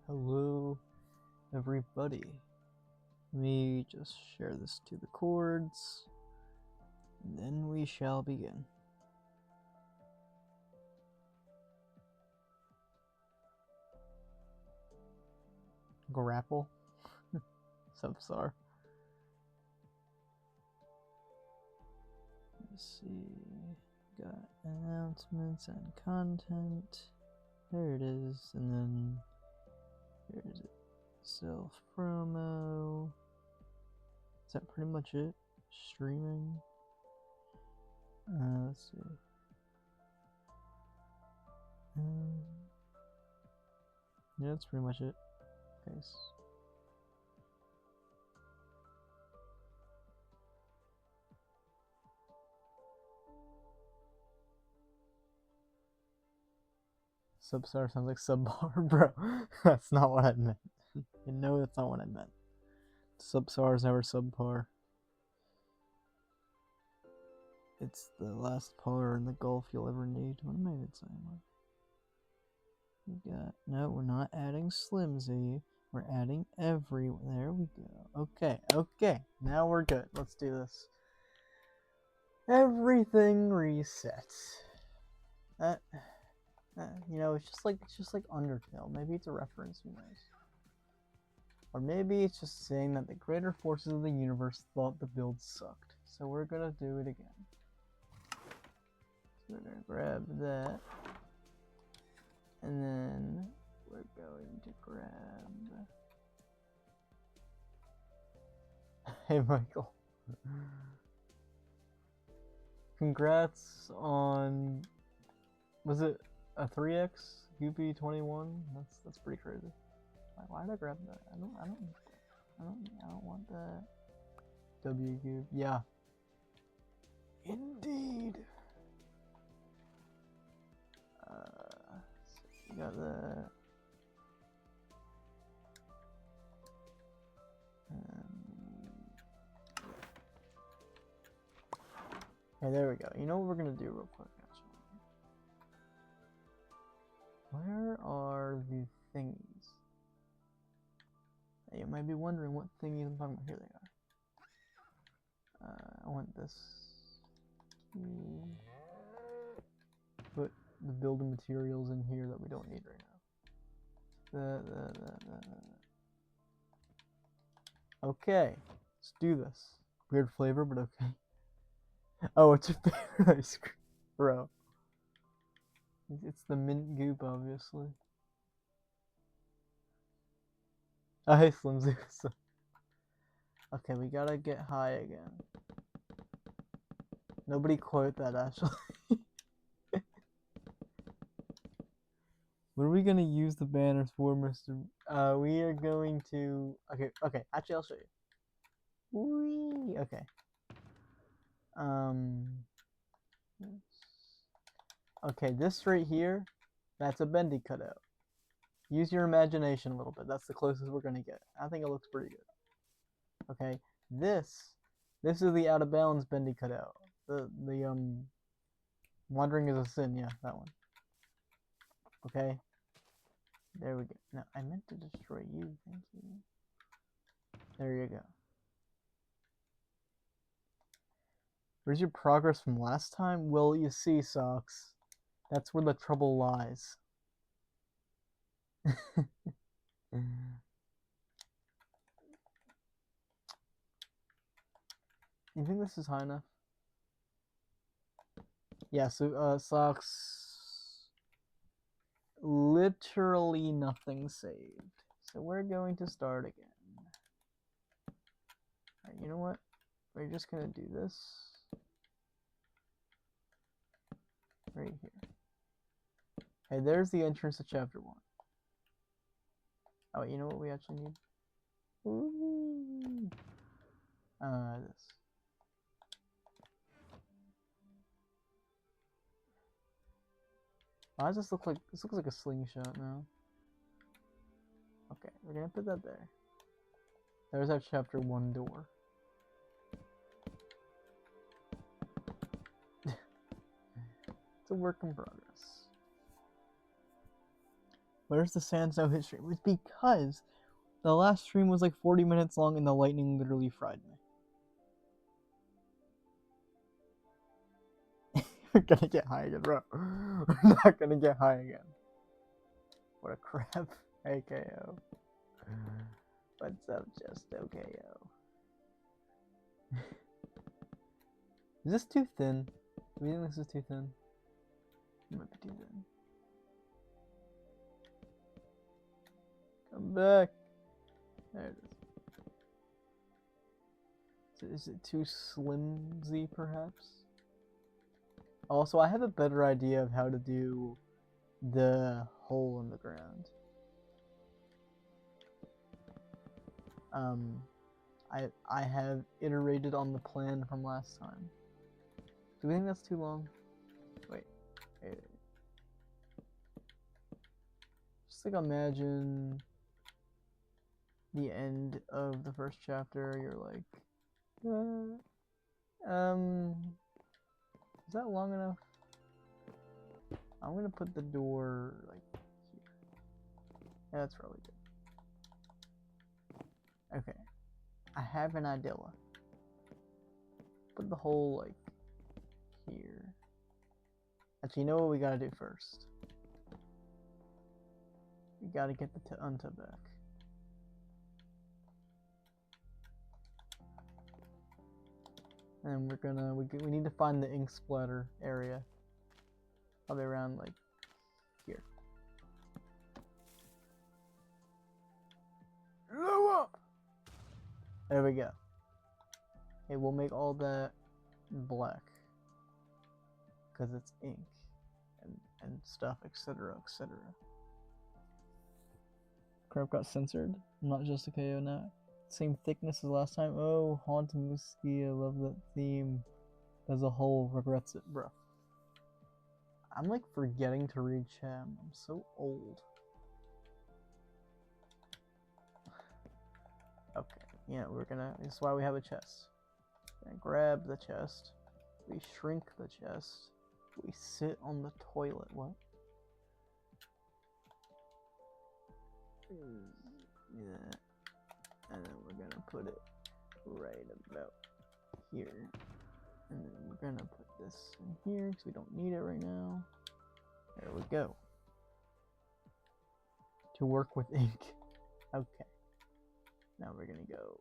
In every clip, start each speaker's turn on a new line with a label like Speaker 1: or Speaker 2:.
Speaker 1: Hello, everybody. Let me just share this to the cords, and then we shall begin. Grapple? Subsar. Let's see. Got announcements and content. There it is, and then there's it. Self promo. Is that pretty much it? Streaming. Let's see. Yeah, that's pretty much it. Nice. Substar sounds like subbar, bro. That's not what I meant. You know that's not what I meant. Substar is never subpar. It's the last par in the golf you'll ever need. What am I even saying? We got... No, we're not adding Slimzy. We're adding every... There we go. Okay. Now we're good. Let's do this. Everything resets. You know, it's just like Undertale. Maybe it's a reference, who knows? Or maybe it's just saying that the greater forces of the universe thought the build sucked. So we're gonna do it again. So we're gonna grab that. And then we're going to grab... Hey, Michael. Congrats on... Was it a 3x? UP21? That's pretty crazy. Why did I grab that? I don't want that. W cube. Yeah. Indeed. So we got that. Okay, there we go. You know what we're gonna do real quick, actually. Where are the thingies? You might be wondering what thingies I'm talking about. Here they are. I want this. Put the building materials in here that we don't need right now. Okay, let's do this. Weird flavor, but okay. Oh, it's your favorite ice cream, bro. It's the mint goop, obviously. Oh, hey, Slim Zeus. Okay, we gotta get high again. Nobody quote that, actually. What are we gonna use the banners for, Mr. We are going to... Okay, actually, I'll show you. Whee! Okay. Okay, this right here, that's a Bendy cutout. Use your imagination a little bit. That's the closest we're gonna get. I think it looks pretty good. Okay, this is the out of balance Bendy cutout. The wandering is a sin. Yeah, that one. Okay, there we go. No, I meant to destroy you. Thank you. There you go. Where's your progress from last time? Well, you see, Socks. That's where the trouble lies. You think this is high enough? Yeah, so, Socks... Literally nothing saved. So we're going to start again. Alright, you know what? We're just gonna do this. Right here. Hey, there's the entrance to chapter 1. Oh, you know what we actually need? Ooh. This. Why does this look like... This looks like a slingshot now. Okay, we're gonna put that there. There's our chapter 1 door. It's a work in progress. Where's the sandstone hit stream? It's because the last stream was like 40 minutes long and the lightning literally fried me. We're gonna get high again, bro. We're not gonna get high again. What a crap. AKO. What's up, just OKO? Is this too thin? Do we think this is too thin? It might be too thin. Come back. There it is. Is it too slimsy, perhaps? Also, I have a better idea of how to do the hole in the ground. I have iterated on the plan from last time. Do we think that's too long? Wait. Just like imagine the end of the first chapter. You're like, is that long enough? I'm gonna put the door like here. Yeah, that's probably good. Okay, I have an idea. Put the hole like here. Actually, you know what we gotta do first? We gotta get the unta back. And we're gonna, we need to find the ink splatter area. Probably around like here. There we go. Okay, we'll make all that black. Because it's ink. And stuff, etc, etc. Crap got censored. Not just a KO now. Same thickness as last time. Oh, Haunted Whiskey, I love that theme. As a whole, regrets it, bro. I'm like forgetting to read Chem. I'm so old. Okay, yeah, this is why we have a chest. We're gonna grab the chest. We shrink the chest. We sit on the toilet. What? Yeah. And then we're gonna put it right about here. And then we're gonna put this in here because we don't need it right now. There we go. To work with ink. Okay. Now we're gonna go.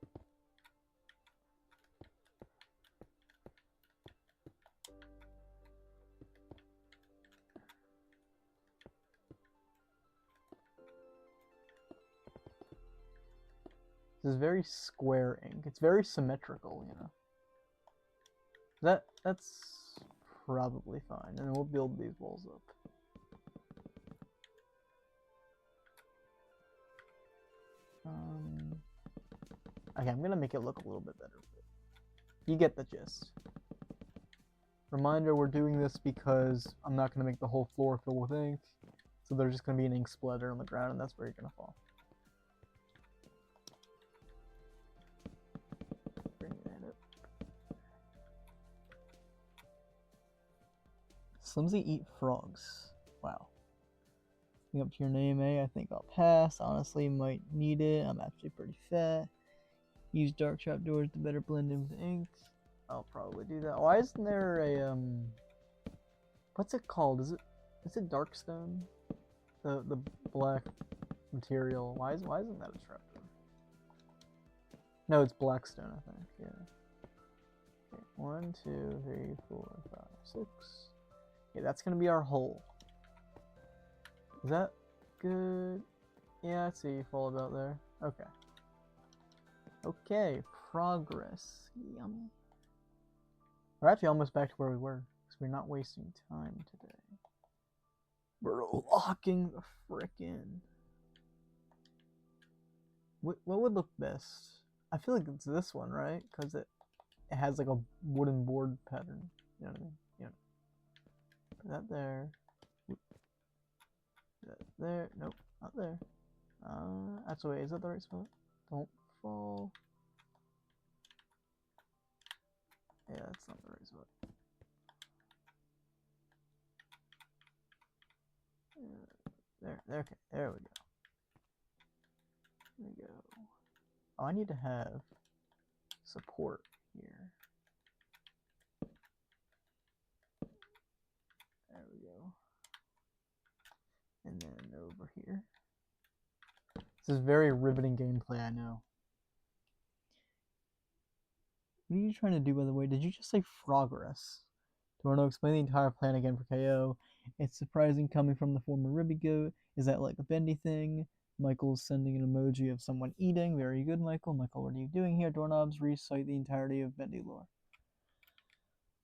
Speaker 1: This is very square ink. It's very symmetrical, you know. That's probably fine. And then we'll build these walls up. Okay, I'm gonna make it look a little bit better. You get the gist. Reminder, we're doing this because I'm not gonna make the whole floor fill with ink. So there's just gonna be an ink splatter on the ground, and that's where you're gonna fall. Bring that up. Slimsy eat frogs. Wow. Up to your name, eh? I think I'll pass. Honestly, might need it. I'm actually pretty fat. Use dark trapdoors to better blend in with ink. I'll probably do that. Why isn't there a what's it called? Is it dark stone? The black material. Why isn't that a trapdoor? No, it's black stone, I think. Yeah. Okay, 1, 2, 3, 4, 5, 6. Okay, that's gonna be our hole. Is that good? Yeah, I see you fall about there. Okay. Okay, progress. Yummy. We're actually almost back to where we were, because we're not wasting time today. We're locking the frickin'. What would look best? I feel like it's this one, right? Because it has like a wooden board pattern. You know what I mean? You know. Put that there. That there. Nope, not there. That's the way. Is that the right spot? Don't fall. Yeah, that's not the right spot. Okay, there we go. There we go. Oh, I need to have support here. There we go. And then over here. This is very riveting gameplay, I know. What are you trying to do, by the way? Did you just say progress? Dorno, explain the entire plan again for KO. It's surprising coming from the former Ribby Goat. Is that like a Bendy thing? Michael's sending an emoji of someone eating. Very good, Michael. Michael, what are you doing here? Doorknobs, recite the entirety of Bendy lore.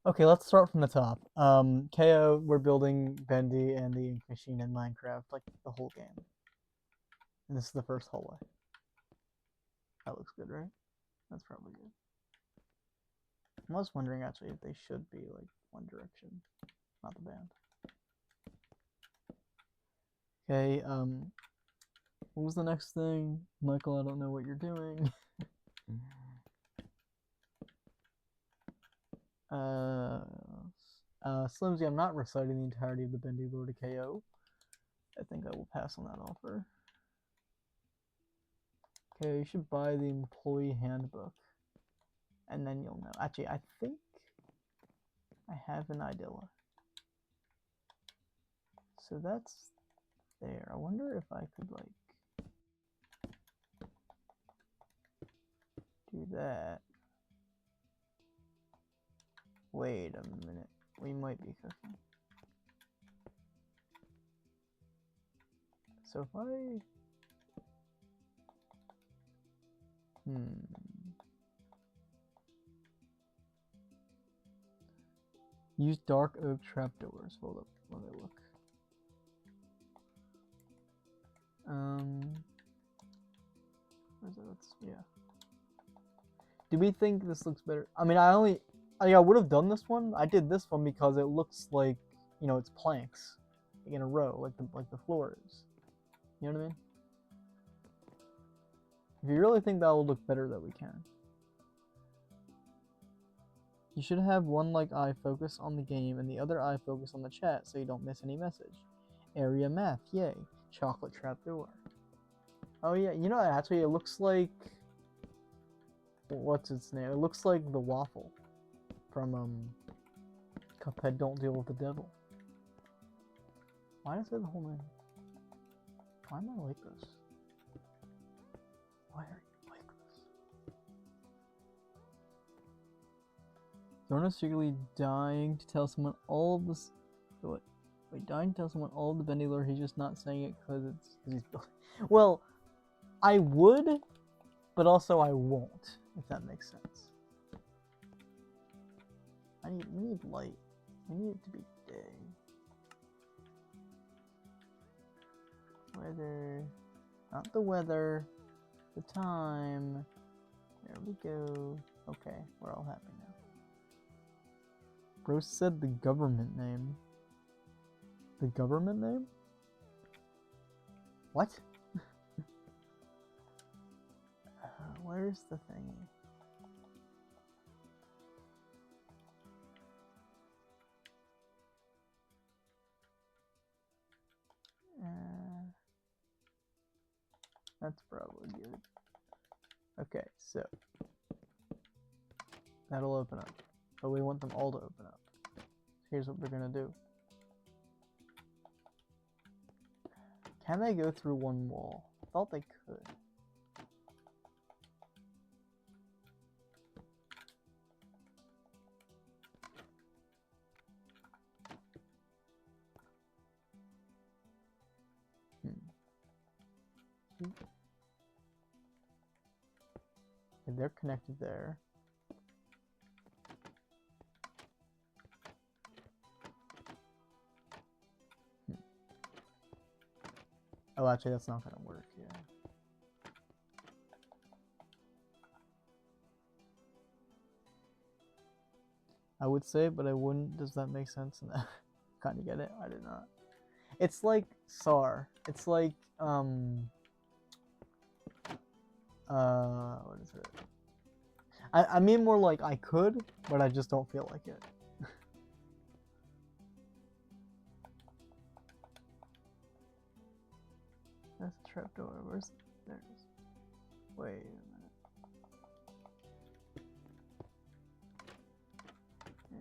Speaker 1: Okay, let's start from the top. KO, we're building Bendy and the Ink Machine in Minecraft, like the whole game. And this is the first hallway. That looks good, right? That's probably good. I was wondering actually if they should be like One Direction, not the band. Okay, what was the next thing? Michael, I don't know what you're doing. Slimsy, I'm not reciting the entirety of the Bendy lore to KO. I think I will pass on that offer. Okay, you should buy the employee handbook. And then you'll know. Actually, I think I have an idea. So that's there. I wonder if I could, like, do that. Wait a minute. We might be cooking. So if I... Use dark oak trapdoors. Hold up, let me look. Where's that? Yeah. Do we think this looks better? I mean, I would have done this one. I did this one because it looks like, you know, it's planks in a row, like the floor is. You know what I mean? If you really think that will look better, that we can. You should have one like eye focus on the game and the other eye focus on the chat so you don't miss any message. Area math, yay. Chocolate trapdoor. Oh yeah, you know, actually it looks like... What's its name? It looks like the waffle from Cuphead Don't Deal with the Devil. Why does it say the whole name? Why am I like this? Why are you like this? Dorno's secretly dying to tell someone all of this. Wait, dying to tell someone all of the Bendy lore. He's just not saying it because he's building. Well, I would, but also I won't, if that makes sense. We need light. We need it to be day. Weather, not the weather, the time. There we go. Okay, we're all happy now. Bro said the government name. The government name? What? Where's the thingy? That's probably good. Okay, so that'll open up, but we want them all to open up. Here's what we're gonna do. Can they go through one wall? I thought they could. Okay, they're connected there. Oh, actually, that's not gonna work. Yeah. I would say, but I wouldn't. Does that make sense? No. Kind of get it. I did not. It's like SAR. It's like what is it? I mean more like I could, but I just don't feel like it. trapdoor. Where's... There it is. Wait a minute. Yeah.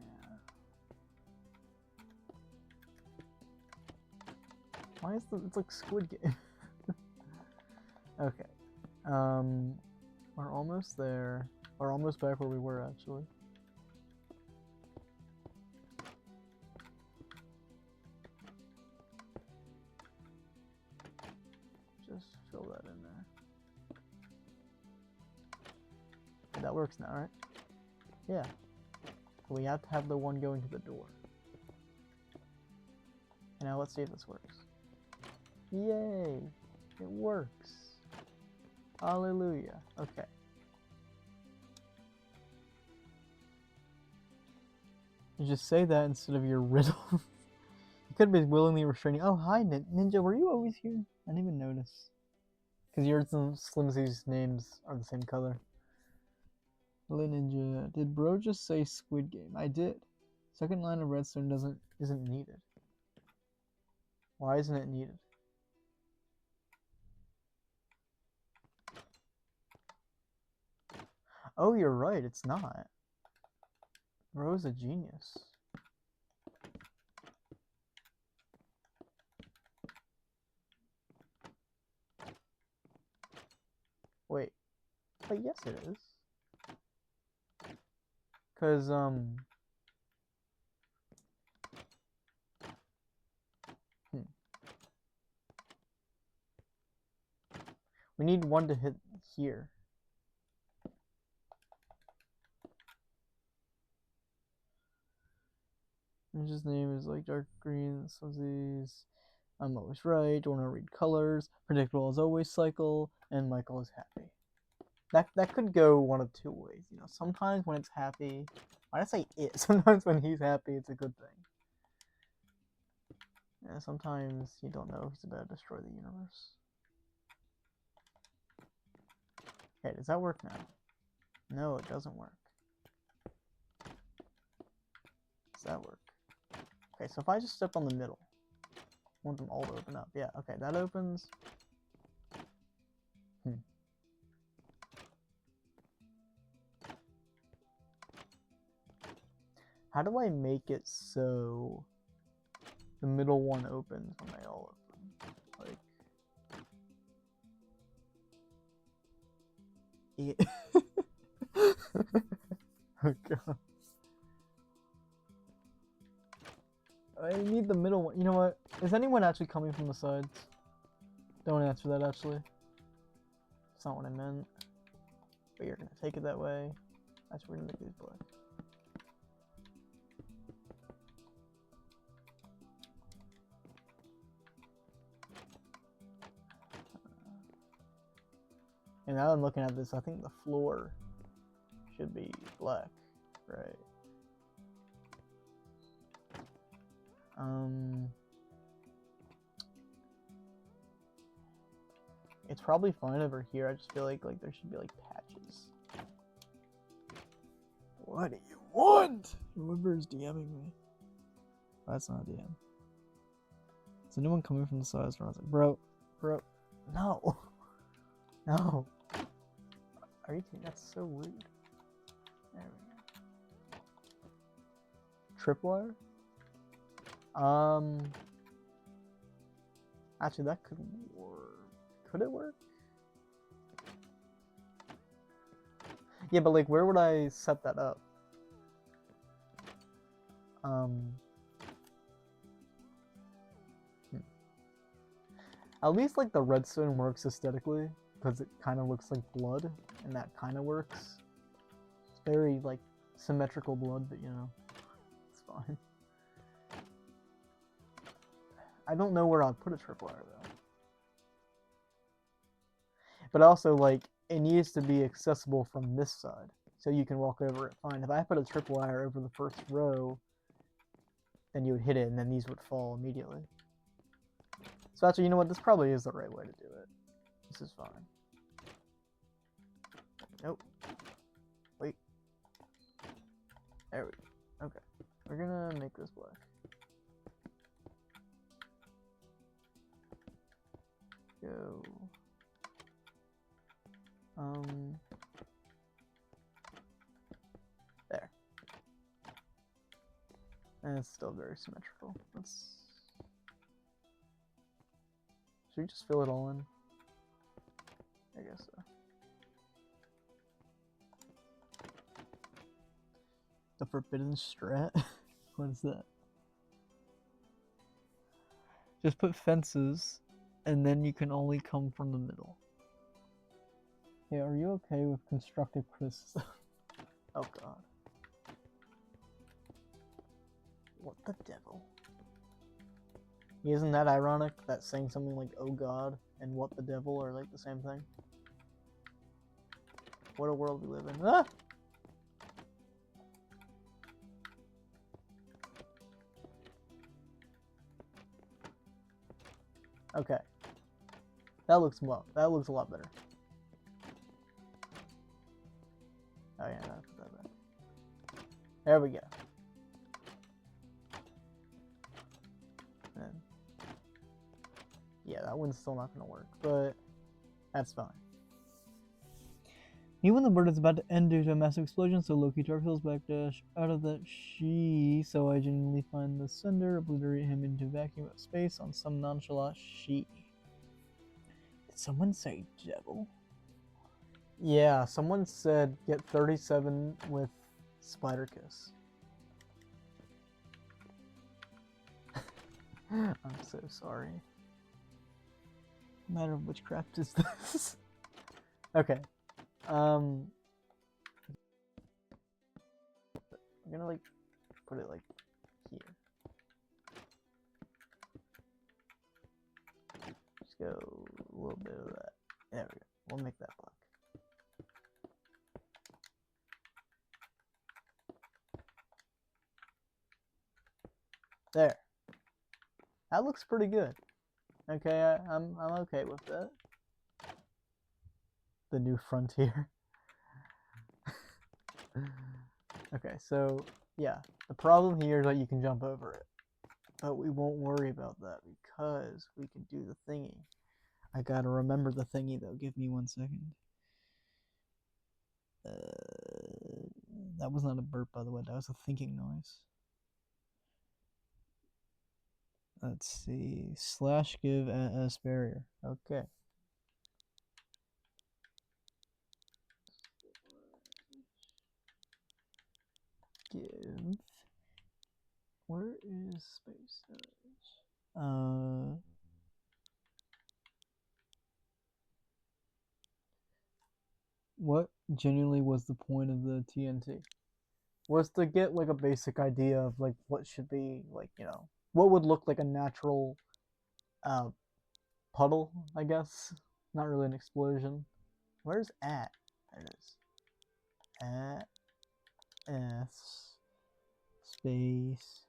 Speaker 1: Why is the... It's like Squid Game. Okay. We're almost there. We're almost back where we were, actually. Just fill that in there. Okay, that works now, right? Yeah. We have to have the one going to the door. And now let's see if this works. Yay! It works. Hallelujah. Okay. You just say that instead of your riddle. You could be willingly restraining. Oh, hi, Ninja. Were you always here? I didn't even notice. Because yours and Slimsy's names are the same color. Hello, Ninja. Did bro just say Squid Game? I did. Second line of redstone isn't needed. Why isn't it needed? Oh, you're right. It's not. Bro's a genius. Wait. But yes, it is. Because, we need one to hit here. His name is like dark green. So these, I'm always right. Don't want to read colors. Predictable as always. Cycle. And Michael is happy. That could go one of two ways. You know, sometimes when it's happy, why did I say it? Sometimes when he's happy, it's a good thing. And sometimes you don't know if he's about to destroy the universe. Okay, does that work now? No, it doesn't work. Does that work? Okay, so if I just step on the middle, I want them all to open up. Yeah, okay, that opens. How do I make it so the middle one opens when they all open? Like... Oh god. I need the middle one. You know what? Is anyone actually coming from the sides? Don't answer that, actually. That's not what I meant. But you're gonna take it that way. That's where we're gonna make these black. And now I'm looking at this, I think the floor should be black, right? It's probably fine over here. I just feel like there should be like patches. What do you want? Whoever's DMing me. Oh, that's not a DM. Is anyone coming from the sides? I was like, bro, no, no. Are you kidding? That's so rude. There we go. Tripwire? Actually, that could work. Could it work? Yeah, but like, where would I set that up? At least like the redstone works aesthetically because it kind of looks like blood, and that kind of works. It's very like symmetrical blood, but you know, it's fine. I don't know where I'd put a tripwire though. But also, like, it needs to be accessible from this side, so you can walk over it fine. If I put a tripwire over the first row, then you would hit it, and then these would fall immediately. So actually, you know what? This probably is the right way to do it. This is fine. Nope. Wait. There we go. Okay. We're gonna make this black. Go. There. And it's still very symmetrical. Should we just fill it all in? I guess so. The forbidden strat? What is that? Just put fences, and then you can only come from the middle. Hey, are you okay with constructive criticism? Oh god. What the devil? Isn't that ironic that saying something like oh god and what the devil are like the same thing? What a world we live in. Ah! Okay. That looks a lot better. Oh yeah, no, put that back. There we go. And yeah, that one's still not gonna work, but that's fine. Even the bird is about to end due to a massive explosion, so Loki turtles backdash out of that she, so I genuinely find the sender, obliterate him into vacuum of space on some nonchalant she. Did someone say devil? Yeah, someone said get 37 with Spider Kiss. I'm so sorry. Matter of witchcraft is this? Okay. I'm gonna like put it like here. Just go a little bit of that. There we go. We'll make that black. There. That looks pretty good. Okay, I'm okay with that. The new frontier. Okay, so yeah, the problem here is that you can jump over it, but we won't worry about that because we can do the thingy. I gotta remember the thingy though. Give me 1 second. That was not a burp, by the way. That was a thinking noise. Let's see. / give as barrier. Okay. Give. Where is space? What genuinely was the point of the TNT? Was to get like a basic idea of like what should be like, you know, what would look like a natural puddle, I guess. Not really an explosion. Where's at? There it is. At S space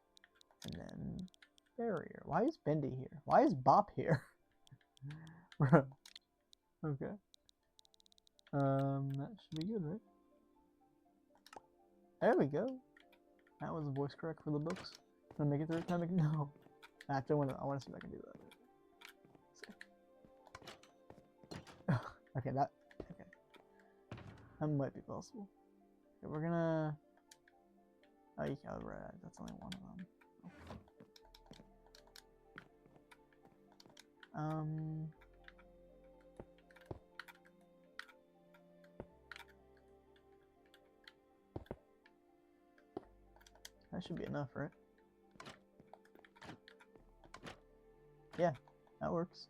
Speaker 1: and then barrier. Why is Bendy here? Why is Bop here? Okay. That should be good, right? There we go. That was a voice correct for the books. Can I make it through? Can I make it? No. Actually, I want to see if I can do that. Okay, okay. That might be possible. Okay, we're gonna. Oh, you can't. Right, that's only one of them. That should be enough, right? Yeah, that works.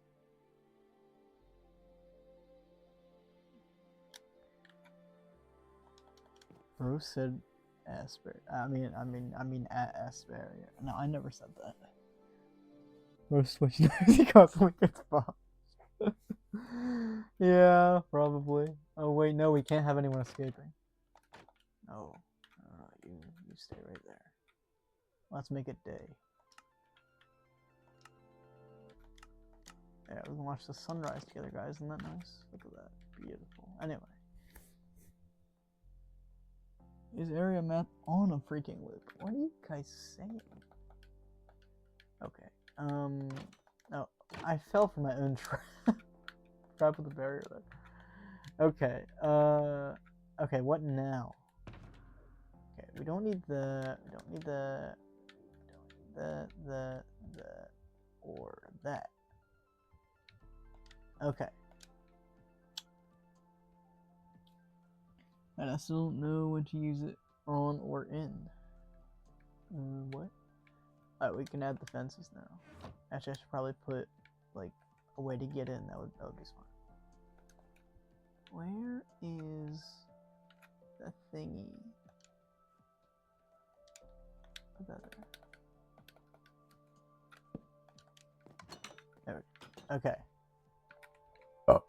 Speaker 1: Bruce said Asper. I mean at Asper. No, I never said that. Bruce switch he constantly gets bombed. Yeah, probably. Oh wait, no, we can't have anyone escaping. No, you stay right there. Let's make it day. Yeah, we can watch the sunrise together, guys. Isn't that nice? Look at that. Beautiful. Anyway. Is area map on a freaking loop? What are you guys saying? Okay. Oh, I fell for my own trap. Trap with the barrier there. Okay. Okay. What now? Okay. We don't need the. We don't need the. The. Or that. Okay. And I still don't know when to use it on or in. What? Oh, we can add the fences now. Actually, I should probably put like a way to get in. That would be smart. Where is the thingy? Put that there. There we go. Okay. Oh.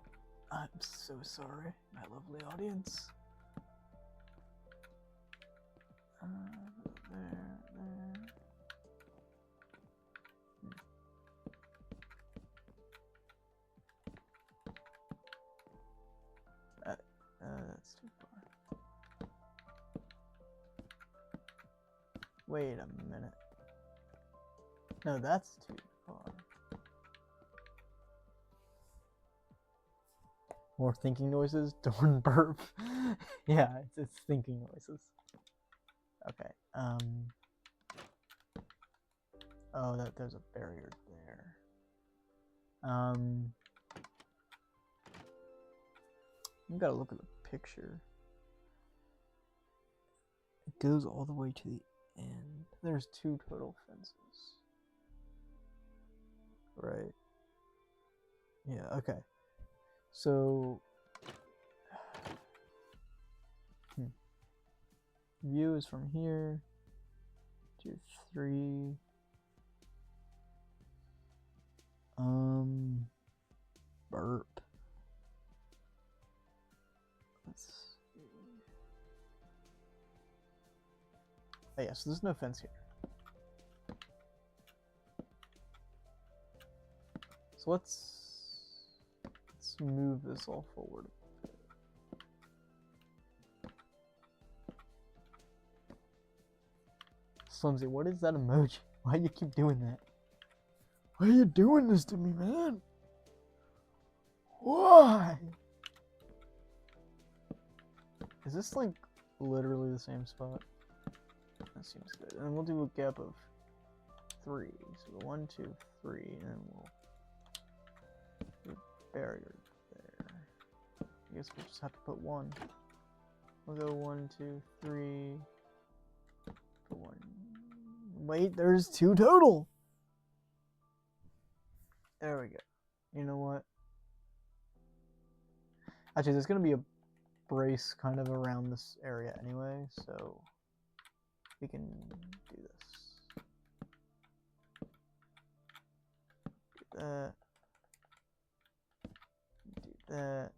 Speaker 1: I'm so sorry, my lovely audience. There. That's too far. Wait a minute. No, that's too far. More thinking noises? Dornburp. Yeah, it's thinking noises. Okay. Oh, there's a barrier there. You gotta look at the picture. It goes all the way to the end. There's 2 total fences. Right. Yeah, okay. So view is from here to 3. Burp. Let's see. Oh yeah, so there's no fence here. So let's move this all forward. Slumsy, what is that emoji? Why do you keep doing that? Why are you doing this to me, man? Why? Is this like literally the same spot? That seems good. And we'll do a gap of 3. So 1, 2, 3, and then we'll do a barrier there. I guess we'll just have to put 1. We'll go 1, 2, 3. Put 1. Wait, there's 2 total. There we go. You know what? Actually, there's gonna be a brace kind of around this area anyway, so we can do this. Do that. Do that.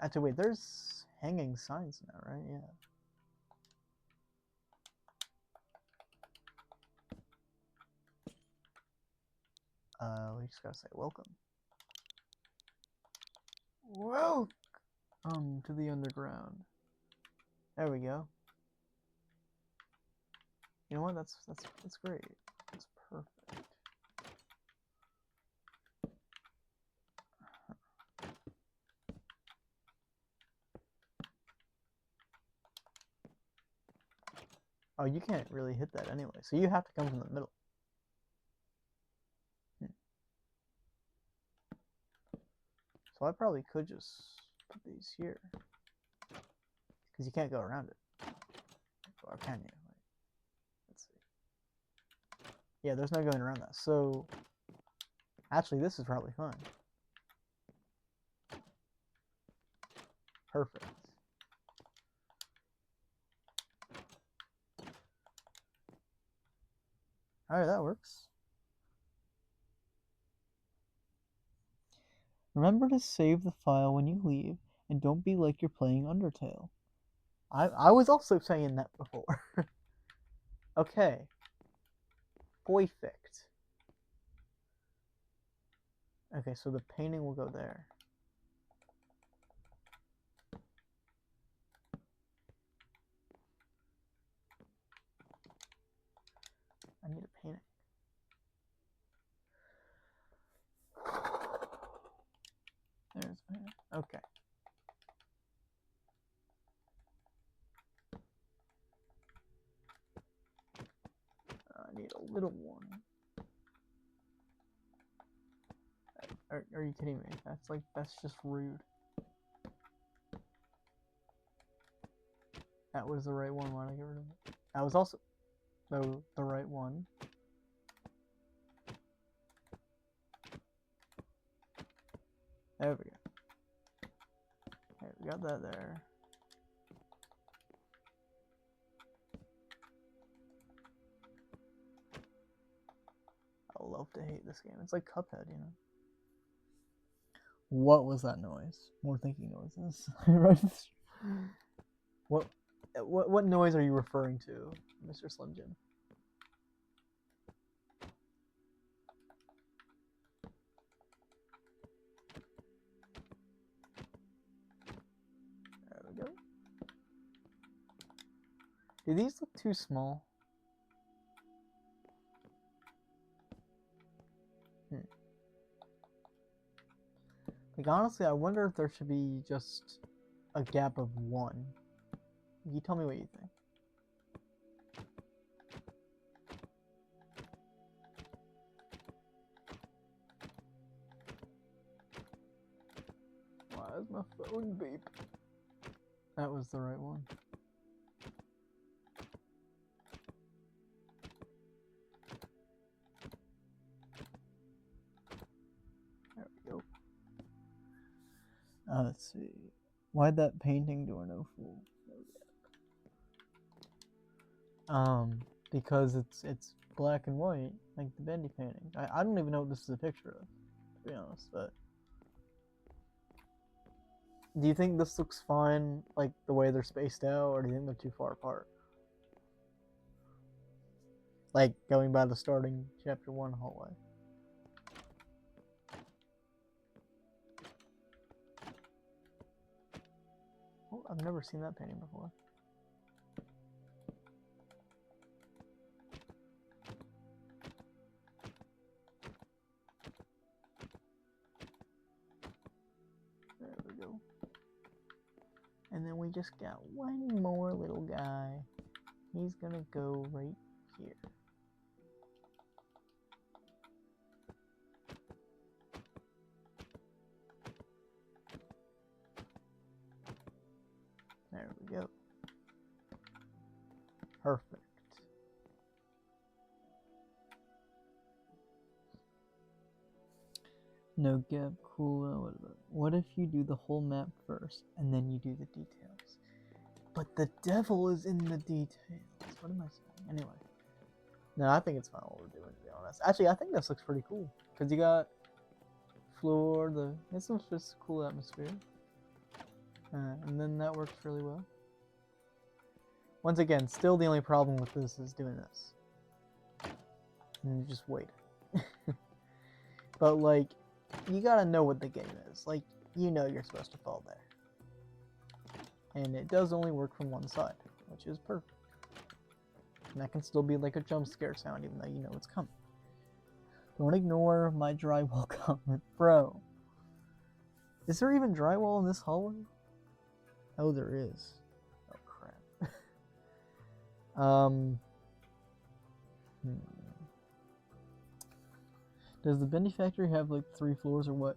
Speaker 1: Actually, wait, there's hanging signs now, right? Yeah. We just gotta say welcome. Welcome to the underground. There we go. You know what? That's great. That's perfect. Oh, you can't really hit that anyway, so you have to come from the middle. So I probably could just put these here. Because you can't go around it. Or can you? Let's see. Yeah, there's no going around that. So, actually, this is probably fine. Perfect. Alright, that works. Remember to save the file when you leave, and don't be like you're playing Undertale. I was also saying that before. Okay. Perfect. Okay, so the painting will go there. I need a painting. There's my... Okay. need a little warning. Are you kidding me? That's just rude. That was the right one. Why did I get rid of it? That was also the right one. There we go. Okay, we got that there. I love to hate this game. It's like Cuphead, you know. What was that noise? More thinking noises. What noise are you referring to, Mr. Slim Jim? There we go. Do these look too small? Like, honestly, I wonder if there should be just a gap of 1. You tell me what you think. Why is my phone beep? That was the right one. There we go. Let's see. Why'd that painting do no fool? Because it's black and white, like the Bendy painting. I don't even know what this is a picture of, to be honest, but... Do you think this looks fine, like the way they're spaced out, or do you think they're too far apart? Like going by the starting chapter 1 hallway. Oh, I've never seen that painting before. There we go. And then we just got one more little guy. He's gonna go right here. There we go. Perfect. No gap, cool. What if you do the whole map first and then you do the details? But the devil is in the details. What am I saying? Anyway. No, I think it's fine what we're doing, to be honest. Actually, I think this looks pretty cool. Because you got floor, this looks just a cool atmosphere. And then that works really well. Once again, still the only problem with this is doing this. And you just wait. But, like, you gotta know what the game is. Like, you know you're supposed to fall there. And it does only work from one side, which is perfect. And that can still be like a jump scare sound, even though you know it's coming. Don't ignore my drywall comment, bro. Is there even drywall in this hallway? Oh, there is. Oh, crap. Does the Bendy factory have like 3 floors or what?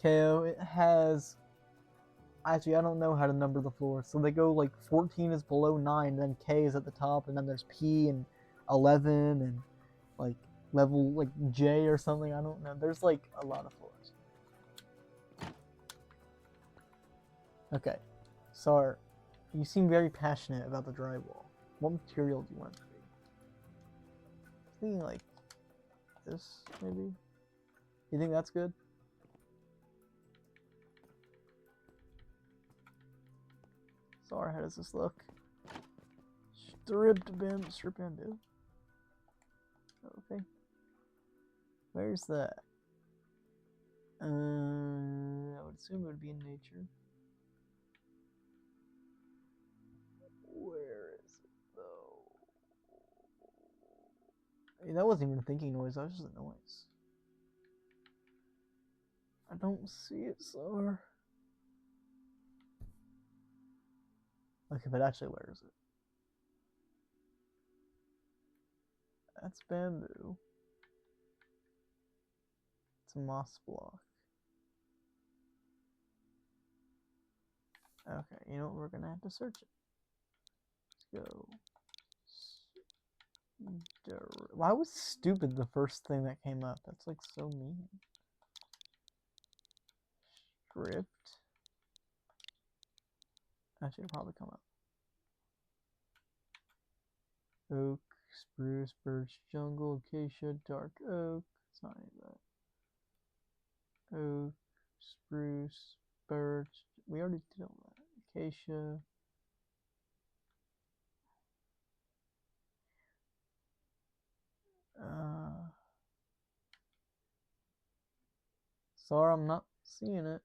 Speaker 1: KO, it has... Actually, I don't know how to number the floors. So they go like 14 is below 9, then K is at the top, and then there's P and 11 and like level like J or something. I don't know. There's like a lot of floors. Okay. Sar, you seem very passionate about the drywall. What material do you want it to be? Thinking like this, maybe? You think that's good? Sar, how does this look? Strip Bendy. Okay. Where's that? I would assume it would be in nature. Where is it, though? I mean, that wasn't even a thinking noise, that was just a noise. I don't see it, Sar. Okay, but actually, where is it? That's bamboo. It's a moss block. Okay, you know what? We're gonna have to search it. Let's go. Why was stupid the first thing that came up? That's like so mean. Stripped. Actually, it'll probably come up. Oak, spruce, birch, jungle, acacia, dark oak. It's not any of that. Oak, spruce, birch. We already did all that. Acacia. Sorry, I'm not seeing it.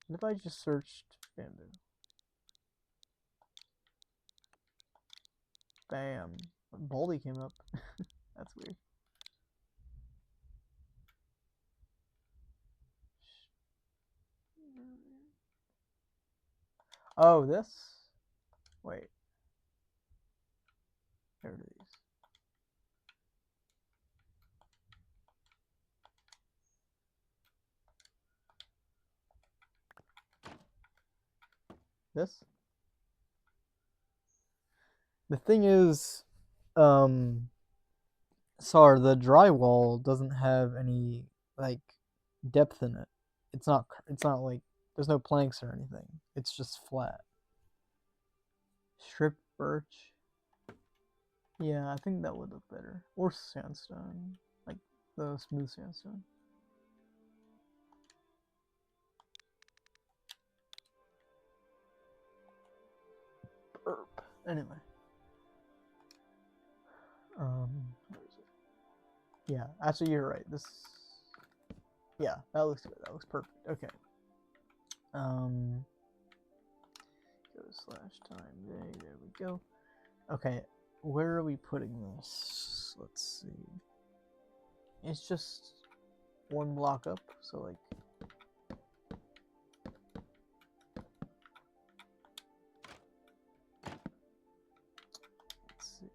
Speaker 1: What if I just searched bamboo? Bam. Baldy came up. That's weird. Oh, this? Wait. There it is. This? The thing is, sorry, the drywall doesn't have any, like, depth in it. It's not like, there's no planks or anything. It's just flat. Stripped birch. Yeah, I think that would look better. Or sandstone. Like, the smooth sandstone. Burp. Anyway. Where is it? Yeah, actually you're right. This, yeah, that looks good. That looks perfect. Okay. Go / time day. There we go. Okay, where are we putting this? Let's see. It's just one block up, so like. Let's see.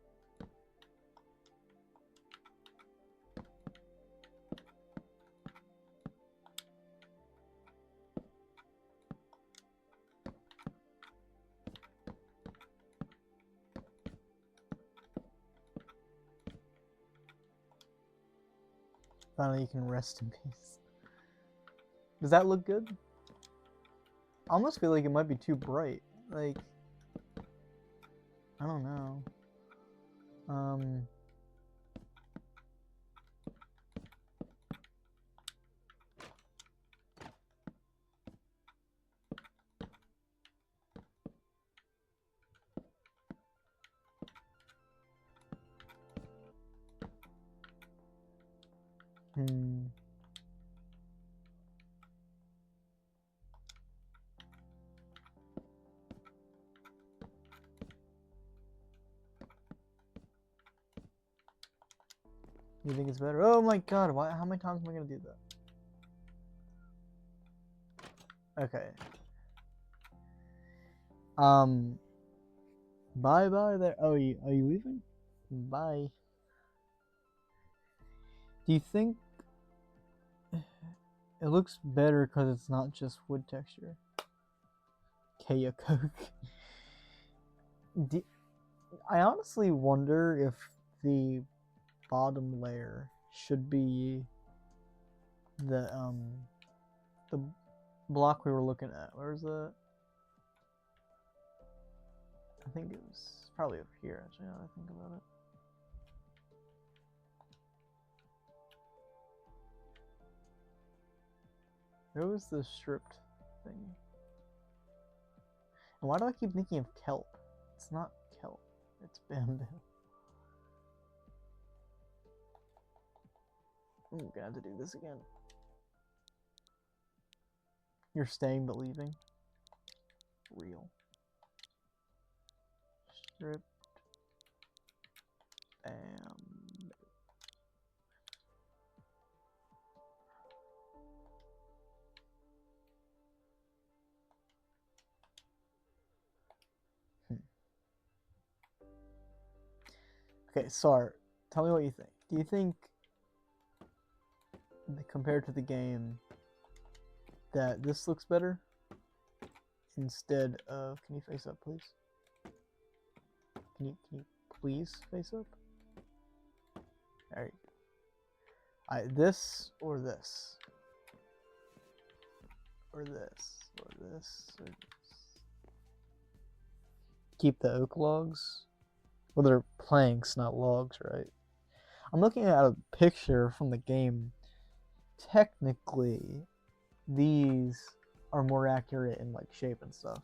Speaker 1: Finally, you can rest in peace. Does that look good? I almost feel like it might be too bright. Like, I don't know. You think it's better? Oh my god, why, how many times am I gonna do that? Okay. Bye bye there. Oh, are you leaving? Bye. Do you think it looks better because it's not just wood texture? Kaya Coke. I honestly wonder if the bottom layer should be the block we were looking at. Where's that? I think it was probably over here, actually, now that I think about it. Where was the stripped thing? And why do I keep thinking of kelp? It's not kelp, it's bamboo. I'm gonna have to do this again. You're staying but leaving? Real. Stripped. Bam. Okay, Sar, tell me what you think. Do you think, compared to the game, that this looks better instead of? Can you face up, please? Can you please face up? There you go. This or this? Or this? Or this? Or this? Keep the oak logs? Well, they're planks, not logs, right? I'm looking at a picture from the game. Technically, these are more accurate in like shape and stuff.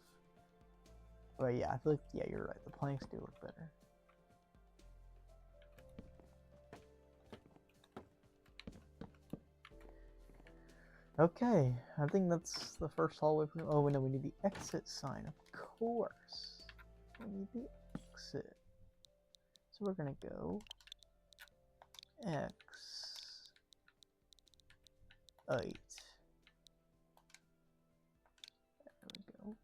Speaker 1: But yeah, I feel like, yeah, you're right. The planks do look better. Okay, I think that's the first hallway. Oh, no, we need the exit sign, of course. We need the exit. So we're gonna go X 8. There we go.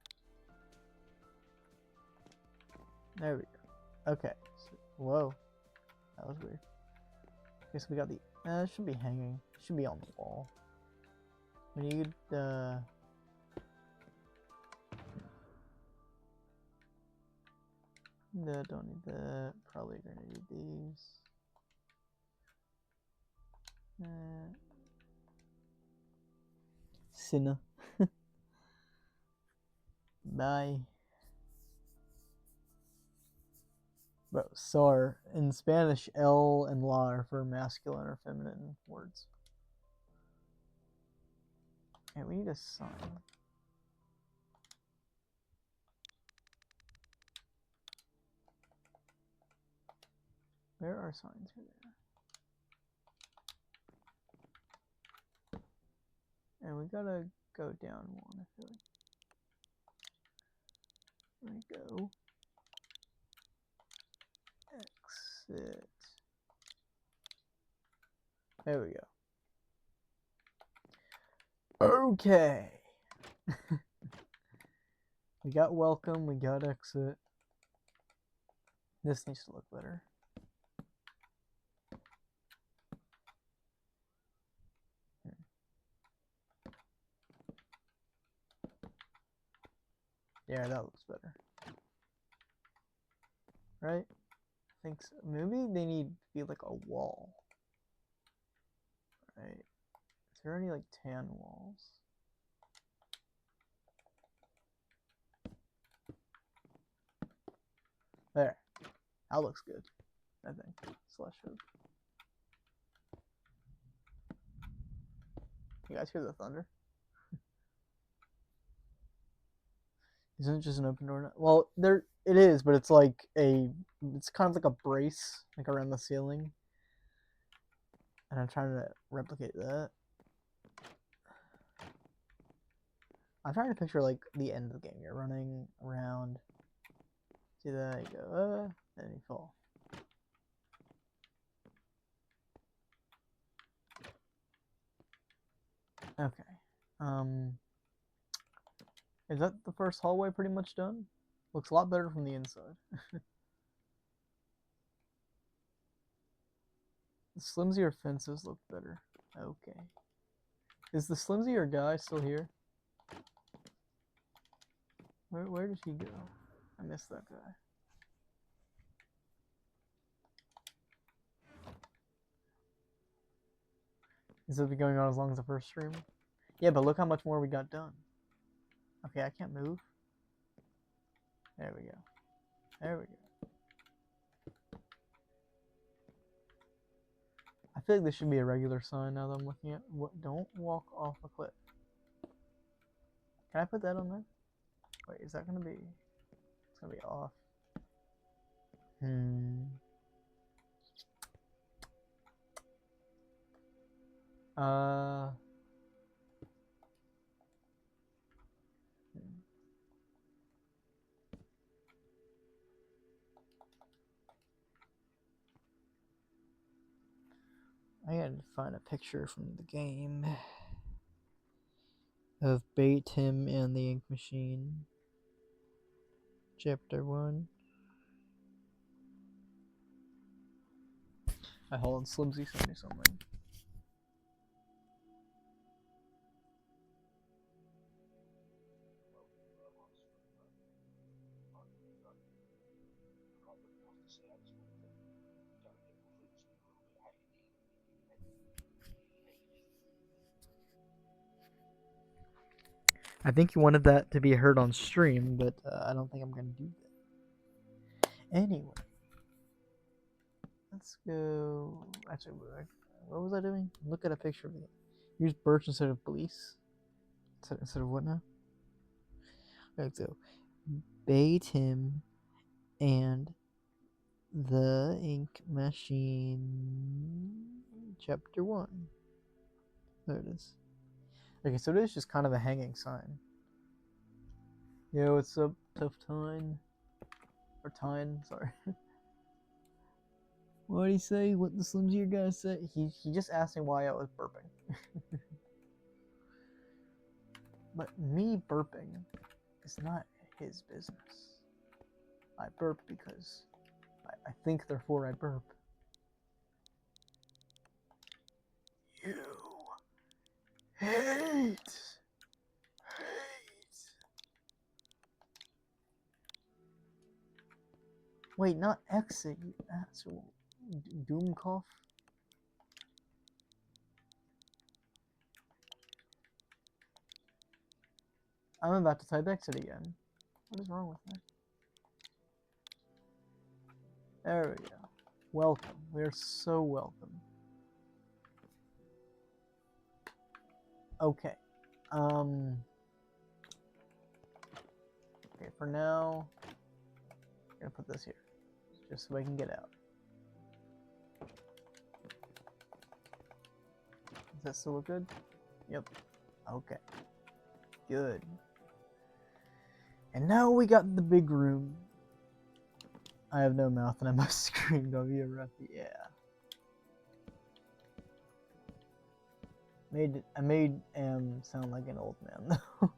Speaker 1: There we go. Okay. So, whoa, that was weird. Okay, so we got the. It should be hanging. It should be on the wall. We need no, don't need that. Probably gonna need these. Sinner. Bye. Bro, sar. In Spanish, L and la are for masculine or feminine words. And we need a sign. Where are signs for there? And we gotta go down one, I feel like. There we go. Exit. There we go. Okay. We got welcome, we got exit. This needs to look better. Yeah, that looks better. Right? I think so. Maybe they need to be like a wall. Right? Is there any like tan walls? There. That looks good, I think. Slash hope. You guys hear the thunder? Isn't it just an open door? Well, there it is, but it's like it's kind of like a brace, like around the ceiling. And I'm trying to replicate that. I'm trying to picture like the end of the game. You're running around. See that? You go, then you fall. Okay. Is that the first hallway pretty much done? Looks a lot better from the inside. The flimsier fences look better. Okay. Is the flimsier guy still here? Where did he go? I missed that guy. Is it going on as long as the first stream? Yeah, but look how much more we got done. Okay, I can't move. There we go. There we go. I feel like this should be a regular sign now that I'm looking at. What? Don't walk off a cliff. Can I put that on there? Wait, is that gonna be? It's gonna be off. I gotta find a picture from the game of Bait Him and the Ink Machine. Chapter 1. I hold on, Slimsy sent me something. I think you wanted that to be heard on stream, but I don't think I'm going to do that. Anyway, let's go. Actually, what was I doing? Look at a picture of it. Use birch instead of police. Instead of what now? Let's go. Bait him and the ink machine. Chapter 1. There it is. Okay, so it is just kind of a hanging sign. Yo, what's up, Tough Tine? Or Tine, sorry. What did he say? What the Slimsier guy say? He just asked me why I was burping. But me burping is not his business. I burp because I think, therefore I burp. You hate. Wait, not exit, you asshole. Doomcough? I'm about to type exit again. What is wrong with me? There we go. Welcome. We're so welcome. Okay. Okay, for now, I'm gonna put this here. Just so I can get out. Does that still look good? Yep. Okay. Good. And now we got the big room. I have no mouth and I must scream. Go be a roughy. Yeah. I made sound like an old man though.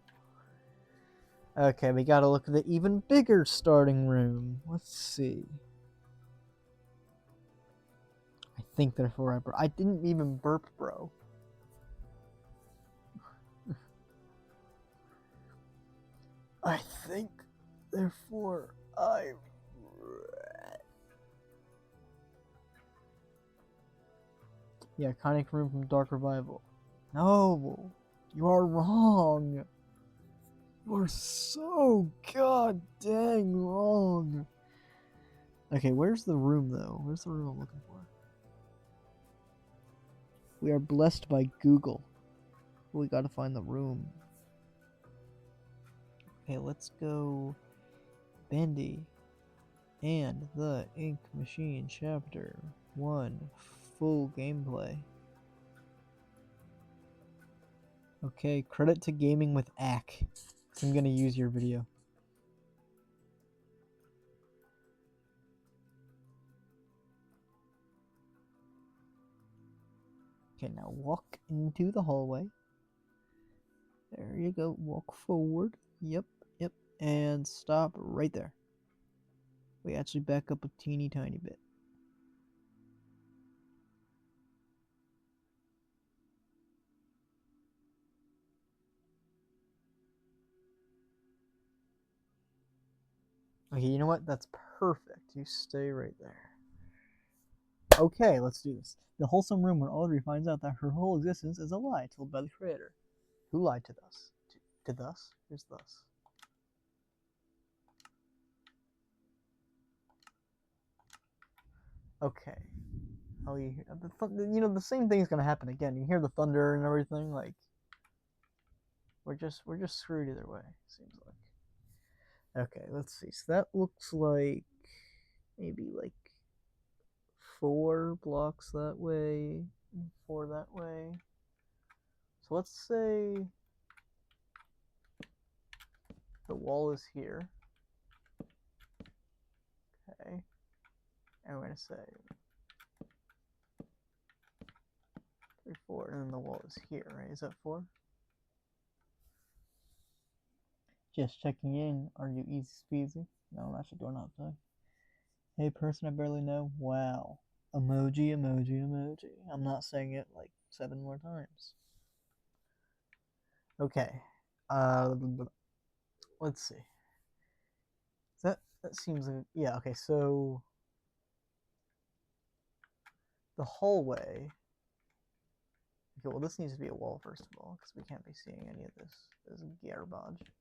Speaker 1: Okay, we gotta look at the even bigger starting room. Let's see. I think therefore I burp. I didn't even burp, bro. I think therefore I. Yeah, iconic room from Dark Revival. No, you are wrong. You are so god dang wrong. Okay, where's the room though? Where's the room I'm looking for? We are blessed by Google. We gotta find the room. Okay, let's go Bendy and the Ink Machine Chapter 1 full gameplay. Okay, credit to Gaming with Ack. I'm gonna use your video. Okay, now walk into the hallway. There you go. Walk forward. Yep, yep. And stop right there. We actually back up a teeny tiny bit. Okay, you know what? That's perfect. You stay right there. Okay, let's do this. The wholesome room where Audrey finds out that her whole existence is a lie told by the creator. Who lied to us? To thus? Who's thus? Okay. Oh, you hear the same thing's gonna happen again. You hear the thunder and everything. Like, we're just screwed either way. Seems like. Okay, let's see. So that looks like maybe like 4 blocks that way, 4 that way. So let's say the wall is here. Okay. And we're going to say 3, 4, and then the wall is here, right? Is that 4? Just checking in. Are you easy speezy? No, I'm actually Dornobzbac. Hey, person I barely know. Wow. Emoji, emoji, emoji. I'm not saying it like 7 more times. Okay. Let's see. That seems like, yeah, okay, so the hallway. Okay, well, this needs to be a wall first of all, because we can't be seeing any of this garbage.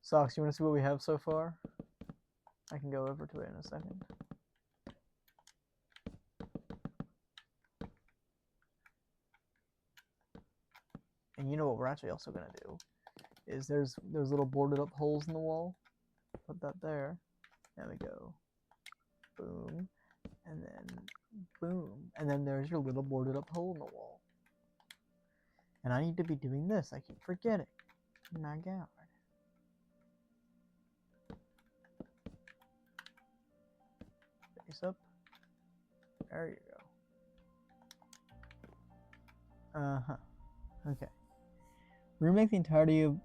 Speaker 1: Socks, you want to see what we have so far? I can go over to it in a second. And you know what we're actually also going to do is there's little boarded up holes in the wall. Put that there. There we go. Boom. And then boom. And then there's your little boarded up hole in the wall. And I need to be doing this. I keep forgetting. My God. Face up. There you go. Uh-huh. Okay. Remake the entirety of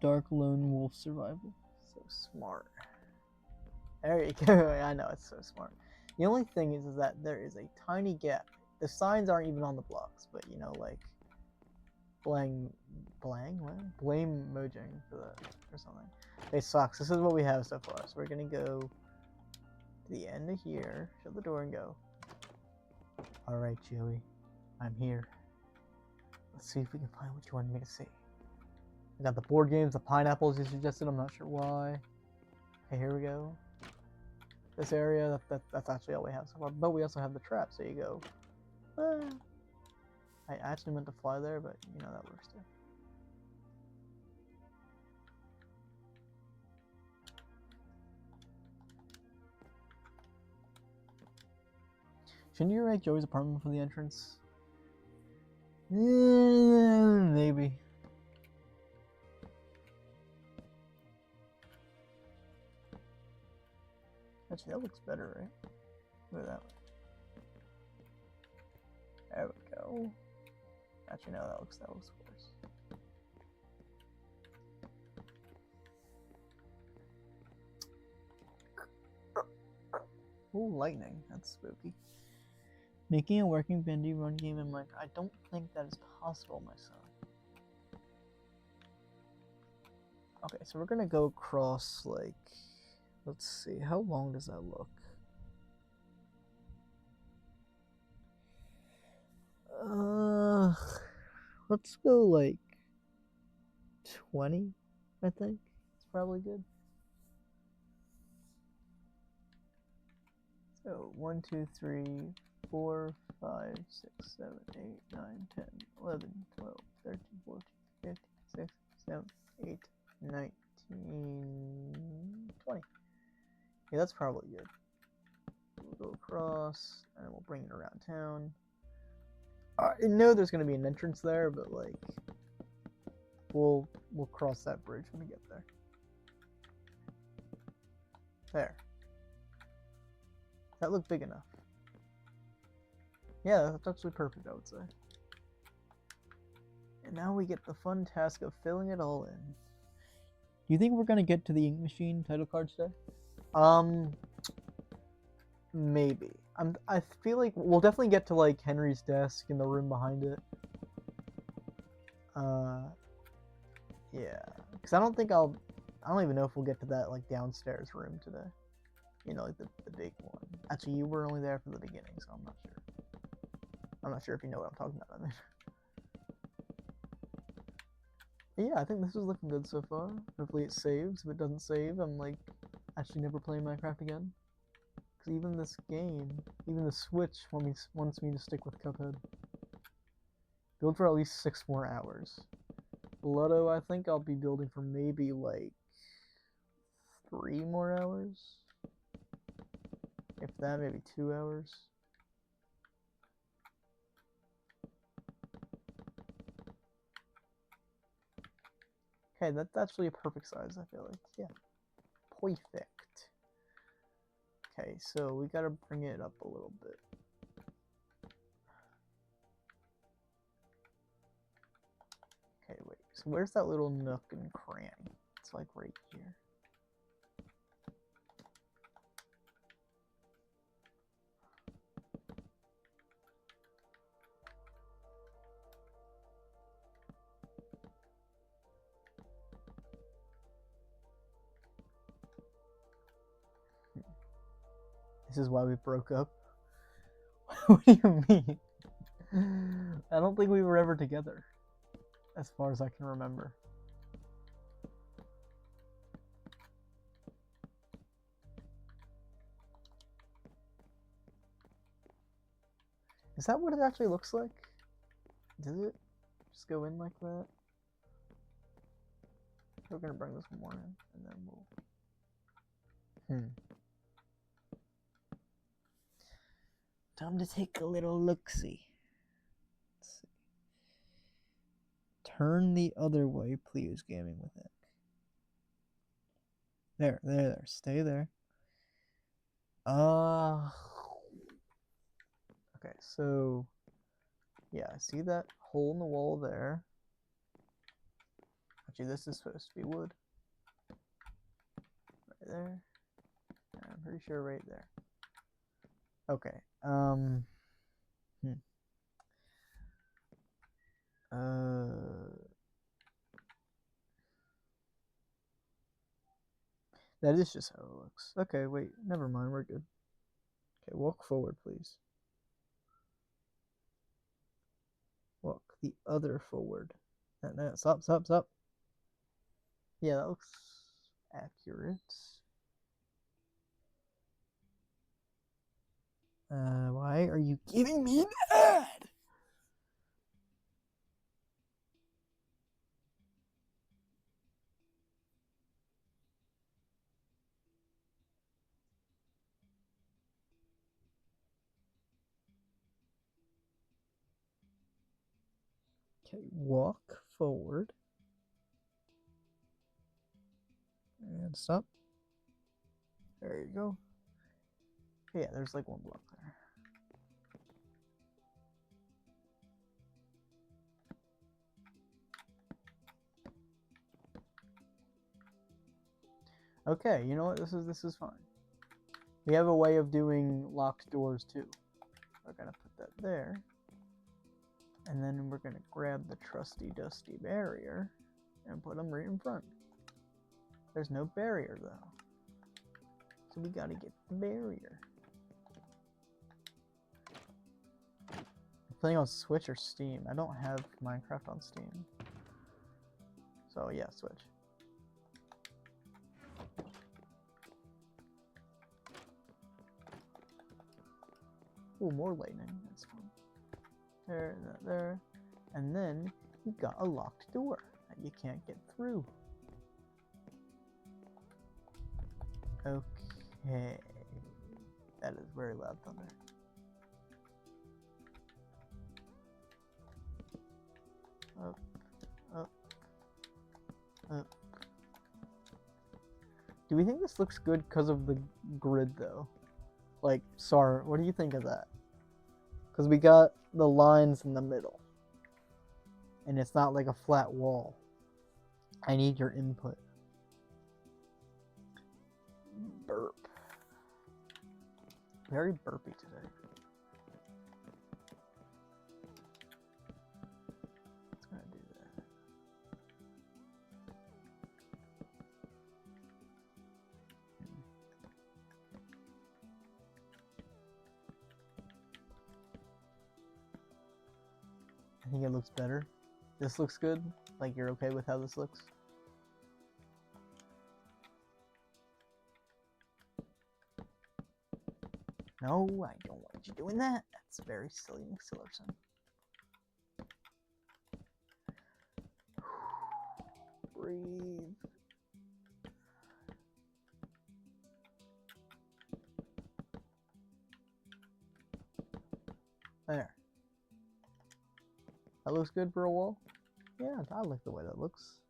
Speaker 1: Dark Lone Wolf Survival. So smart. There you go. I know, it's so smart. The only thing is that there is a tiny gap. The signs aren't even on the blocks, but you know, like blame mojang for that or something. Okay, Socks, this is what we have so far. So we're gonna go to the end of here, shut the door and go. Alright, Joey, I'm here. Let's see if we can find what you wanted me to see. I got the board games, the pineapples you suggested, I'm not sure why. Okay, here we go. This area, that's actually all we have so far. But we also have the trap, so you go. I actually meant to fly there, but you know that works too. Shouldn't you make Joey's apartment for the entrance? Maybe. Actually, that looks better, right? Look at that one. There we go. Actually, no, that looks worse. Ooh, lightning. That's spooky. Making a working Bendy run game in Minecraft. I don't think that is possible, my son. Okay, so we're gonna go across, like, let's see, how long does that look? Let's go like 20, I think. It's probably good. So 1, 2, 3, 4, 5, 6, 7, 8, 9, 10, 11, 12, 13, 14, 15, 16, 17, 18, 19, 20. Yeah, that's probably good. We'll go across, and we'll bring it around town. I know there's going to be an entrance there, but like, we'll cross that bridge when we get there. There. That looked big enough. Yeah, that's actually perfect, I would say. And now we get the fun task of filling it all in. Do you think we're gonna get to the ink machine title card today? Maybe. I feel like we'll definitely get to like Henry's desk in the room behind it. Yeah, because I don't even know if we'll get to that like downstairs room today. You know, like the big one. Actually, you were only there from the beginning, so I'm not sure. I'm not sure if you know what I'm talking about. I mean, yeah, I think this is looking good so far. Hopefully it saves. If it doesn't save, I'm like actually never playing Minecraft again. Because even this game, even the Switch wants me to stick with Cuphead. Build for at least 6 more hours. Lotto, I think I'll be building for maybe like 3 more hours. If that, maybe 2 hours. Okay, that's actually a perfect size, I feel like. Yeah. Perfect. Okay, so we gotta bring it up a little bit. Okay, wait. So where's that little nook and cranny? It's like right here. This is why we broke up. What do you mean? I don't think we were ever together, as far as I can remember. Is that what it actually looks like? Does it just go in like that? We're gonna bring this more in, and then we'll... Time to take a little look-see. Let's see. Turn the other way, please, gaming with it. There. Stay there. Okay, so... Yeah, I see that hole in the wall there. Actually, this is supposed to be wood. Right there. I'm pretty sure right there. Okay, that is just how it looks. Okay, wait, never mind, we're good. Okay, walk forward, please. Walk the other forward. No, stop. Yeah, that looks accurate. Why are you giving me that? Okay, walk forward. And stop. There you go. Yeah, there's like one block there. Okay, you know what? This is fine. We have a way of doing locked doors too. We're gonna put that there. And then we're gonna grab the trusty dusty barrier and put them right in front. There's no barrier though. So we gotta get the barrier. I'm playing on Switch or Steam. I don't have Minecraft on Steam. So yeah, Switch. Ooh, more lightning. That's fun. There. And then you got a locked door that you can't get through. Okay. That is very loud thunder. Up. Do we think this looks good because of the grid though? Like, sorry, what do you think of that? Because we got the lines in the middle. And it's not like a flat wall. I need your input. Burp. Very burpy today. It's gonna do that. I think it looks better. This looks good? Like you're okay with how this looks? No, I don't want you doing that. That's very silly, McSillerson. Breathe. There. That looks good for a wall? Yeah, I like the way that looks.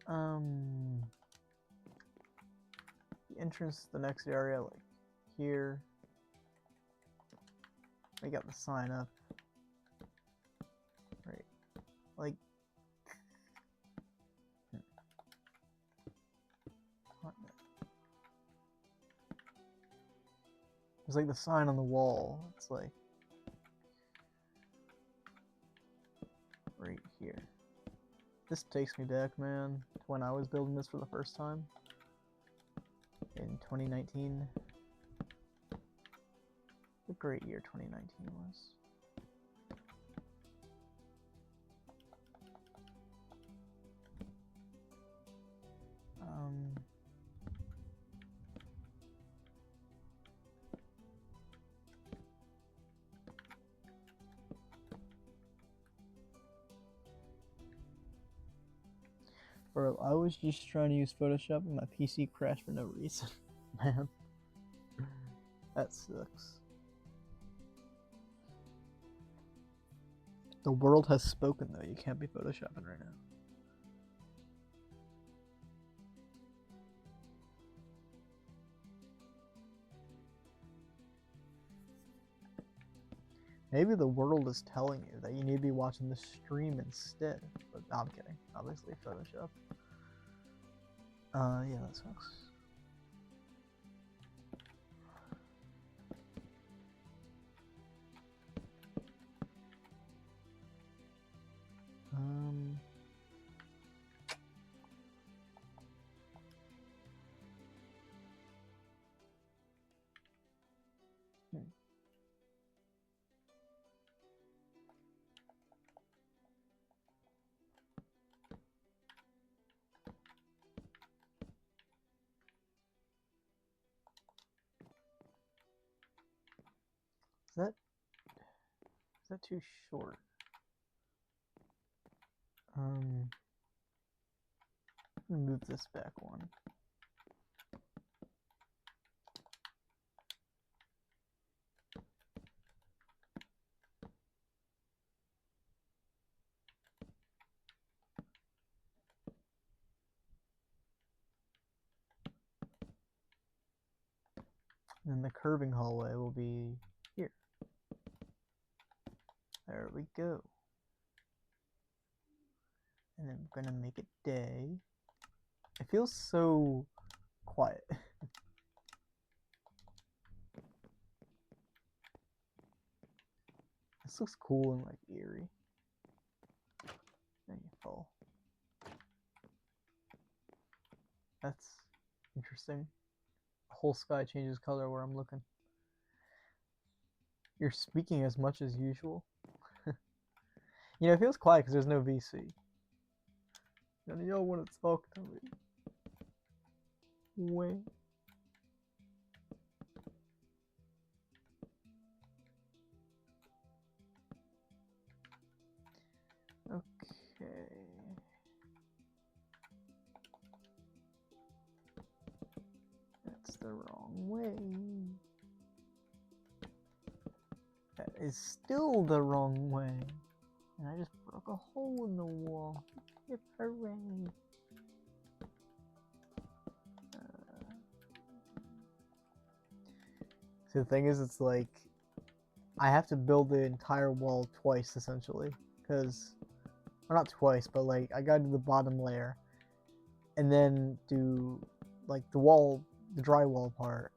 Speaker 1: The entrance to the next area, like here. We got the sign up. Right. Like. It's like the sign on the wall. It's like. Right here. This takes me back, man, to when I was building this for the first time in 2019. great year 2019 was. Bro, I was just trying to use Photoshop and my PC crashed for no reason. Man. That sucks. The world has spoken though, you can't be photoshopping right now. Maybe the world is telling you that you need to be watching the stream instead. But no, I'm kidding. Obviously, Photoshop. Yeah, that sucks. Is that too short? I'm gonna move this back one. And then the curving hallway will be here. There we go. And then we're gonna make it day. It feels so quiet. This looks cool and like eerie. Then you fall. That's interesting. The whole sky changes color where I'm looking. You're speaking as much as usual. You know, it feels quiet because there's no VC. None of y'all want to talk to me. Wait. Okay. That's the wrong way. That is still the wrong way. And I just broke a hole in the wall. Hip hooray. So the thing is, it's like, I have to build the entire wall twice, essentially. Because, or not twice, but like, I gotta do the bottom layer. And then do, like, the wall, the drywall part.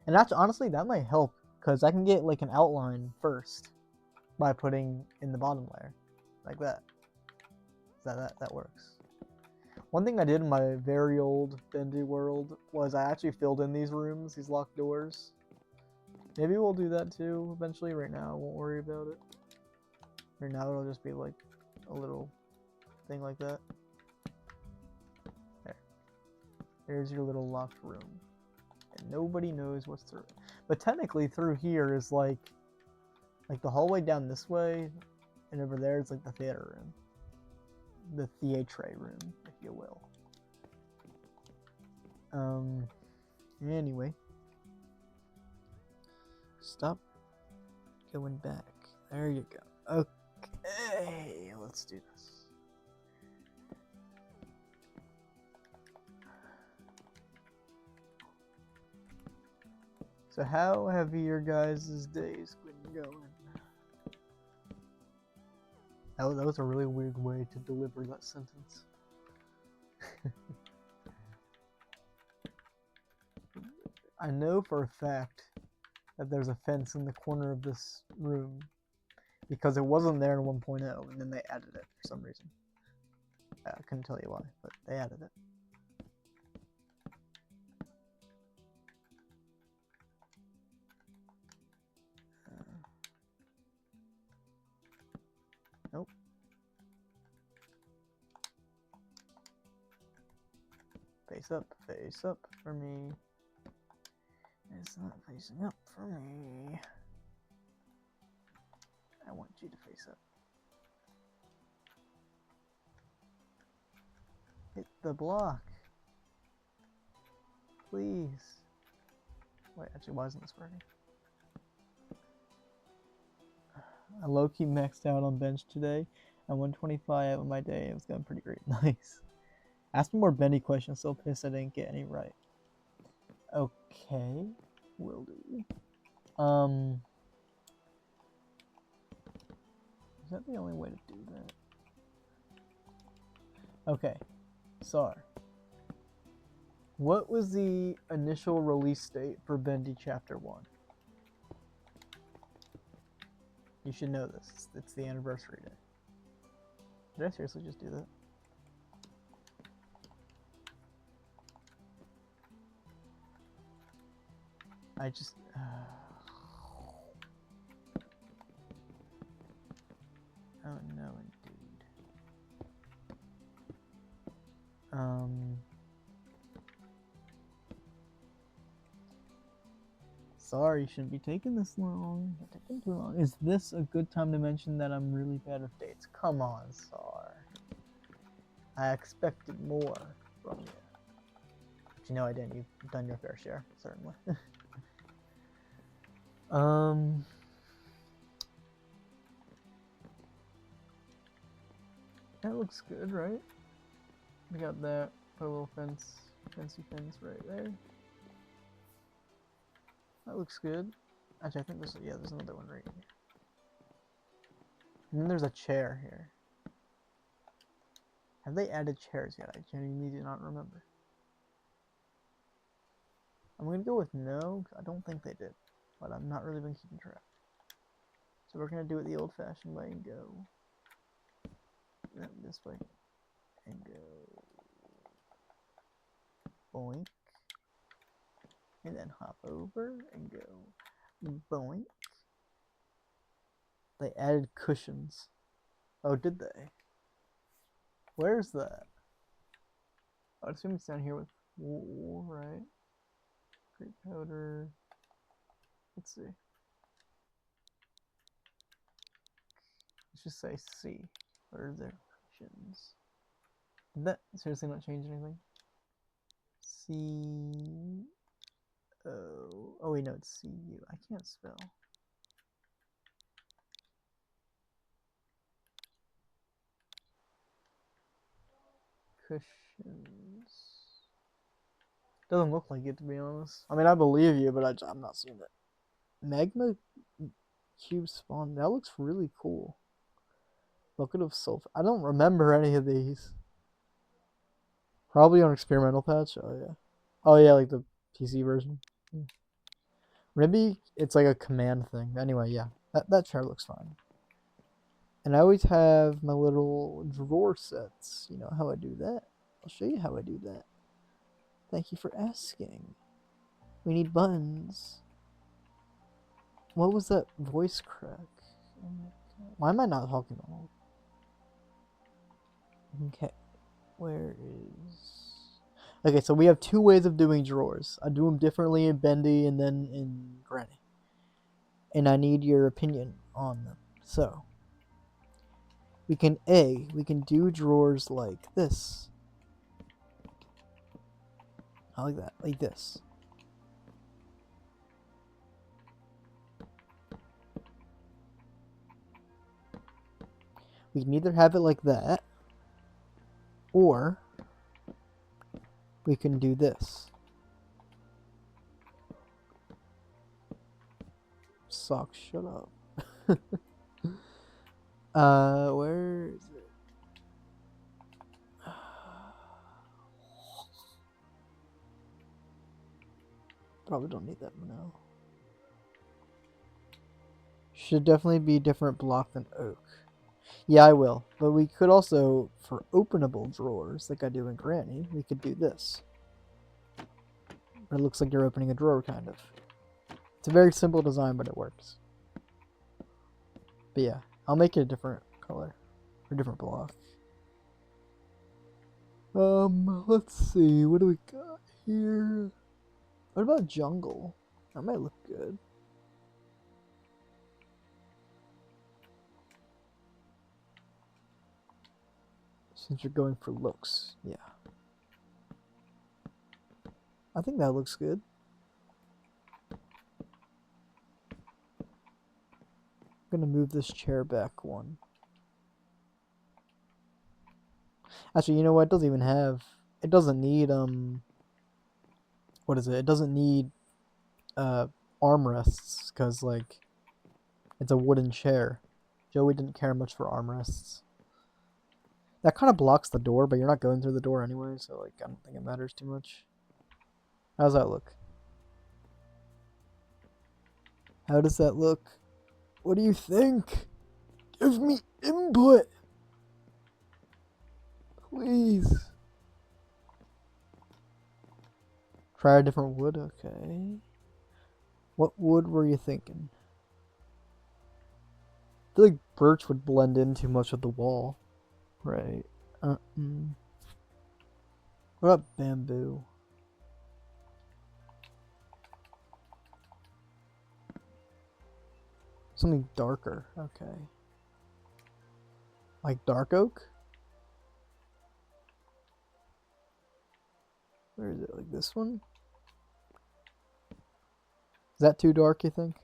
Speaker 1: And that's, honestly, that might help. Because I can get, like, an outline first. By putting in the bottom layer. Like that. That works. One thing I did in my very old Bendy world was I actually filled in these rooms, these locked doors. Maybe we'll do that too eventually. Right now I won't worry about it. Right now it'll just be like a little thing like that. There. There's your little locked room. And nobody knows what's through it. But technically through here is like the hallway down this way, and over there is like the theater room. The theatre room, if you will. Anyway. Stop going back. There you go. Okay, let's do this. So how have your guys' days been going? That was a really weird way to deliver that sentence. I know for a fact that there's a fence in the corner of this room because it wasn't there in 1.0 and then they added it for some reason. I couldn't tell you why, but they added it. Face up for me. It's not facing up for me. I want you to face up. Hit the block. Please. Wait, actually, why isn't this working? I low-key maxed out on bench today. At 125 on my day, it was going pretty great. Nice. Ask me more Bendy questions, so pissed I didn't get any right. Okay. Will do. Is that the only way to do that? Okay. Sorry. What was the initial release date for Bendy Chapter 1? You should know this. It's the anniversary day. Did I seriously just do that? I just... Oh no, indeed. Sorry, shouldn't be taking this long. You're taking too long. Is this a good time to mention that I'm really bad with dates? Come on, Sar. I expected more from you. But you know I didn't. You've done your fair share, certainly. That looks good, right? We got that. Put a little fancy fence right there. That looks good. Actually, I think there's another one right here. And then there's a chair here. Have they added chairs yet? I genuinely do not remember. I'm gonna go with no, because I don't think they did. But I'm not really been keeping track. So we're gonna do it the old-fashioned way and go this way and go boink, and then hop over and go boink. They added cushions. Oh, did they? Where's that? I would assume it's down here with wool, right? Great powder. Let's see. Let's just say C. What are their cushions? Did that seriously not change anything? C. O. Oh wait, no, it's C U. I can't spell. Cushions. Doesn't look like it, to be honest. I mean, I believe you, but I'm not seeing it. Magma cube spawn. That looks really cool. Bucket of sulfur. I don't remember any of these. Probably on experimental patch. Oh yeah. Oh yeah, like the PC version. Yeah. Maybe it's like a command thing. Anyway, yeah. That chair looks fine. And I always have my little drawer sets. You know how I do that. I'll show you how I do that. Thank you for asking. We need buttons. What was that voice crack? Oh my God. Why am I not talking normal? Okay. Where is... Okay, so we have two ways of doing drawers. I do them differently in Bendy and then in Granny. And I need your opinion on them. So, we can do drawers like this. I like that, like this. We can either have it like that, or we can do this. Socks, shut up. Where is it? Probably don't need that now. Should definitely be different block than oak. Yeah, I will. But we could also, for openable drawers, like I do in Granny, we could do this. It looks like you're opening a drawer, kind of. It's a very simple design, but it works. But yeah, I'll make it a different color. Or different block. Let's see. What do we got here? What about jungle? That might look good. Since you're going for looks, yeah. I think that looks good. I'm gonna move this chair back one. Actually, you know what? It doesn't even have. It doesn't need What is it? It doesn't need armrests because like it's a wooden chair. Joey didn't care much for armrests. That kind of blocks the door, but you're not going through the door anyway, so like I don't think it matters too much. How's that look? How does that look? What do you think? Give me input, please. Try a different wood. Okay. What wood were you thinking? I feel like birch would blend in too much with the wall. Right. What about bamboo? Something darker. Okay. Like dark oak? Where is it? Like this one? Is that too dark, you think?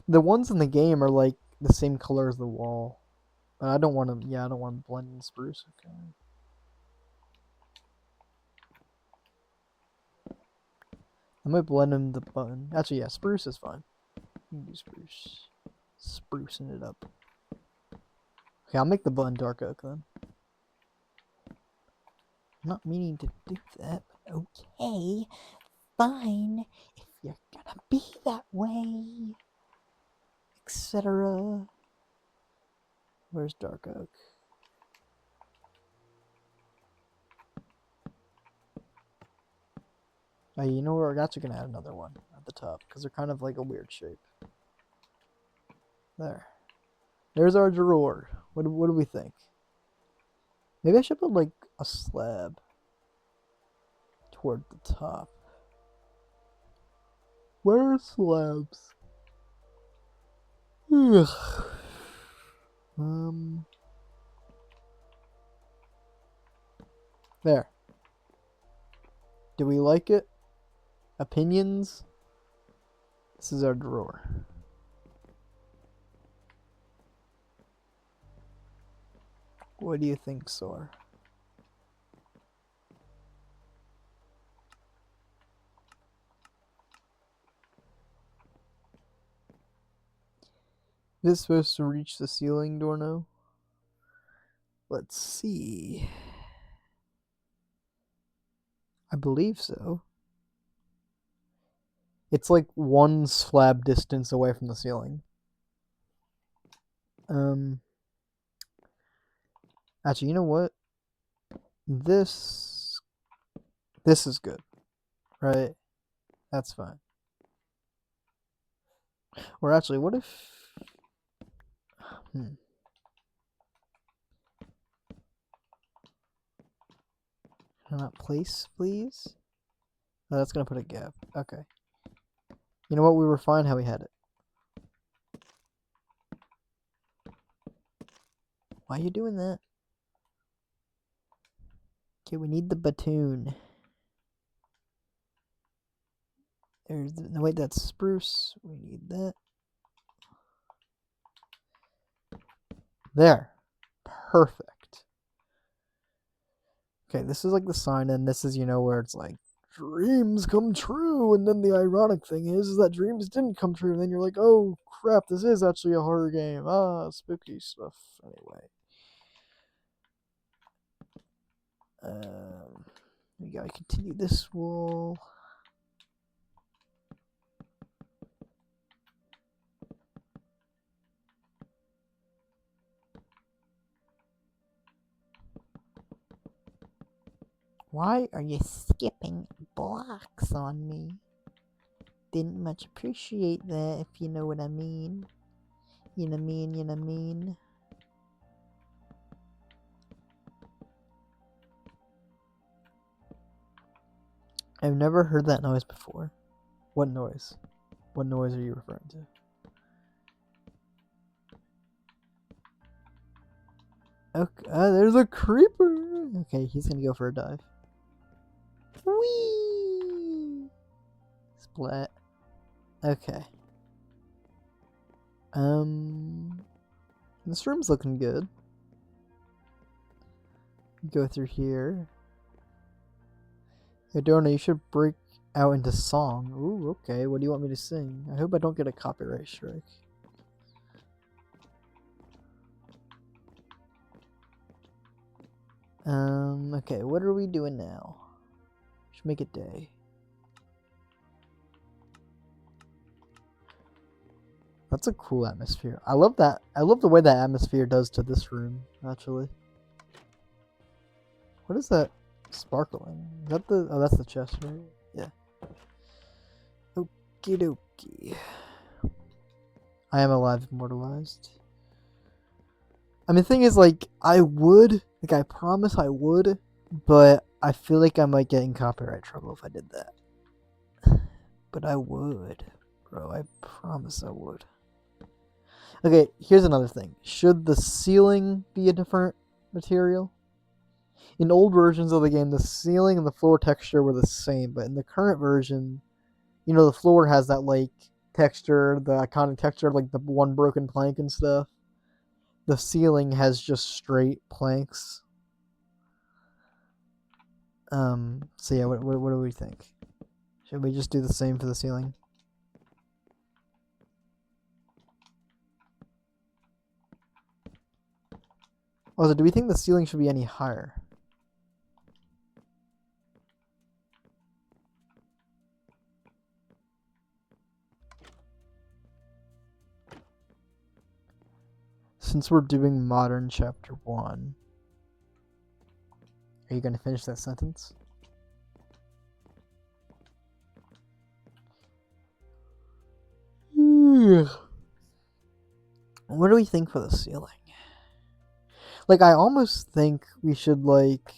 Speaker 1: The ones in the game are like the same color as the wall. But I don't want to, yeah, I don't want to blend in spruce. Okay. I might blend in the button. Actually, yeah, spruce is fine. You can do spruce. Sprucing it up. Okay, I'll make the button dark oak then. I'm not meaning to do that, but okay. Fine. If you're gonna be that way. Etc. Where's dark oak? Oh, you know what? We're actually gonna add another one at the top because they're kind of like a weird shape. There. There's our drawer. What do we think? Maybe I should put like a slab toward the top. Where are slabs? Ugh. There. Do we like it? Opinions? This is our drawer. What do you think, Sor? Is this supposed to reach the ceiling, Dorno? Let's see. I believe so. It's like one slab distance away from the ceiling. Actually, you know what? This is good, right? That's fine. Or actually, what if? Can I not place, please? Oh, that's gonna put a gap. Okay. You know what? We were fine how we had it. Why are you doing that? Okay, we need the batoon. No, wait, that's spruce. We need that. There. Perfect. Okay, this is like the sign, and this is, where it's like, dreams come true, and then the ironic thing is that dreams didn't come true, and then you're like, oh crap, this is actually a horror game. Ah, spooky stuff. Anyway. We gotta continue this wall. Why are you skipping blocks on me? Didn't much appreciate that, if you know what I mean. You know what I mean? I've never heard that noise before. What noise? What noise are you referring to? Okay, there's a creeper. Okay, he's gonna go for a dive. Whee! Splat. Okay. This room's looking good. Go through here. Hey, Dorna, you should break out into song. Ooh, okay. What do you want me to sing? I hope I don't get a copyright strike. Okay, what are we doing now? Should make it day. That's a cool atmosphere. I love that. I love the way that atmosphere does to this room, actually. What is that sparkling? Is that the... Oh, that's the chest, right? Yeah. Okie dokie. I am alive, immortalized. I mean, the thing is, like, I would... Like, I promise I would, but I feel like I might get in copyright trouble if I did that. But I would, bro. I promise I would. Okay, here's another thing. Should the ceiling be a different material? In old versions of the game, the ceiling and the floor texture were the same, but in the current version, you know, the floor has that, like, texture, the iconic texture, like the one broken plank and stuff. The ceiling has just straight planks. So yeah, what do we think? Should we just do the same for the ceiling? Also, do we think the ceiling should be any higher? Since we're doing modern chapter 1, are you going to finish that sentence? What do we think for the ceiling? Like, I almost think we should, like...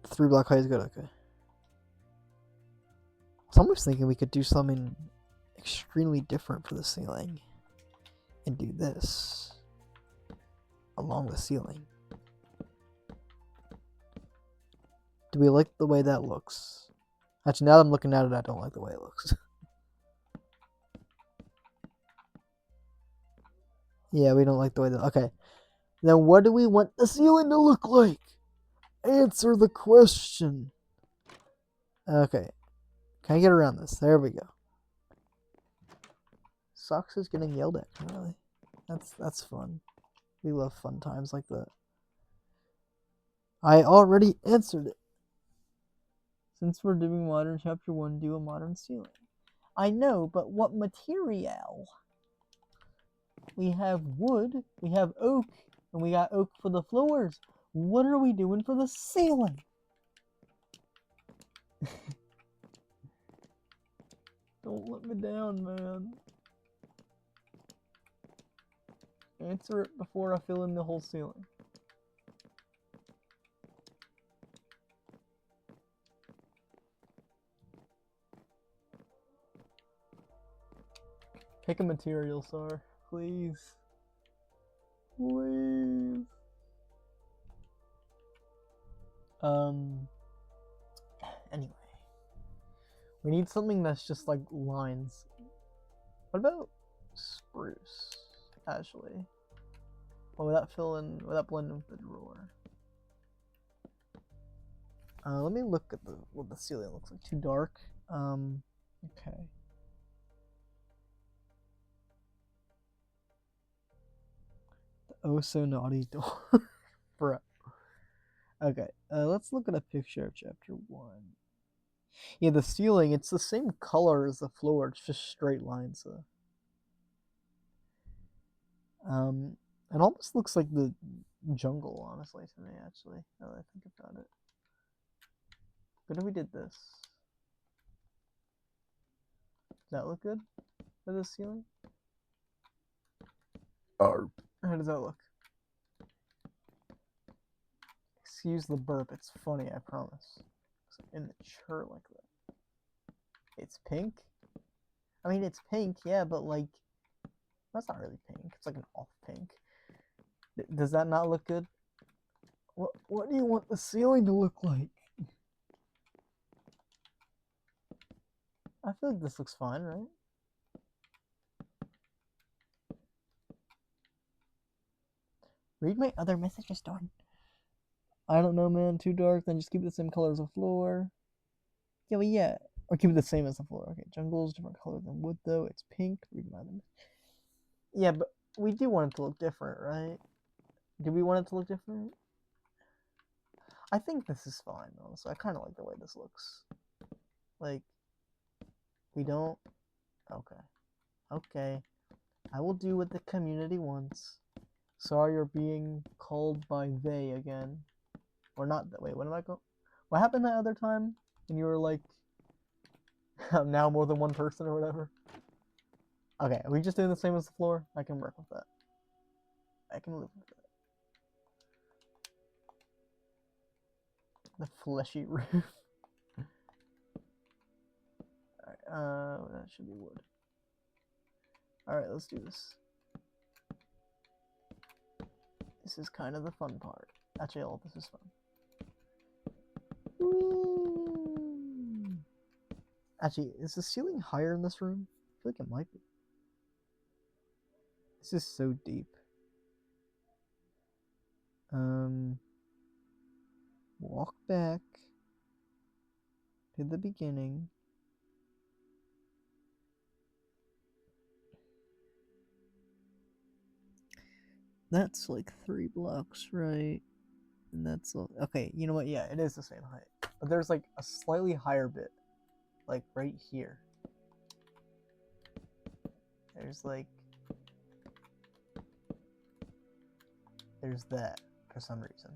Speaker 1: 3 block height is good, okay. So I'm almost thinking we could do something extremely different for the ceiling. And do this along the ceiling. Do we like the way that looks? Actually, now that I'm looking at it, I don't like the way it looks. Yeah, we don't like the way that... Okay. Then what do we want the ceiling to look like? Answer the question. Okay. Can I get around this? There we go. Socks is getting yelled at, really. That's fun. We love fun times like that. I already answered it. Since we're doing modern chapter 1, do a modern ceiling. I know, but what material? We have wood, we have oak, and we got oak for the floors. What are we doing for the ceiling? Don't let me down, man. Answer it before I fill in the whole ceiling. Pick a material, sir. Please. Please. Anyway. We need something that's just like lines. What about spruce, actually? Or would that blend with the drawer? Let me look at what the ceiling looks like. Too dark? Okay. The oh so naughty door. Bro. Okay, let's look at a picture of chapter 1. Yeah, the ceiling, it's the same color as the floor, it's just straight lines, so. It almost looks like the jungle, honestly, to me, actually, now that I think about it. What if we did this? Does that look good for the ceiling? How does that look? Excuse the burp, it's funny, I promise. immature like that. It's pink? I mean, it's pink, yeah, but like, that's not really pink. It's like an off pink. Does that not look good? What do you want the ceiling to look like? I feel like this looks fine, right? Read my other messages, Dorn. I don't know, man. Too dark. Then just keep it the same color as the floor. Yeah, well, yeah. Or keep it the same as the floor. Okay, jungle is different color than wood, though. It's pink. Read my other messages. Yeah, but we do want it to look different, right? Do we want it to look different? I think this is fine, honestly. I kind of like the way this looks. Like, we don't... Okay. Okay. I will do what the community wants. Sorry you're being called by they again. Or not that. Wait, what am I going? What happened that other time? And you were like, now more than one person or whatever? Okay, are we just doing the same as the floor? I can work with that. I can live with that. The fleshy roof. Alright, that should be wood. Alright, let's do this. This is kind of the fun part. Actually, all this is fun. Whee! Actually, is the ceiling higher in this room? I feel like it might be. This is so deep. Walk back to the beginning. That's like 3 blocks, right? And that's okay. You know what? Yeah, it is the same height, but there's like a slightly higher bit, like right here. There's like, there's that for some reason.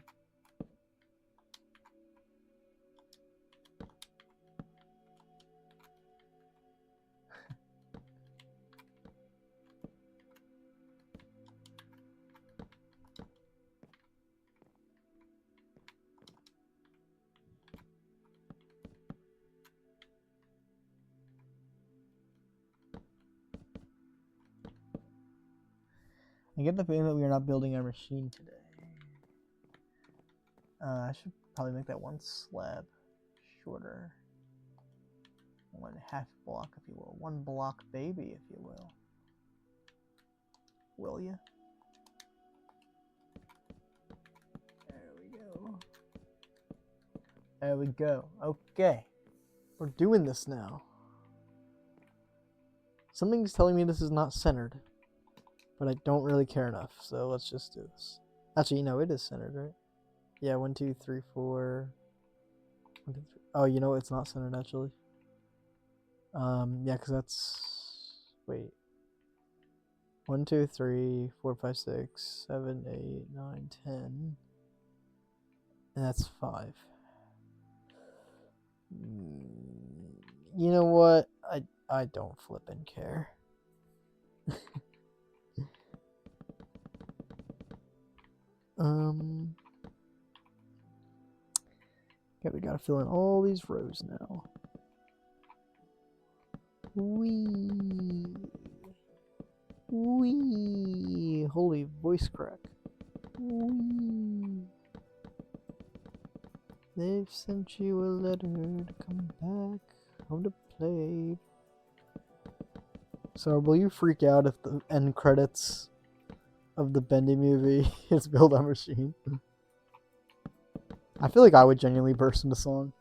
Speaker 1: I get the feeling that we are not building our machine today. I should probably make that one slab shorter. 1.5 block, if you will. 1 block baby, if you will. Will you? There we go. There we go. Okay. We're doing this now. Something's telling me this is not centered. But I don't really care enough, so let's just do this. Actually, no, it is centered, right? Yeah, 1, 2, 3, 4. 1, 2, 3. Oh, you know what? It's not centered, actually. Yeah, because that's... Wait. 1, 2, 3, 4, 5, 6, 7, 8, 9, 10. And that's 5. You know what? I don't flippin' care. Okay, we gotta fill in all these rows now. Wee. Wee. Holy voice crack. Wee. They've sent you a letter to come back home to play. So, will you freak out if the end credits of the Bendy movie is Build a Machine? I feel like I would genuinely burst into song.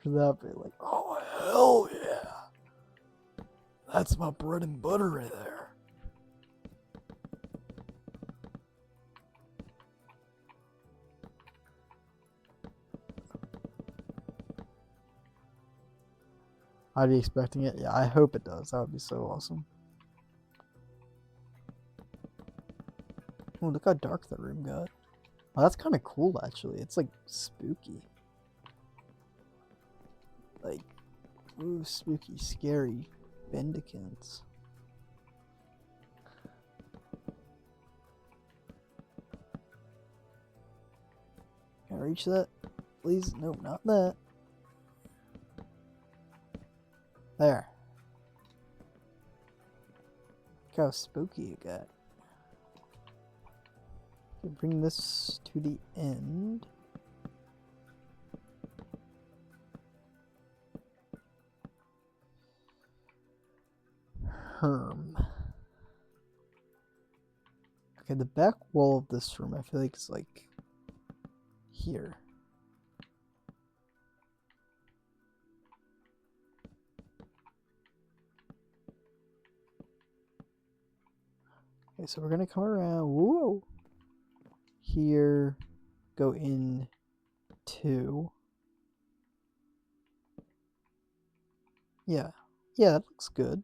Speaker 1: For that, be like, oh hell yeah! That's my bread and butter right there. I'd be expecting it. Yeah, I hope it does. That would be so awesome. Oh, look how dark the room got. Oh, that's kind of cool, actually. It's like spooky. Like, ooh, spooky, scary Bendicants. Can I reach that? please. Nope, not that. There. Look how spooky you got. Bring this to the end. Okay, the back wall of this room, I feel like it's like here. Okay, so we're gonna come around. Whoa! Here, go in two. Yeah, that looks good.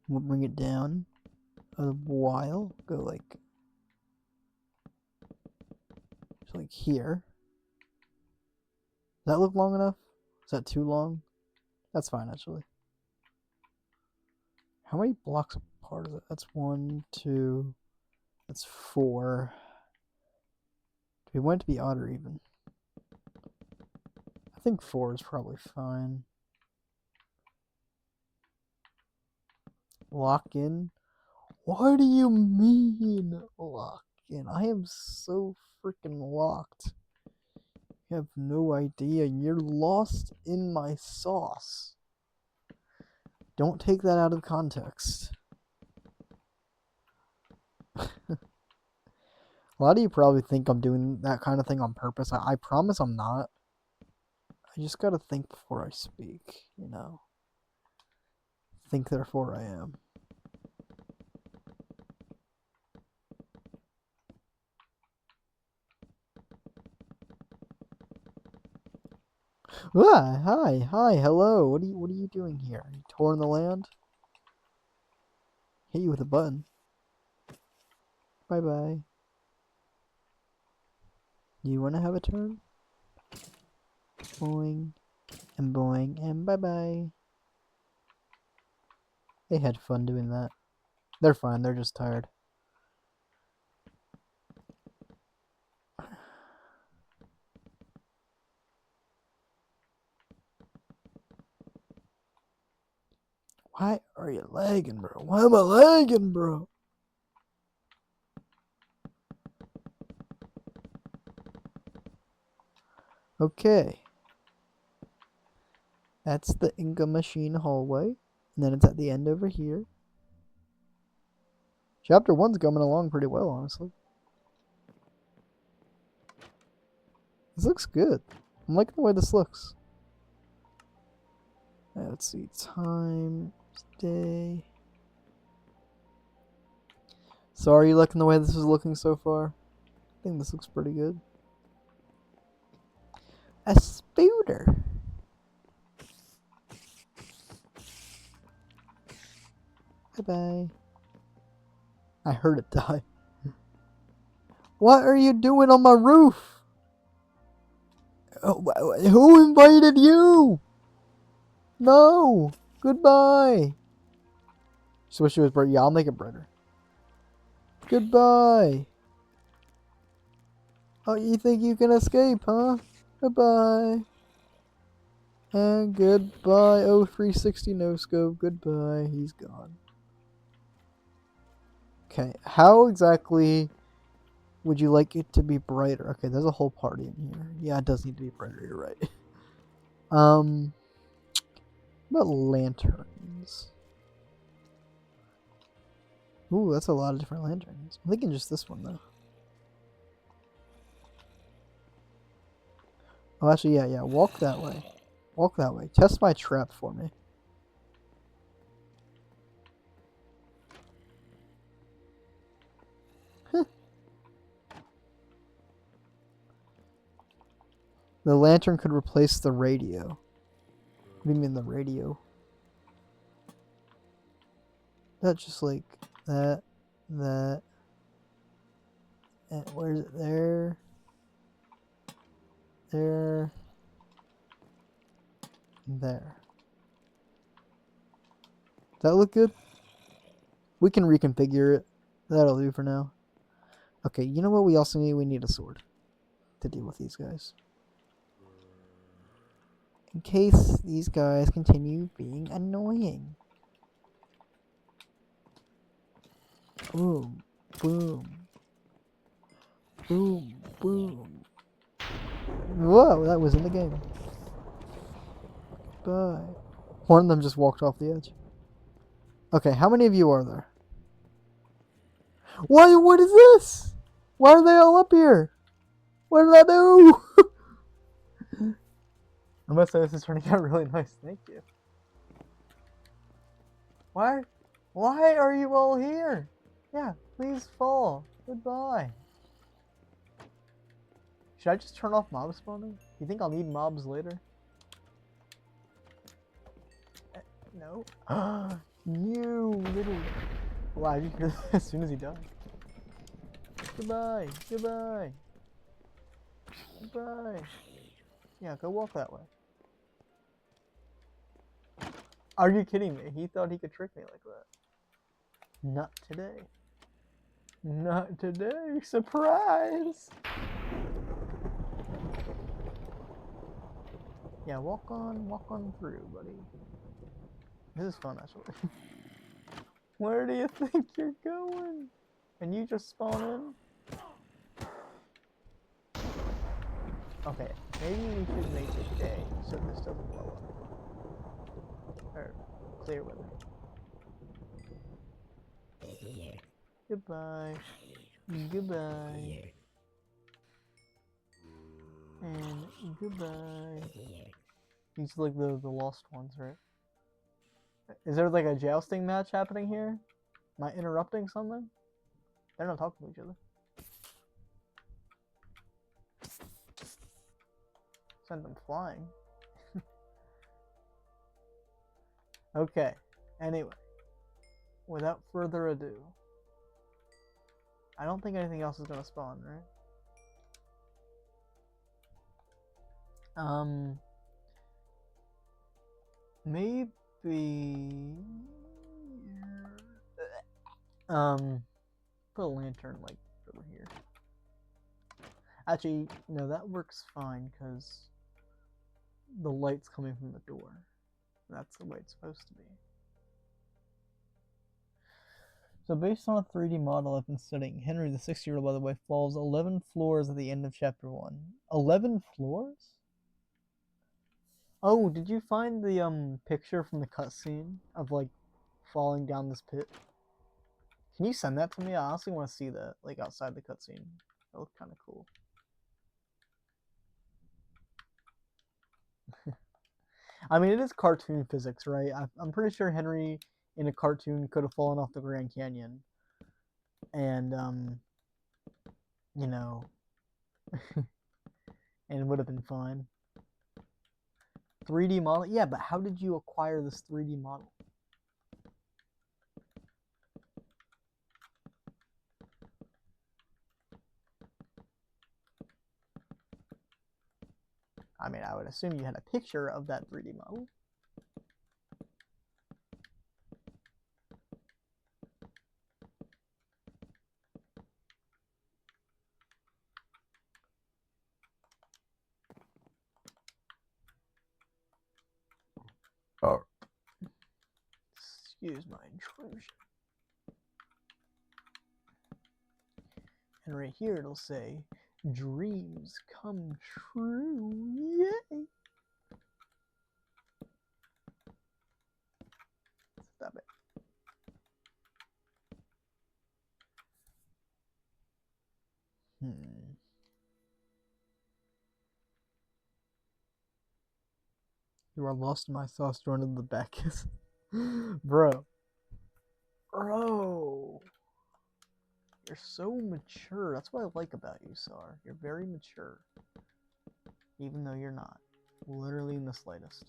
Speaker 1: We'll bring it down a while. Go like here. Does that look long enough? Is that too long? That's fine, actually. How many blocks apart is it? That's 1, 2. That's 4. Do we want it to be odd or even? I think 4 is probably fine. Lock in? What do you mean lock in? I am so freaking locked. You have no idea. You're lost in my sauce. Don't take that out of context. A lot of you probably think I'm doing that kind of thing on purpose. I promise I'm not. I just gotta think before I speak, you know. Think therefore I am. Ah, hi, hello. What are you doing here? Are you touring the land? Hit you with a button. Bye bye. Do you want to have a turn? Boing and bye bye. They had fun doing that. They're fine. They're just tired. Why are you lagging, bro? Why am I lagging, bro? Okay. That's the Inca machine hallway. And then it's at the end over here. Chapter 1's coming along pretty well, honestly. This looks good. I'm liking the way this looks. Let's see. Time. Day. So are you liking the way this is looking so far? I think this looks pretty good. A spooter. Bye-bye. I heard it die. What are you doing on my roof? Oh, who invited you? No. Goodbye. Just wish it was bright. Yeah, I'll make it brighter. Goodbye. Oh, you think you can escape, huh? Goodbye. And goodbye. Oh, 360 no scope. Goodbye. He's gone. Okay, how exactly would you like it to be brighter? Okay, there's a whole party in here. Yeah, it does need to be brighter. You're right. What about lanterns? Ooh, that's a lot of different lanterns. I'm thinking just this one, though. Oh, actually, yeah. Walk that way. Walk that way. Test my trap for me. The lantern could replace the radio. What do you mean the radio? That's just like that. And where is it? There. There. There. Does that look good? We can reconfigure it. That'll do for now. Okay, you know what we also need? We need a sword. to deal with these guys. In case these guys continue being annoying. Boom, boom, boom, boom. Whoa, that was in the game. Bye. One of them just walked off the edge. Okay, how many of you are there? What is this? Why are they all up here? What did I do? I must say this is turning out really nice. Thank you. Why are you all here? Yeah, please fall. Goodbye. Should I just turn off mob spawning? You think I'll need mobs later? No. You little... Wow, you hear that as soon as he died. Goodbye. Goodbye. Goodbye. Yeah, go walk that way. Are you kidding me? He thought he could trick me like that. Not today. Not today. Surprise! Yeah, walk on through, buddy. This is fun, actually. Where do you think you're going? Can you just spawn in? Okay, maybe we should make it day so this doesn't blow up. Or clear weather. Goodbye. Goodbye. And goodbye. These are like the lost ones, right? Is there like a jousting match happening here? Am I interrupting something? They're not talking to each other. Send them flying. Okay. Anyway. Without further ado. I don't think anything else is gonna spawn, right? Maybe... Put a lantern, like, over here. Actually, no, that works fine, because the light's coming from the door. That's the way it's supposed to be. So based on a 3D model I've been studying, Henry, the 6-year-old, by the way, falls 11 floors at the end of chapter 1. 11 floors? Oh, did you find the picture from the cutscene of, like, falling down this pit? Can you send that to me? I honestly want to see that, like, outside the cutscene. That looked kind of cool. I mean, it is cartoon physics, right? I'm pretty sure Henry in a cartoon could have fallen off the Grand Canyon. And, you know, and it would have been fine. 3D model? Yeah, but how did you acquire this 3D model? I mean, I would assume you had a picture of that 3D model. Oh. Excuse my intrusion. And right here it'll say, dreams come true. Yay! Stop it. You are lost in my thoughts, Dornobzbac. Bro. Bro. You're so mature. That's what I like about you, Sar. You're very mature. Even though you're not. Literally in the slightest.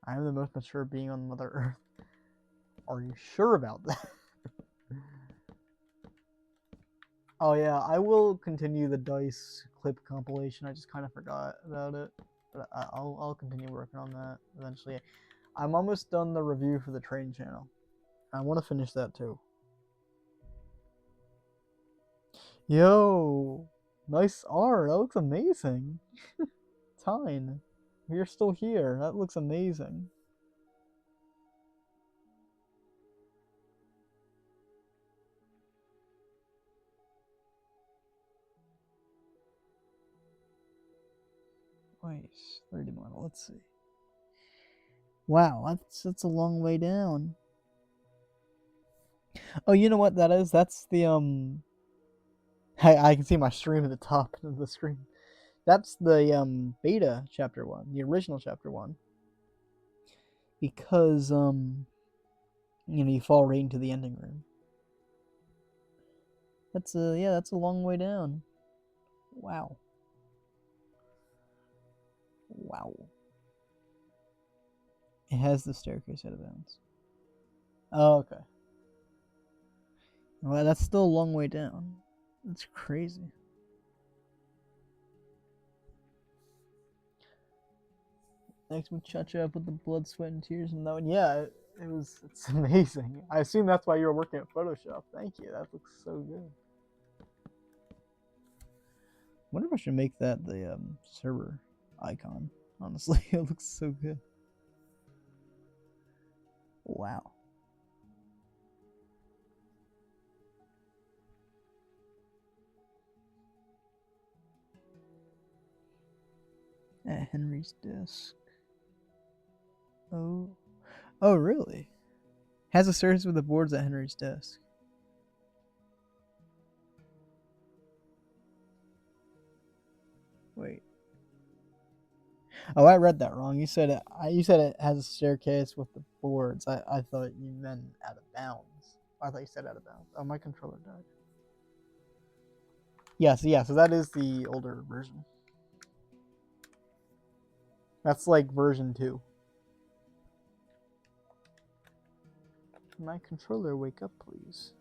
Speaker 1: I am the most mature being on Mother Earth. Are you sure about that? Oh yeah, I will continue the dice clip compilation. I just kind of forgot about it, but I'll continue working on that eventually. I'm almost done the review for the train channel. I want to finish that too. Yo, nice art. That looks amazing. Tyne, you're still here. That looks amazing. Wait, 30 model. Let's see. Wow, that's a long way down. Oh, you know what that is? That's the I can see my stream at the top of the screen. That's the beta chapter 1, the original chapter 1. Because you fall right into the ending room. That's a long way down. Wow. Wow. It has the staircase out of bounds. Oh, okay. Well, that's still a long way down. That's crazy. Next we catch up with the blood, sweat, and tears and that one. Yeah, it's amazing. I assume that's why you were working at Photoshop. Thank you. That looks so good. I wonder if I should make that the server icon. Honestly, it looks so good. Wow. At Henry's desk. Oh. Oh, really? Has a service with the boards at Henry's desk. Wait. Oh, I read that wrong. You said it has a staircase with the boards. I thought you meant out of bounds. I thought you said out of bounds. Oh, my controller died. Yes, yeah, so that is the older version. That's like version 2. My controller, wake up, please.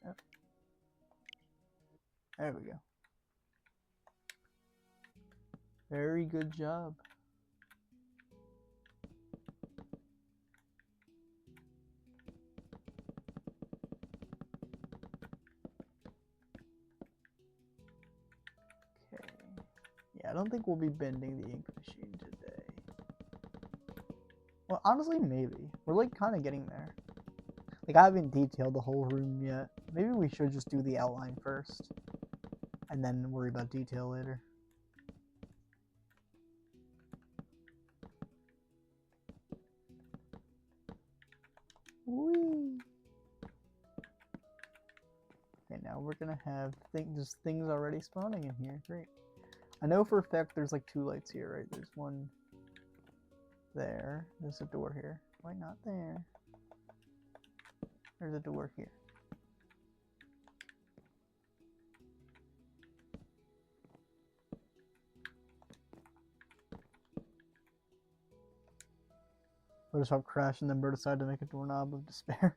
Speaker 1: Yep. There we go. Very good job. Okay. Yeah, I don't think we'll be bending the ink machine today. Well, honestly, maybe. We're like kind of getting there. Like, I haven't detailed the whole room yet. Maybe we should just do the outline first. And then worry about detail later. Whee! Okay, now we're gonna have just things already spawning in here. Great. I know for a fact there's like 2 lights here, right? There's one there. There's a door here. Why not there? There's a door here. Photoshop crashed and then Bird decided to make a doorknob of despair.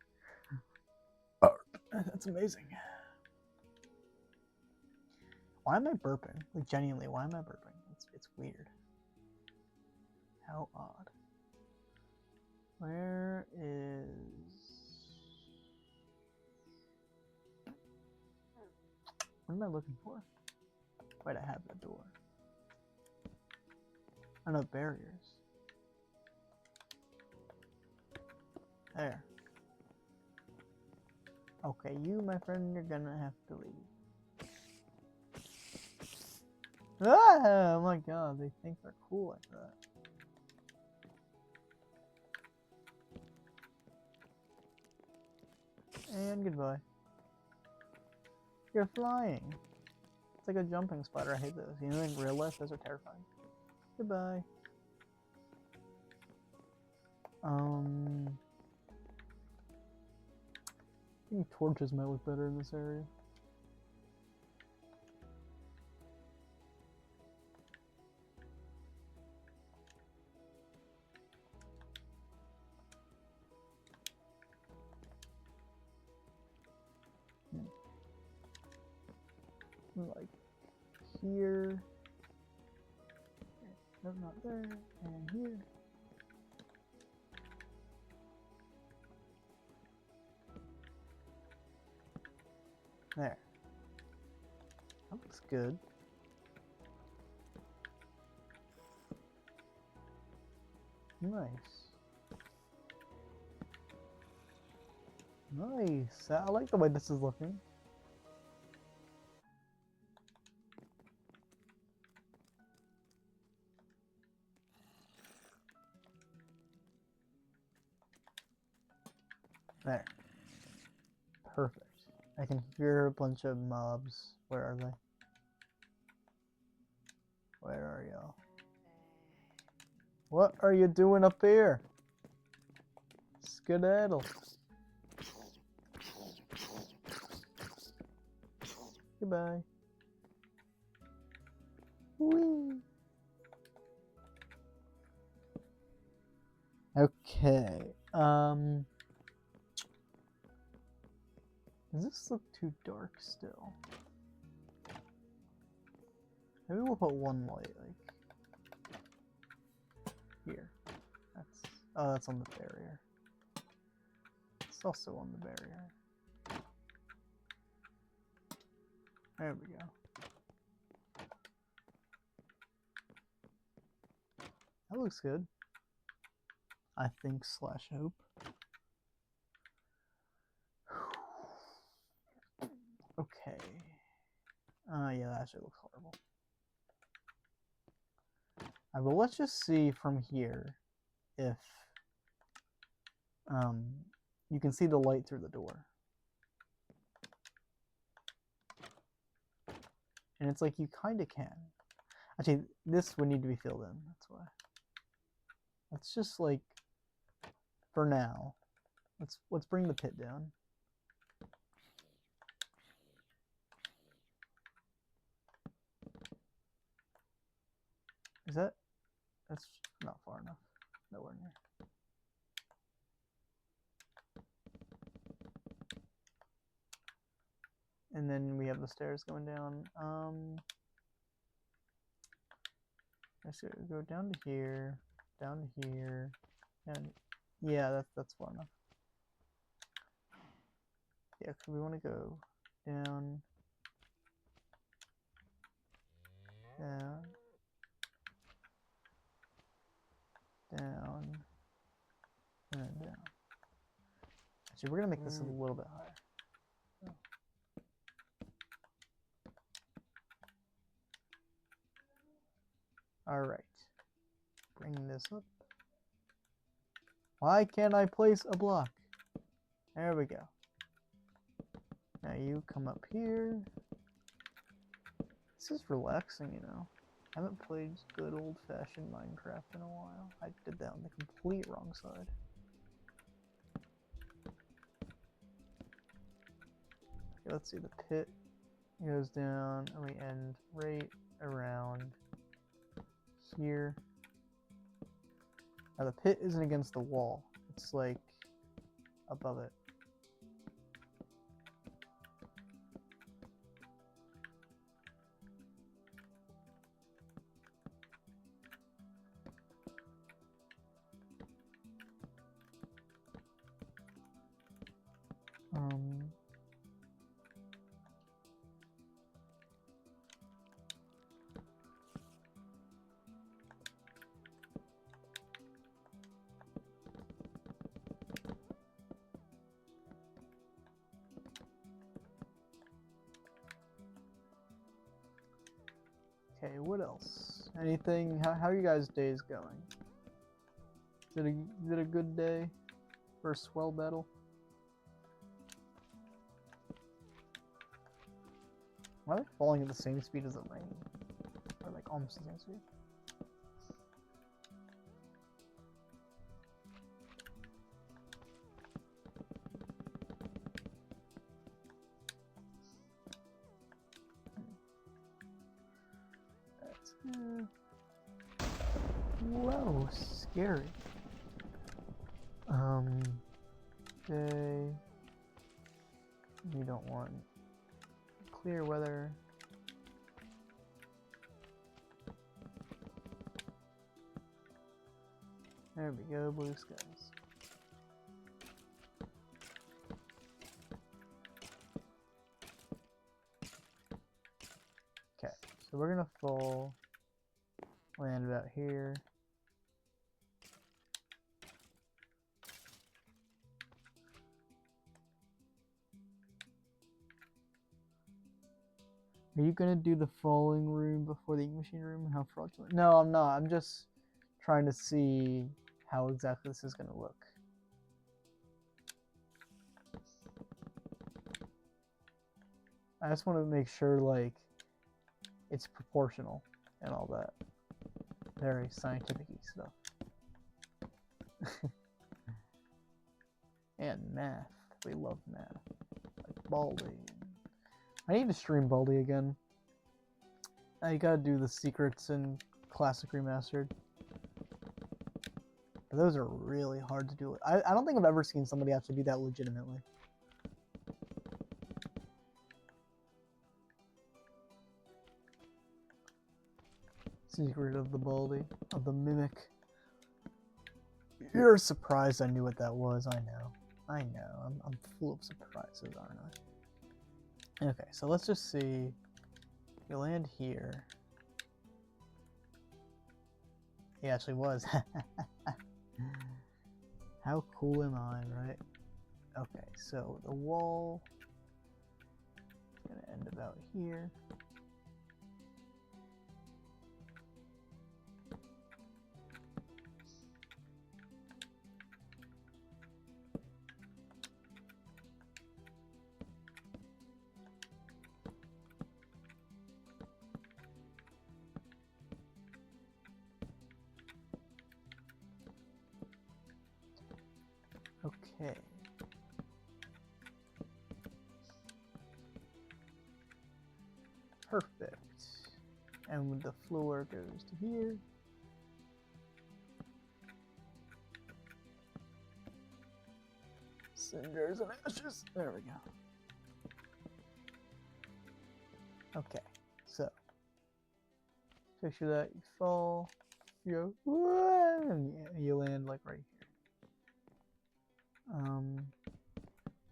Speaker 1: That's amazing. Why am I burping? Like, genuinely, why am I burping? It's weird. How odd. Where is... What am I looking for? Wait, I have the door. Oh no, barriers. There. Okay, you, my friend, you're gonna have to leave. Ah, oh my god, they think they're cool like that. And goodbye. You're flying. It's like a jumping spider. I hate those. You know, in real life, those are terrifying. Goodbye. I think torches might look better in this area. like here. No, not there. And here. There. That looks good. Nice. Nice. I like the way this is looking. There. Perfect. I can hear a bunch of mobs. Where are they? Where are y'all? What are you doing up here? Skedaddle. Goodbye. Whee! Okay. Does this look too dark still? Maybe we'll put one light, like here. That's on the barrier. It's also on the barrier. There we go. That looks good. I think / hope. Okay. Yeah, that actually looks horrible. Alright, well, let's just see from here if you can see the light through the door. And it's like you kind of can. Actually, this would need to be filled in. That's why. Let's just like, for now, let's bring the pit down. Is that? That's not far enough. Nowhere near. And then we have the stairs going down. Let's go down to here, down to here, and yeah, that's far enough. Yeah, because we want to go down, down, down, and then down. Actually, we're gonna make this a little bit higher. Alright. Bring this up. Why can't I place a block? There we go. Now you come up here. This is relaxing, you know. I haven't played good old-fashioned Minecraft in a while. I did that on the complete wrong side. Okay, let's see, the pit goes down and we end right around here. Now the pit isn't against the wall, it's like above it. Okay, what else? Anything? How are you guys' days going? Is it a good day for a swell battle? Are they falling at the same speed as the rain? Or like almost the same speed? That's good. Whoa, scary. Okay. You don't want clear weather. There we go, blue skies. Okay, so we're gonna fall, land about here. Are you gonna do the falling room before the ink machine room? How fraudulent? No, I'm not. I'm just trying to see how exactly this is gonna look. I just want to make sure, like, it's proportional and all that. Very scientific-y stuff. And math. We love math. Like Baldi. I need to stream Baldi again. I gotta do the secrets in Classic Remastered. But those are really hard to do. I don't think I've ever seen somebody actually do that legitimately. Secret of the Baldi, of the Mimic. You're surprised I knew what that was. I know. I'm full of surprises, aren't I? Okay, so let's just see. You land here. He actually was. How cool am I, right? Okay, so the wall is going to end about here. Okay. Perfect. And the floor goes to here. Cinders and ashes. There we go. Okay, so picture that you fall, you go, and you land like right here.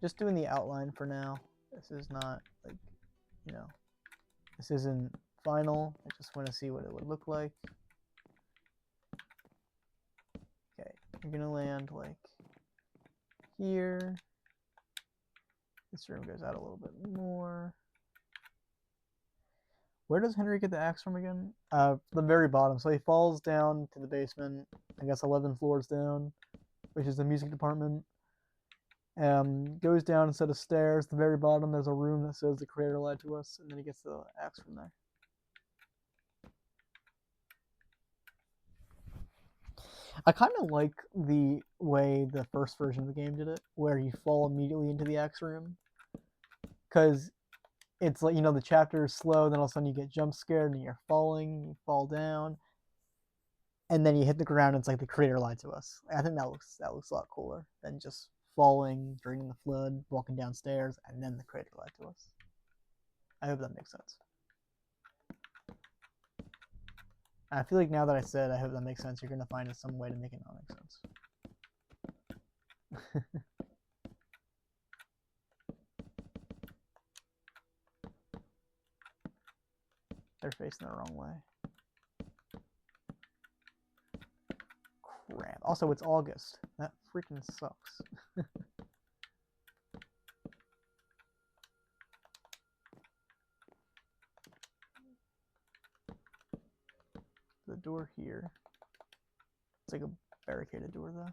Speaker 1: Just doing the outline for now. This is not like, you know, this isn't final. I just want to see what it would look like. Okay, you're gonna land like here. This room goes out a little bit more. Where does Henry get the axe from again? The very bottom. So he falls down to the basement, I guess 11 floors down, which is the music department. Goes down a set of stairs. At the very bottom, there's a room that says the creator lied to us, and then he gets the axe from there. I kind of like the way the first version of the game did it, where you fall immediately into the axe room. Because it's like, you know, the chapter is slow, then all of a sudden you get jump scared and you're falling, you fall down, and then you hit the ground and it's like the creator lied to us. I think that looks a lot cooler than just falling during the flood, walking downstairs, and then the creator lied to us. I hope that makes sense. I feel like now that I said I hope that makes sense, you're going to find some way to make it not make sense. They're facing the wrong way. Crap. Also, it's August. That freaking sucks. The door here. It's like a barricaded door, though.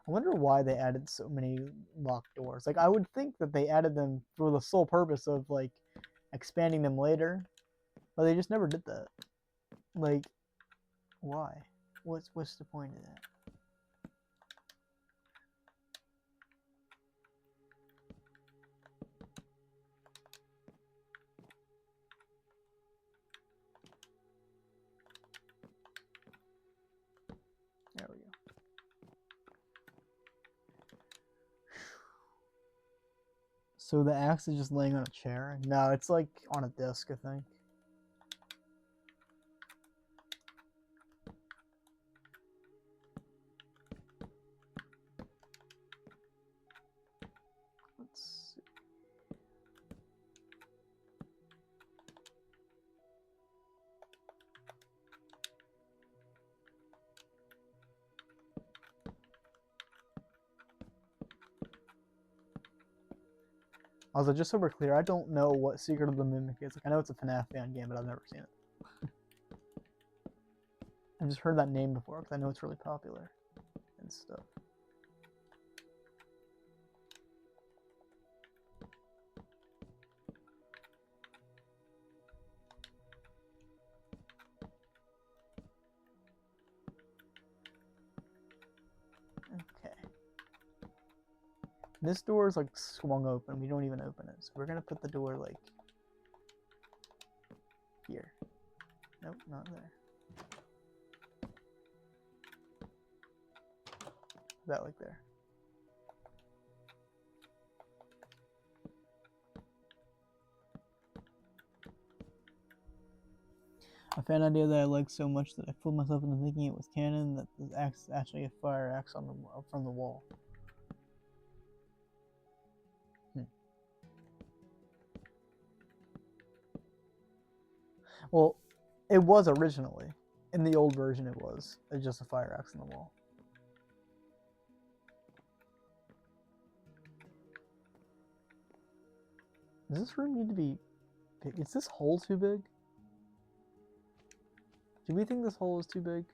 Speaker 1: I wonder why they added so many locked doors. Like, I would think that they added them for the sole purpose of, like, expanding them later. But they just never did that. Like, why? What's the point of that? There we go. So the axe is just laying on a chair? No, it's like on a desk, I think. Also, just so we're clear, I don't know what Secret of the Mimic is. Like, I know it's a FNAF fan game, but I've never seen it. I've just heard that name before because I know it's really popular and stuff. Okay. This door is like swung open. We don't even open it. So we're gonna put the door like here. Nope, not there. That like there. A fan idea that I like so much that I fooled myself into thinking it was canon that the axe is actually a fire axe on the from the wall. Well, it was originally. In the old version it was. It's just a fire axe on the wall. Does this room need to be big? Is this hole too big? Do we think this hole is too big?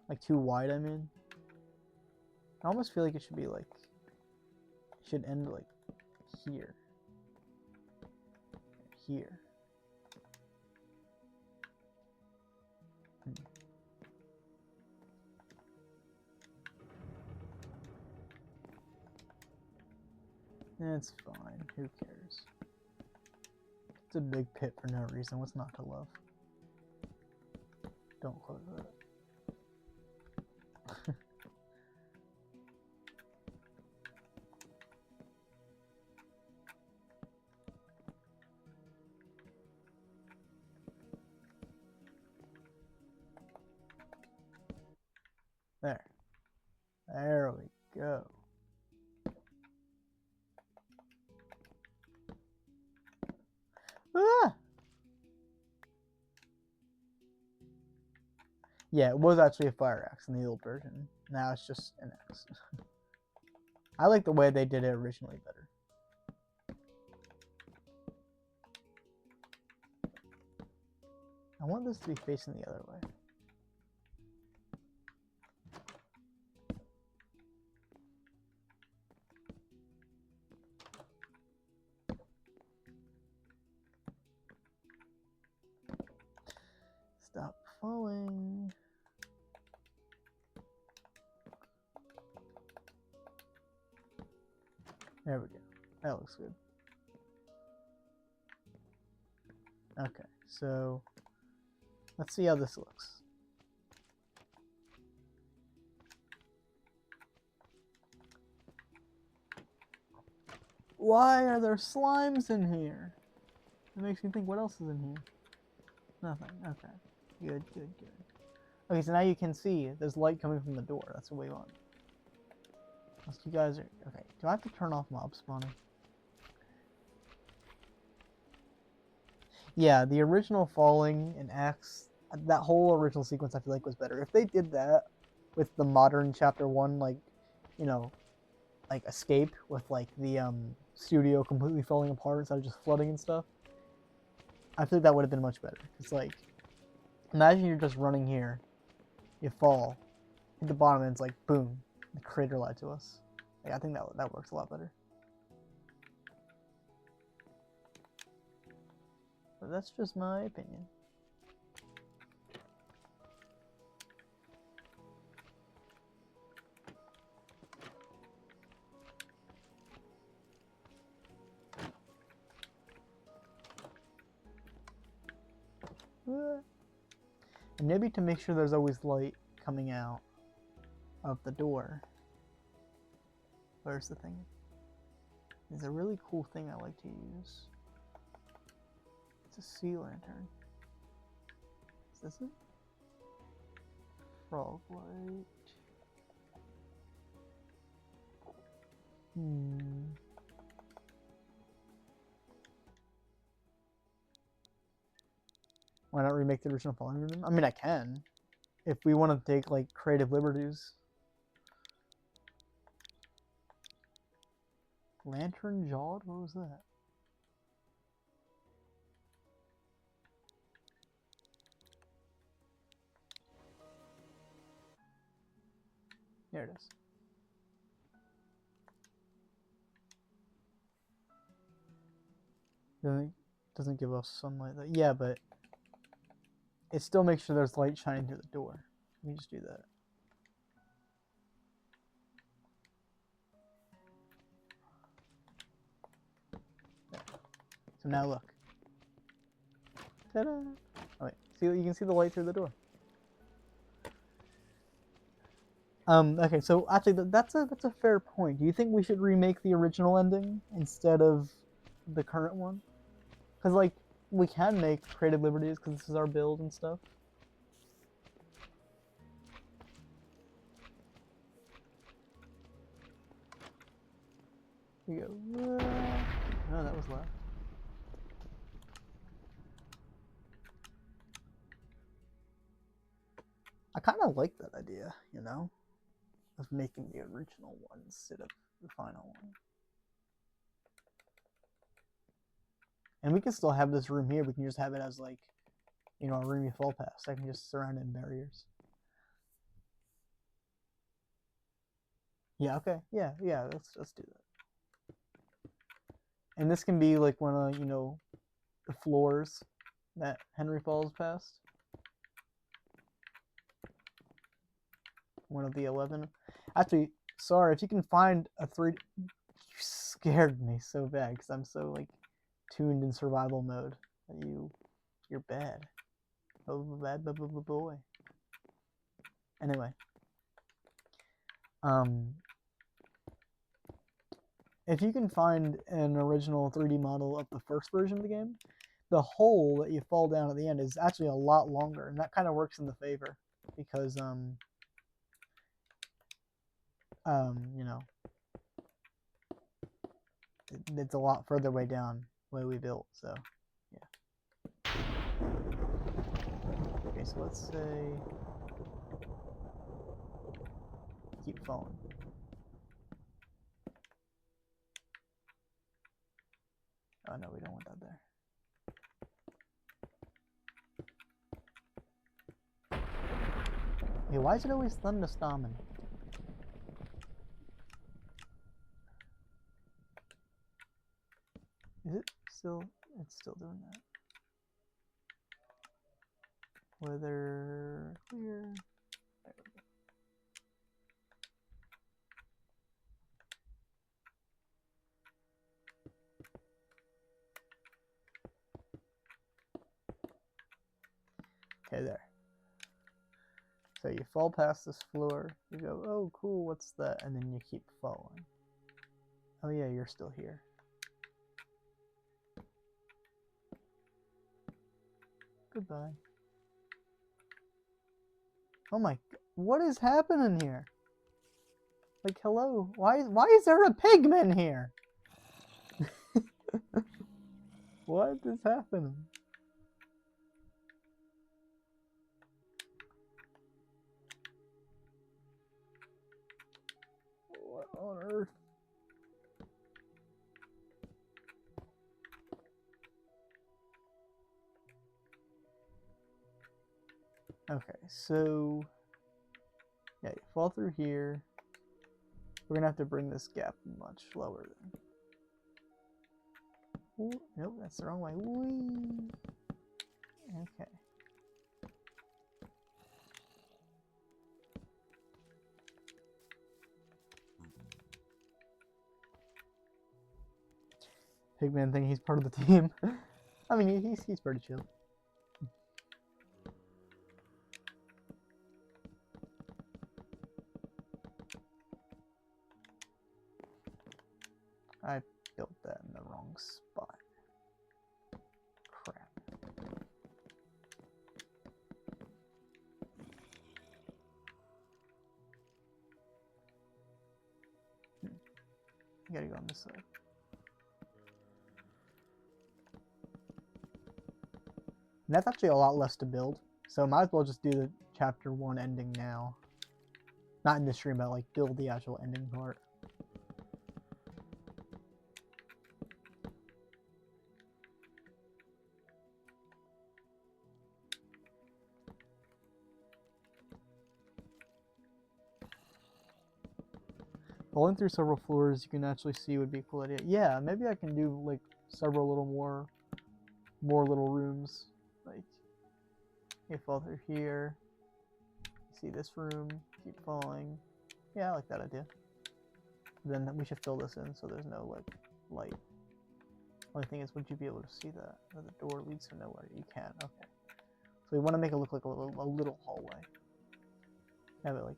Speaker 1: Like too wide, I mean? I almost feel like it should be like, it should end like here. Here. It's fine. Who cares? It's a big pit for no reason. What's not to love? Don't close that. There. There we go. Ah! Yeah, it was actually a fire axe in the old version. Now it's just an axe. I like the way they did it originally better. I want this to be facing the other way. Stop falling. There we go. That looks good. Okay, so let's see how this looks. Why are there slimes in here? It makes me think, what else is in here? Nothing. Okay. Good, good, good. Okay, so now you can see there's light coming from the door. That's what we want. Unless you guys are... Okay, do I have to turn off mob spawning? Yeah, the original falling and axe, that whole original sequence I feel like was better. If they did that with the modern chapter 1, like, you know, like escape with like the studio completely falling apart instead of just flooding and stuff, I feel like that would have been much better. It's like, imagine you're just running here, you fall, hit the bottom, and it's like, boom, the crater lied to us. Like, I think that works a lot better. But that's just my opinion. And maybe to make sure there's always light coming out of the door. Where's the thing? There's a really cool thing I like to use. It's a sea lantern. Is this it? Frog light. Why not remake the original Falling Room? I mean, I can. If we want to take, like, creative liberties. Lantern jawed? What was that? There it is. Doesn't give off sunlight. Yeah, but it still makes sure there's light shining through the door. Let me just do that. There. So now look. Ta-da! Oh wait, see, you can see the light through the door. Okay, so actually that's a fair point. Do you think we should remake the original ending instead of the current one? Because like we can make creative liberties because this is our build and stuff. Here you go. No, that was loud. I kind of like that idea, you know, of making the original one instead of the final one. And we can still have this room here. We can just have it as like, you know, a room you fall past. I can just surround it in barriers. Yeah, okay. Yeah, let's do that. And this can be like one of, you know, the floors that Henry falls past. One of the 11. Actually, sorry, if you can find a 3... You scared me so bad because I'm so like tuned in survival mode that you're bad. Oh, bad boy. Anyway, if you can find an original 3D model of the first version of the game, the hole that you fall down at the end is actually a lot longer, and that kind of works in the favor because you know, it's a lot further way down the way we built, so yeah. Okay, so let's say keep falling. Oh no, we don't want that there. Hey, why is it always thunderstorming? Is it still? It's still doing that. Weather clear. There we go. Okay, there. So you fall past this floor, you go, oh cool, what's that? And then you keep falling. Oh yeah, you're still here. Goodbye. Oh my, what is happening here? Like, hello, why is there a pigman here? What is happening? What on earth? Okay, so yeah, you fall through here. We're gonna have to bring this gap much lower then. Ooh, nope, that's the wrong way. Whee! Okay. Pigman thinking he's part of the team. I mean, he's pretty chill. I built that in the wrong spot. Crap. You gotta go on this side. And that's actually a lot less to build, so might as well just do the chapter 1 ending now. Not in this stream, but like build the actual ending part. Falling through several floors you can actually see would be a cool idea. Yeah, maybe I can do like several little more little rooms. Like, you fall through here. You see this room, keep falling. Yeah, I like that idea. Then we should fill this in so there's no like light. Only thing is, would you be able to see that? Or the door leads to nowhere. You can. Okay. So we want to make it look like a little hallway. Have it like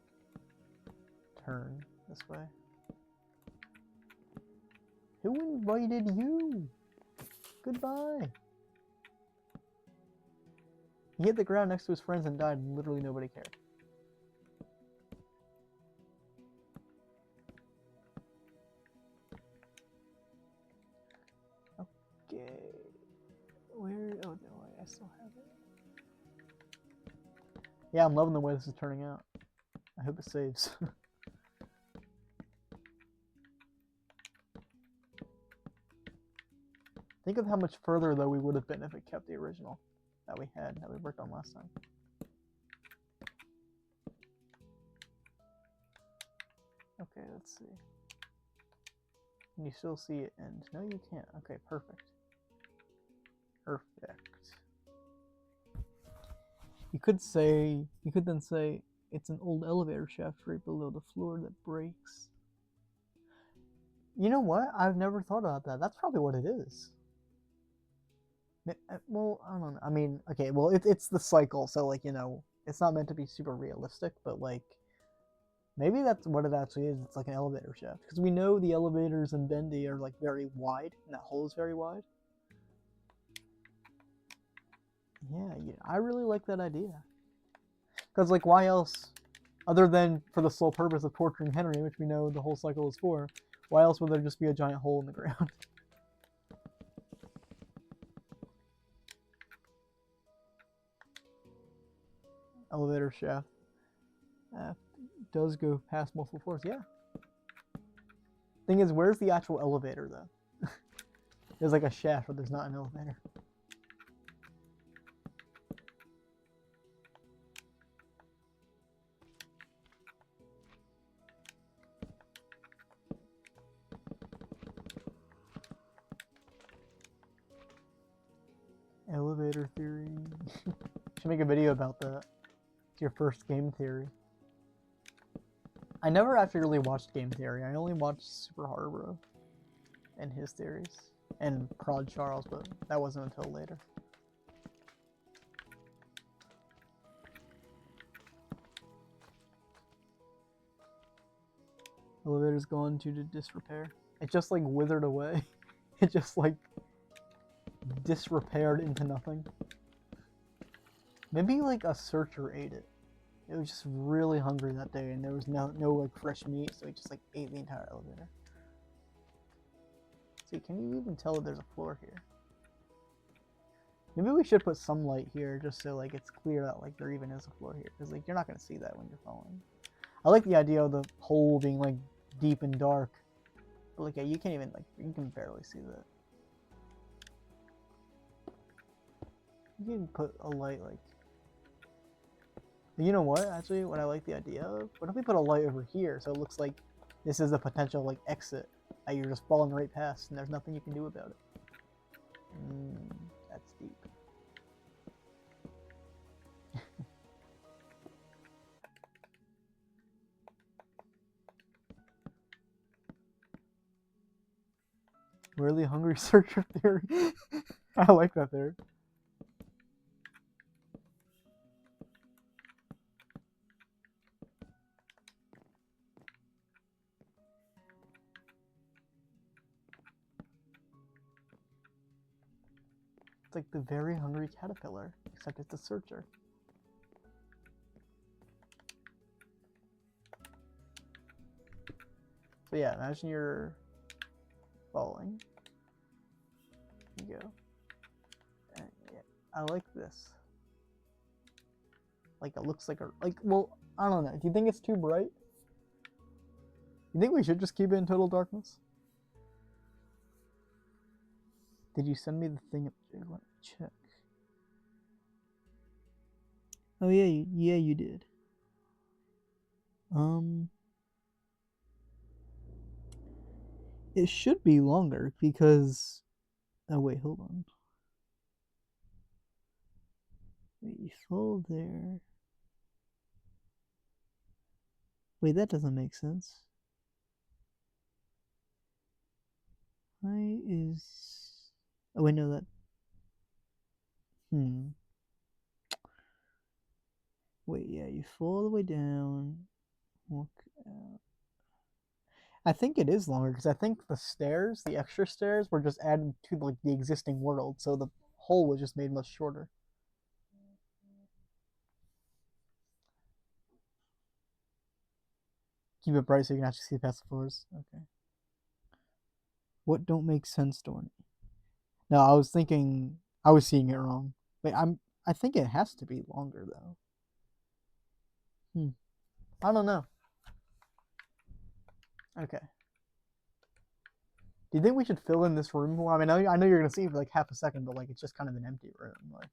Speaker 1: turn this way. Who invited you? Goodbye. He hit the ground next to his friends and died, and literally nobody cared. Okay. Where? Oh no, I still have it. Yeah, I'm loving the way this is turning out. I hope it saves. Think of how much further, though, we would have been if it kept the original that we worked on last time. Okay, let's see. Can you still see it end? No, you can't. Okay, perfect. Perfect. You could then say, it's an old elevator shaft right below the floor that breaks. You know what? I've never thought about that. That's probably what it is. Well, I don't know. I mean, okay, well, it's the cycle, so, like, you know, it's not meant to be super realistic, but, like, maybe that's what it actually is. It's like an elevator shaft. Because we know the elevators in Bendy are, like, very wide, and that hole is very wide. Yeah, I really like that idea. Because, like, why else, other than for the sole purpose of torturing Henry, which we know the whole cycle is for, why else would there just be a giant hole in the ground? Elevator shaft does go past multiple floors. Yeah. Thing is, where's the actual elevator, though? There's like a shaft, but there's not an elevator. Elevator theory. Should make a video about that. It's your first game theory. I never actually really watched game theory. I only watched Super Harbro and his theories. And Prod Charles, but that wasn't until later. Elevator's gone due to disrepair. It just like withered away. It just like disrepaired into nothing. Maybe like a searcher ate it. It was just really hungry that day, and there was no like fresh meat, so he just like ate the entire elevator. See, can you even tell that there's a floor here? Maybe we should put some light here, just so like it's clear that like there even is a floor here, because like you're not gonna see that when you're falling. I like the idea of the hole being like deep and dark, but like yeah, you can't even like you can barely see that. You can put a light like. You know what? Actually, what I like the idea of, what if we put a light over here so it looks like this is a potential like exit that you're just falling right past and there's nothing you can do about it. That's deep. Really hungry searcher theory. I like that theory. It's like the very hungry caterpillar, except it's a searcher. So yeah, imagine you're falling. You go. And yeah, I like this. Like it looks like a well, I don't know. Do you think it's too bright? You think we should just keep it in total darkness? Did you send me the thing? Let me check. Oh yeah, you did. It should be longer because. Oh wait, hold on. Wait, you fall there. Wait, that doesn't make sense. Why is? Oh wait, no, that. Wait, yeah, you fall all the way down. Walk out. I think it is longer because I think the stairs, the extra stairs, were just added to like the existing world, so the hole was just made much shorter. Keep it bright so you can actually see past the floors. Okay. What don't make sense, Dorn? No, I was thinking I was seeing it wrong. Wait, I think it has to be longer though. I don't know. Okay. Do you think we should fill in this room? Well, I mean, I know you're gonna see it for like half a second, but like it's just kind of an empty room, like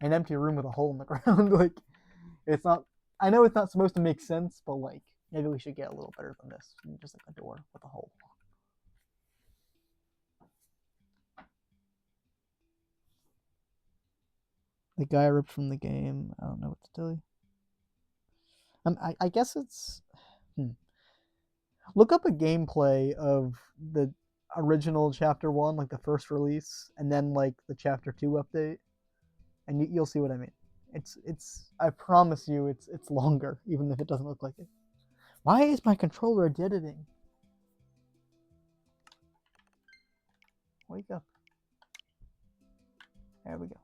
Speaker 1: an empty room with a hole in the ground. Like it's not. I know it's not supposed to make sense, but like maybe we should get a little better than this. Just like a door with a hole. The guy ripped from the game. I don't know what to tell you. I guess it's. Look up a gameplay of the original Chapter 1, like the first release, and then like the Chapter 2 update, and you'll see what I mean. It's. I promise you, it's longer, even if it doesn't look like it. Why is my controller editing? Wake up. There we go.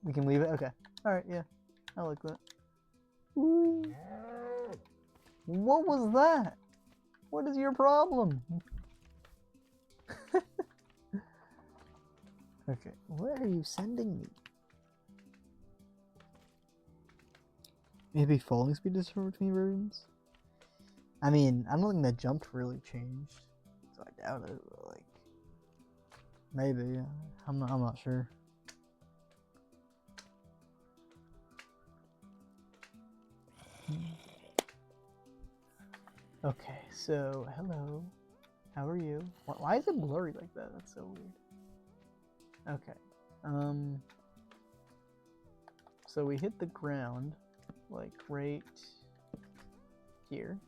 Speaker 1: We can leave it? Okay. Alright, yeah. I like that. Ooh. What was that? What is your problem? Okay, where are you sending me? Maybe falling speed is different between versions? I mean, I don't think the jump really changed, so I doubt it, but like, maybe, yeah. I'm not sure. Okay, so, hello. How are you? Why is it blurry like that? That's so weird. Okay. So we hit the ground, like, right here.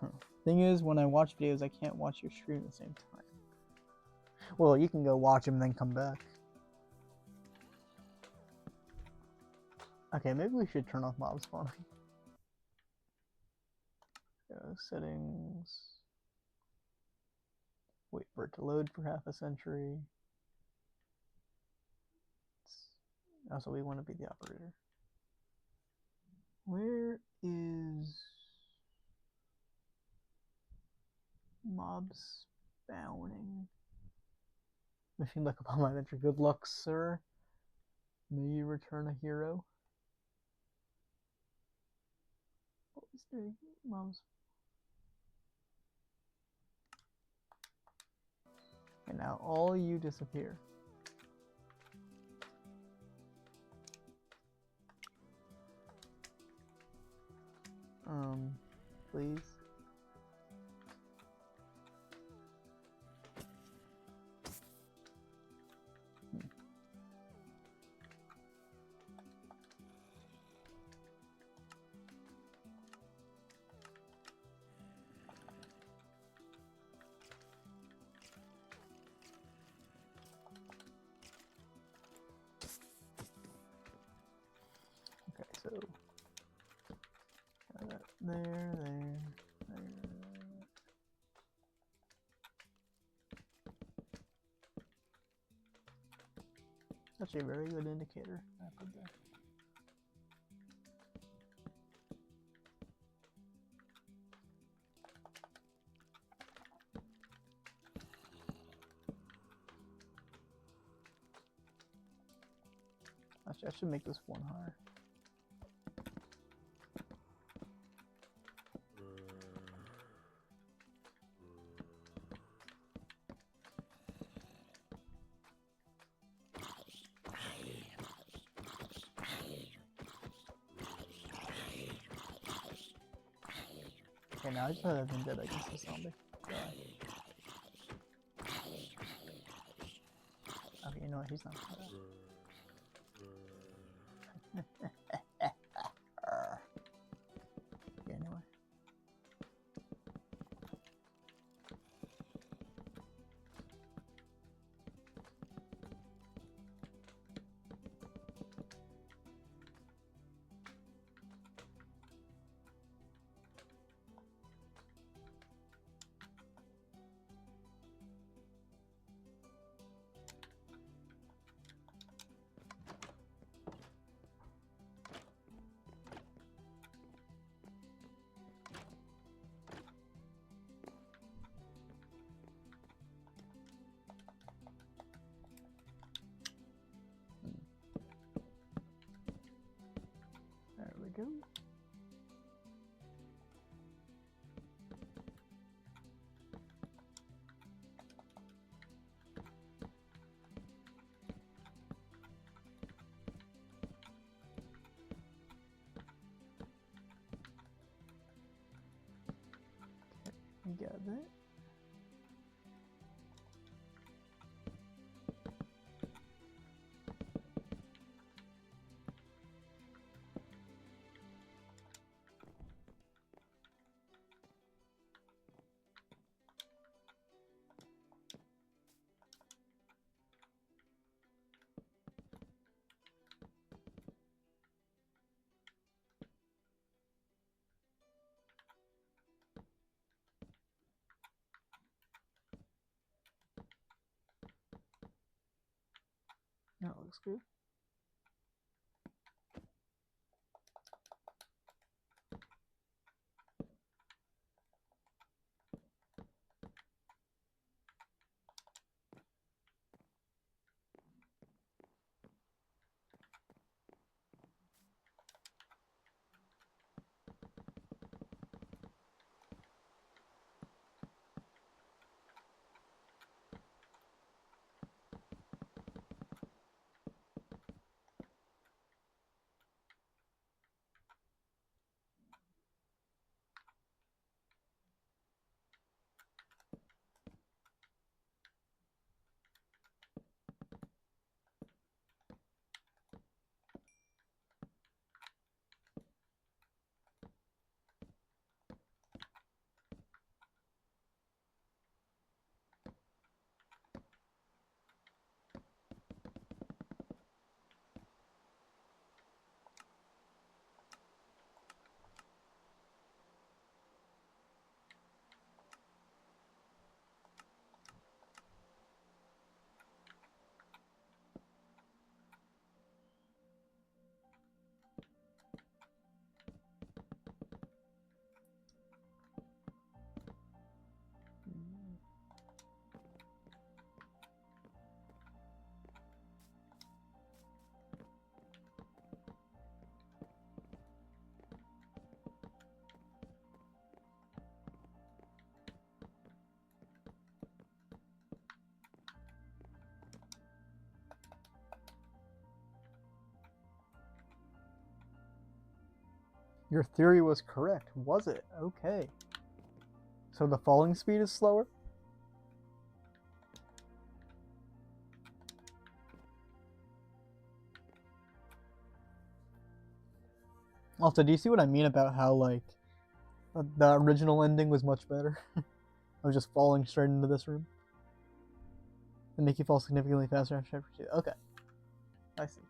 Speaker 1: Huh. Thing is, when I watch videos, I can't watch your stream at the same time. Well, you can go watch them and then come back. Okay, maybe we should turn off mob spawning. Settings. Wait for it to load for half a century. Also, we want to be the operator. Where is mob spawning? Machine luck upon my venture. Good luck, sir. May you return a hero. What is the mobs? And now all you disappear. Please. Okay, so there. Actually a very good indicator I put there. Actually, I should make this one higher. Okay, now I just had a vendetta against this zombie. Die. Okay, you know what? He's not gonna die. Yeah, anyway. There we go. We got that. That looks good. Your theory was correct, was it? Okay. So the falling speed is slower? Also, do you see what I mean about how, like, the original ending was much better? I was just falling straight into this room. And make you fall significantly faster after chapter 2. Okay. I see.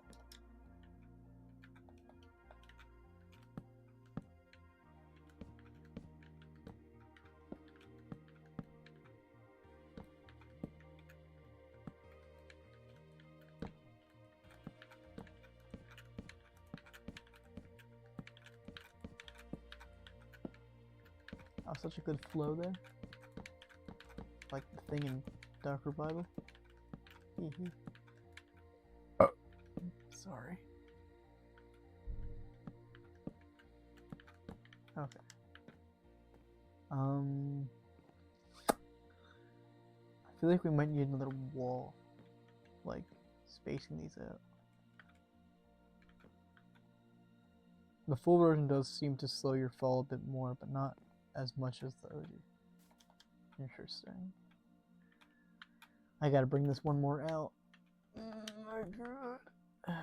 Speaker 1: Oh, such a good flow there. Like the thing in Darker Bible. Sorry. Okay. I feel like we might need another wall, like spacing these out. The full version does seem to slow your fall a bit more, but not as much as the OG. Interesting. I gotta bring this one more out. My God. Okay.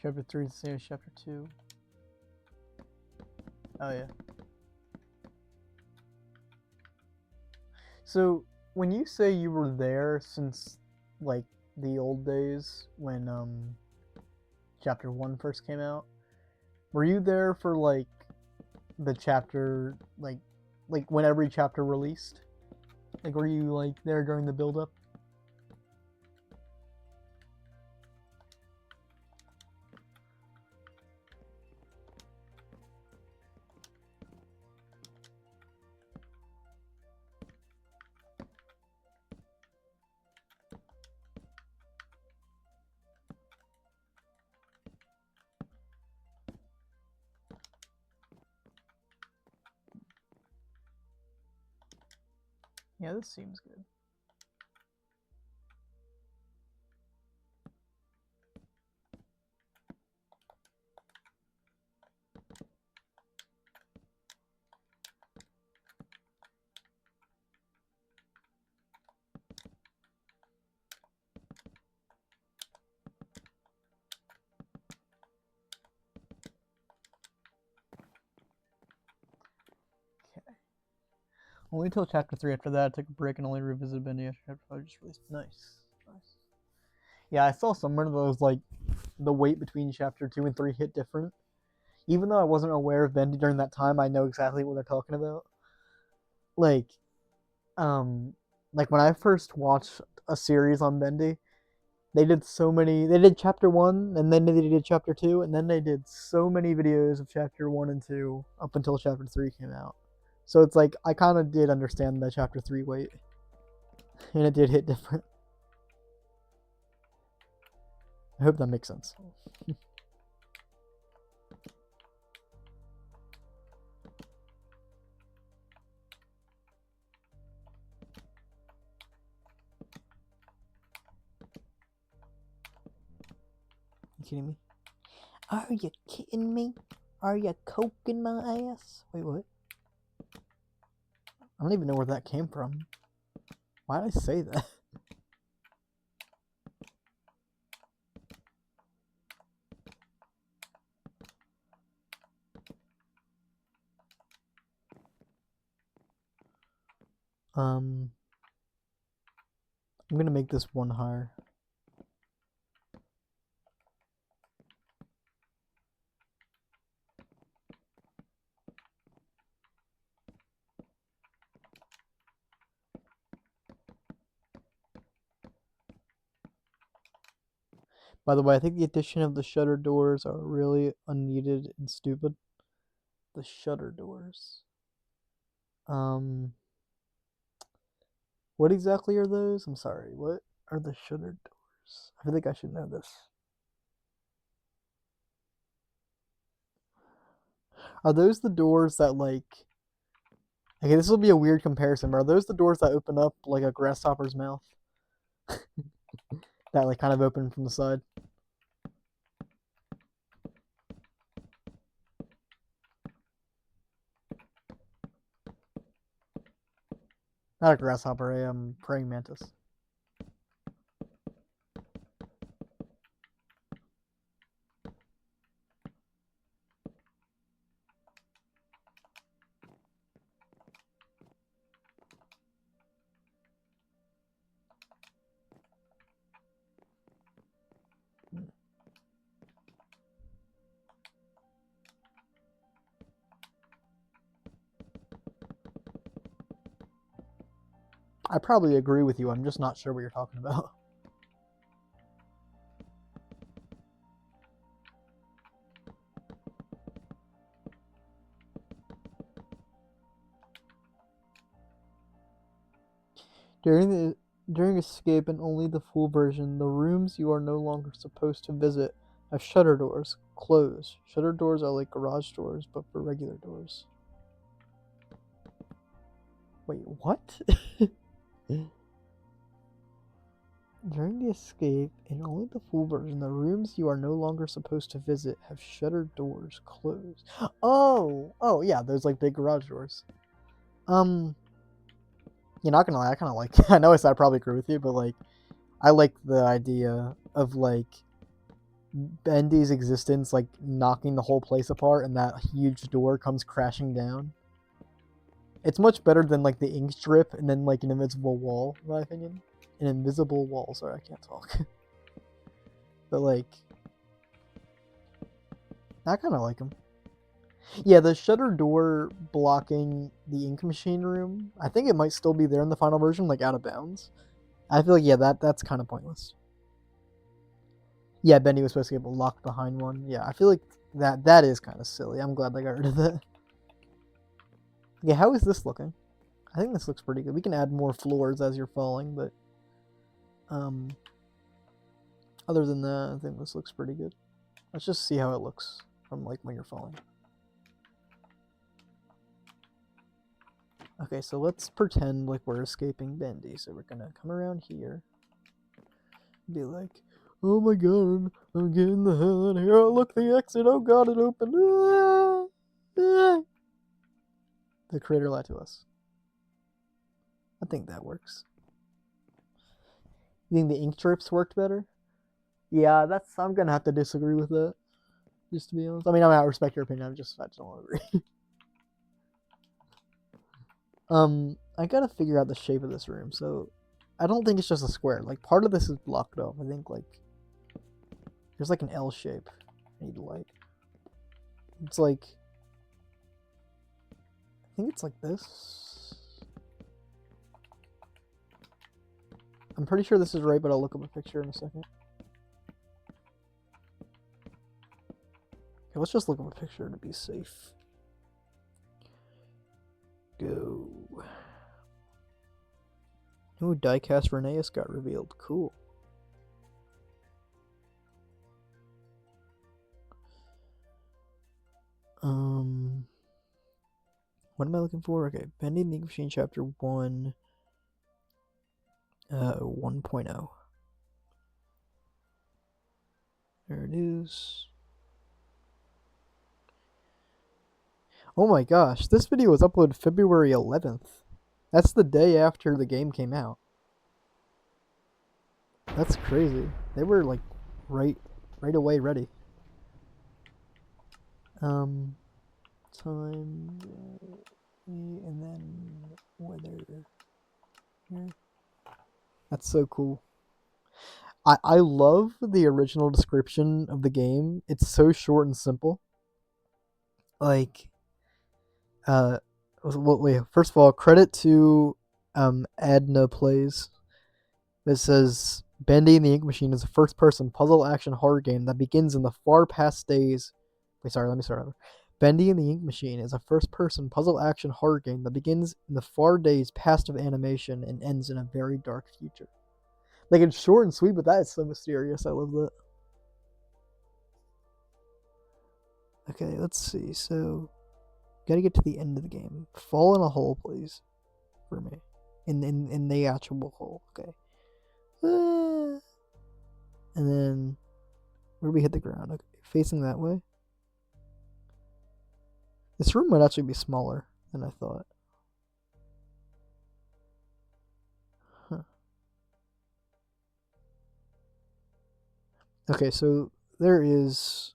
Speaker 1: Chapter 3 is the same as Chapter 2. Oh, yeah. So, when you say you were there since, like, the old days, when, Chapter 1 first came out, were you there for, like, the chapter, like when every chapter released? Like, were you, like, there during the build-up? Yeah, this seems good. Okay. Only till Chapter 3. After that, I took a break and only revisited Bendy after Chapter 5 just released. Nice. Nice. Yeah, I saw somewhere of those, like, the weight between Chapter 2 and 3 hit different. Even though I wasn't aware of Bendy during that time, I know exactly what they're talking about. Like, like when I first watched a series on Bendy, they did Chapter 1, and then they did Chapter 2, and then they did so many videos of Chapter 1 and 2 up until Chapter 3 came out. So it's like, I kind of did understand the Chapter 3 weight, and it did hit different. I hope that makes sense. You kidding me? Are you kidding me? Are you coking my ass? Wait, what? I don't even know where that came from. Why did I say that? I'm gonna make this one higher. By the way, I think the addition of the shutter doors are really unneeded and stupid. The shutter doors. What exactly are those? I'm sorry, what are the shutter doors? I think I should know this. Are those the doors that, like... Okay, this will be a weird comparison, but are those the doors that open up like a grasshopper's mouth? That, like, kind of open from the side? Not a grasshopper, a praying mantis. I probably agree with you, I'm just not sure what you're talking about. During escape and only the full version, the rooms you are no longer supposed to visit have shutter doors. Closed. Shutter doors are like garage doors, but for regular doors. Wait, what? During the escape, and only the full version, the rooms you are no longer supposed to visit have shutter doors closed. Oh, yeah, those like big garage doors. You're not gonna lie, I kind of like. I know I probably agree with you, but like, I like the idea of like Bendy's existence, like knocking the whole place apart, and that huge door comes crashing down. It's much better than like the ink strip and then like an invisible wall, in my opinion. An invisible wall. Sorry, I can't talk. But like, I kind of like him. Yeah, the shutter door blocking the ink machine room. I think it might still be there in the final version, like out of bounds. I feel like that's kind of pointless. Yeah, Bendy was supposed to get locked behind one. Yeah, I feel like that is kind of silly. I'm glad they got rid of that. Yeah, how is this looking? I think this looks pretty good. We can add more floors as you're falling, but other than that, I think this looks pretty good. Let's just see how it looks from like when you're falling. Okay, so let's pretend like we're escaping Bendy. So we're gonna come around here, be like, oh my god, I'm getting the hell out of here. Oh, look, the exit. Oh god, it opened. The creator lied to us. I think that works. You think the ink drips worked better? Yeah, I'm gonna have to disagree with that. Just to be honest. I mean, I respect your opinion. I just don't agree. I gotta figure out the shape of this room. So, I don't think it's just a square. Like, part of this is blocked off. I think like there's like an L shape. I need light. It's like, I think it's like this. I'm pretty sure this is right, but I'll look up a picture in a second. Okay, let's just look up a picture to be safe. Go. Ooh, diecast Rheneas got revealed. Cool. What am I looking for? Okay, Bendy and the Ink Machine Chapter 1, 1.0. There it is. Oh my gosh, this video was uploaded February 11th. That's the day after the game came out. That's crazy. They were like right away ready. Time and then weather here. That's so cool. I love the original description of the game. It's so short and simple. Like, wait, first of all, credit to Adna Plays. It says Bendy and the Ink Machine is a first-person puzzle action horror game that begins in the far past days. Wait, sorry, let me start over. Bendy and the Ink Machine is a first-person puzzle action horror game that begins in the far days past of animation and ends in a very dark future. Like, it's short and sweet, but that is so mysterious. I love that. Okay, let's see. So, gotta get to the end of the game. Fall in a hole, please, for me. In the actual hole. Okay. And then, where do we hit the ground? Okay, facing that way. This room might actually be smaller than I thought. Huh. Okay, so there is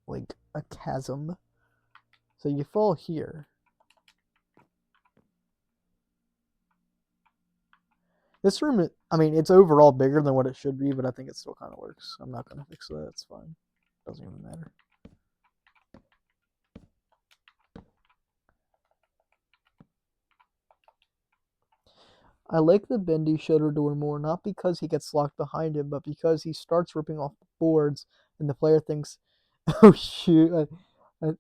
Speaker 1: like a chasm. So you fall here. This room, I mean, it's overall bigger than what it should be, but I think it still kind of works. I'm not going to fix that. It's fine. Doesn't even matter. I like the Bendy shutter door more, not because he gets locked behind him, but because he starts ripping off the boards, and the player thinks, oh shoot, I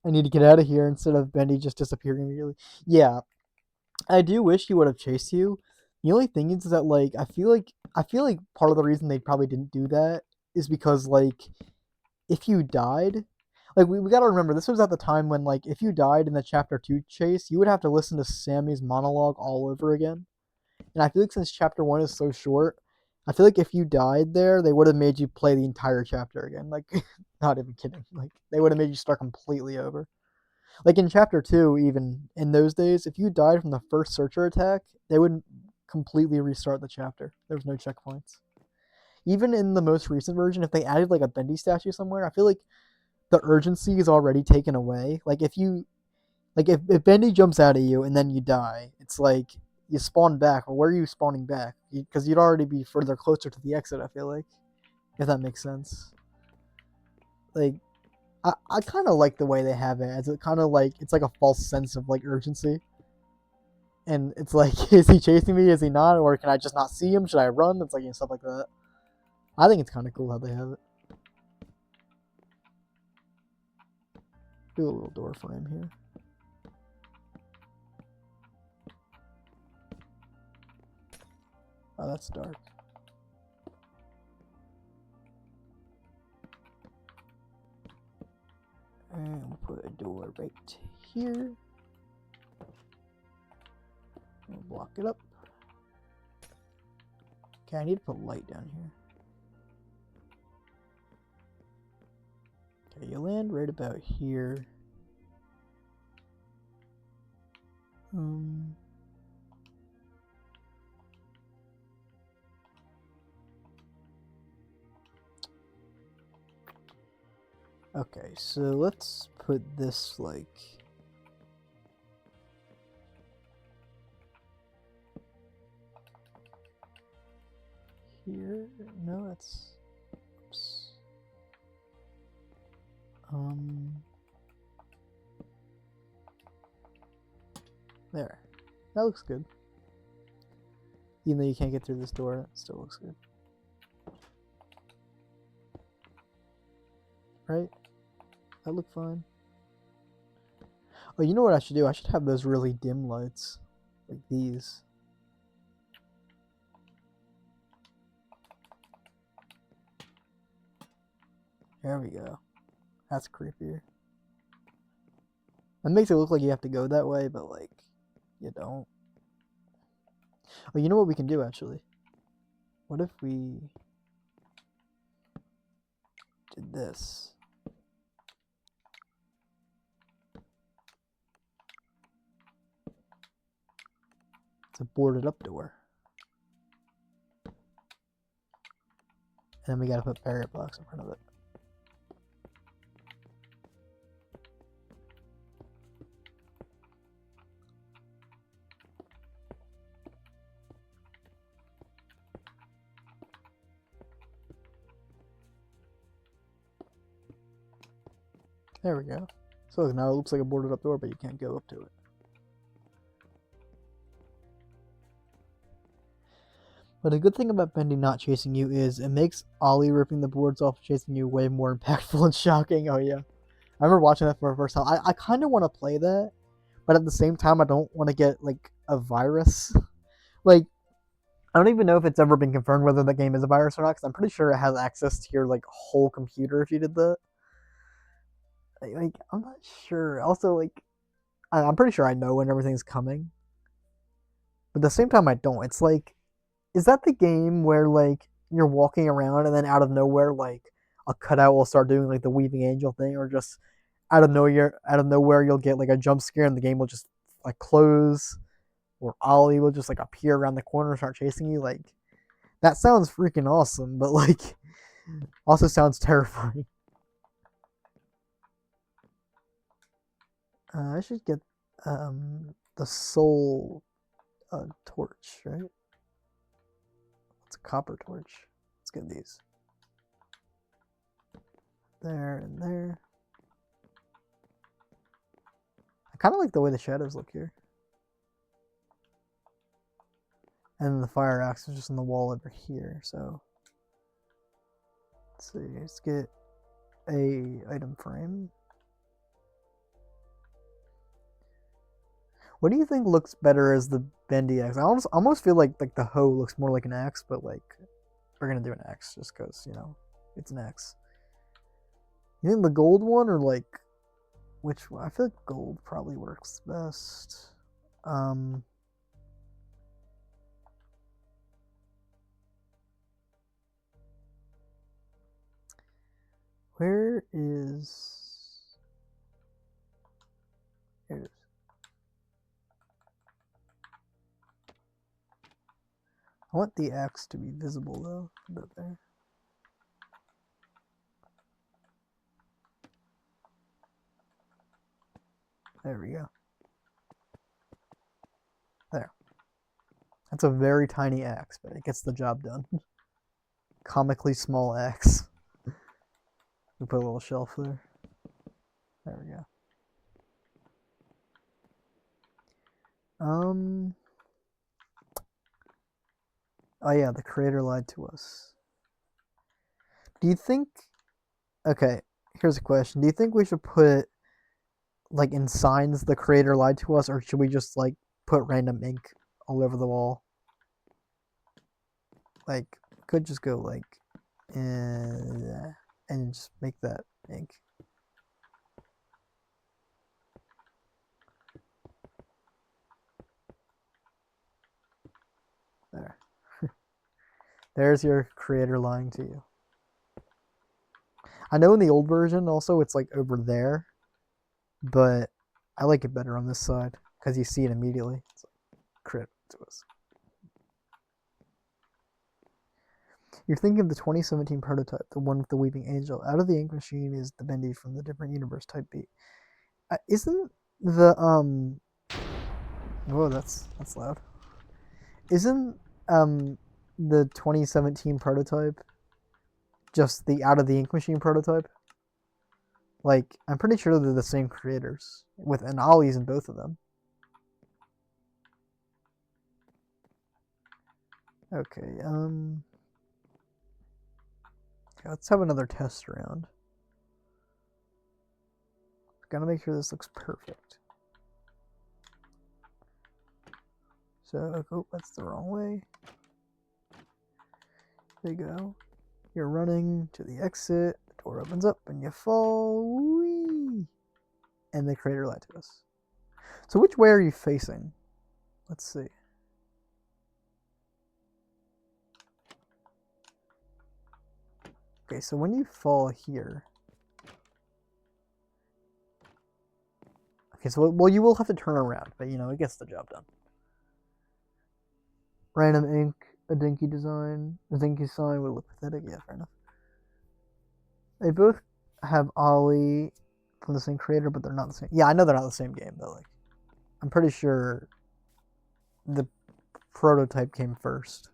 Speaker 1: need to get out of here, instead of Bendy just disappearing immediately. Yeah, I do wish he would have chased you, The only thing is that like I feel like part of the reason they probably didn't do that is because like if you died, like we gotta remember this was at the time when like if you died in the chapter 2 chase, you would have to listen to Sammy's monologue all over again. And I feel like since chapter 1 is so short, I feel like if you died there, they would have made you play the entire chapter again. Like, not even kidding. Like, they would have made you start completely over. Like in chapter 2, even in those days, if you died from the first searcher attack, they would completely restart the chapter. There was no checkpoints. Even in the most recent version, if they added like a Bendy statue somewhere, I feel like the urgency is already taken away. Like if Bendy jumps out at you and then you die, it's like you spawn back. Well, where are you spawning back? Because you'd already be further closer to the exit. I feel like, if that makes sense. Like I kind of like the way they have it, as it kind of like it's like a false sense of like urgency. And it's like, is he chasing me? Is he not? Or can I just not see him? Should I run? It's like stuff like that. I think it's kind of cool how they have it. Do a little door frame here. Oh, that's dark. And we'll put a door right here. We'll block it up. Okay, I need to put light down here. Okay, you land right about here. Okay, so let's put this like here. No, that's oops. There. That looks good. Even though you can't get through this door, it still looks good. Right? That look fine. Oh, you know what I should do? I should have those really dim lights. Like these. There we go. That's creepier. That makes it look like you have to go that way, but like, you don't. Oh, you know what we can do actually? What if we did this? It's a boarded up door. And then we gotta put barrier blocks in front of it. There we go. So now it looks like a boarded up door, but you can't go up to it. But a good thing about Bendy not chasing you is it makes Ollie ripping the boards off chasing you way more impactful and shocking. Oh yeah. I remember watching that for the first time. I kind of want to play that, but at the same time I don't want to get like a virus. Like, I don't even know if it's ever been confirmed whether the game is a virus or not, because I'm pretty sure it has access to your like whole computer if you did that. Like I'm not sure. Also, like I'm pretty sure I know when everything's coming, but at the same time I don't. It's like, is that the game where like you're walking around and then out of nowhere like a cutout will start doing like the weaving angel thing, or just out of nowhere you'll get like a jump scare and the game will just like close, or Ollie will just like appear around the corner and start chasing you? Like, that sounds freaking awesome, but like also sounds terrifying. I should get the soul torch, right? It's a copper torch. Let's get these. There and there. I kind of like the way the shadows look here. And the fire axe is just on the wall over here, so let's see, let's get a item frame. What do you think looks better as the bendy axe? I almost feel like the hoe looks more like an axe, but like we're gonna do an axe just because it's an axe. You think the gold one or like which one? I feel like gold probably works best. Where is? Here it is. I want the axe to be visible though. About there. There we go. There. That's a very tiny axe, but it gets the job done. Comically small axe. We put a little shelf there. There we go. Oh yeah, the creator lied to us. Do you think? Okay, here's a question. Do you think we should put like in signs the creator lied to us, or should we just like put random ink all over the wall? Like, could just go like, and just make that ink. There. There's your creator lying to you. I know in the old version also it's like over there, but I like it better on this side because you see it immediately. It's like crit to us. You're thinking of the 2017 prototype, the one with the weeping angel. Out of the ink machine is the Bendy from the different universe type beat. Isn't the Whoa, that's loud. Isn't the 2017 prototype just the out of the ink machine prototype? Like, I'm pretty sure they're the same creators with an Ollie's in both of them. Okay, let's have another test round. Gotta make sure this looks perfect. So, oh, that's the wrong way. There you go. You're running to the exit, the door opens up, and you fall. Whee! And the creator lied to us. So which way are you facing? Let's see. Okay, so when you fall here... Okay, so, well, you will have to turn around, but, it gets the job done. Random ink, a dinky design. A dinky sign would look pathetic. Yeah, fair enough. They both have Ollie from the same creator, but they're not the same. Yeah, I know they're not the same game, but, like, I'm pretty sure the prototype came first.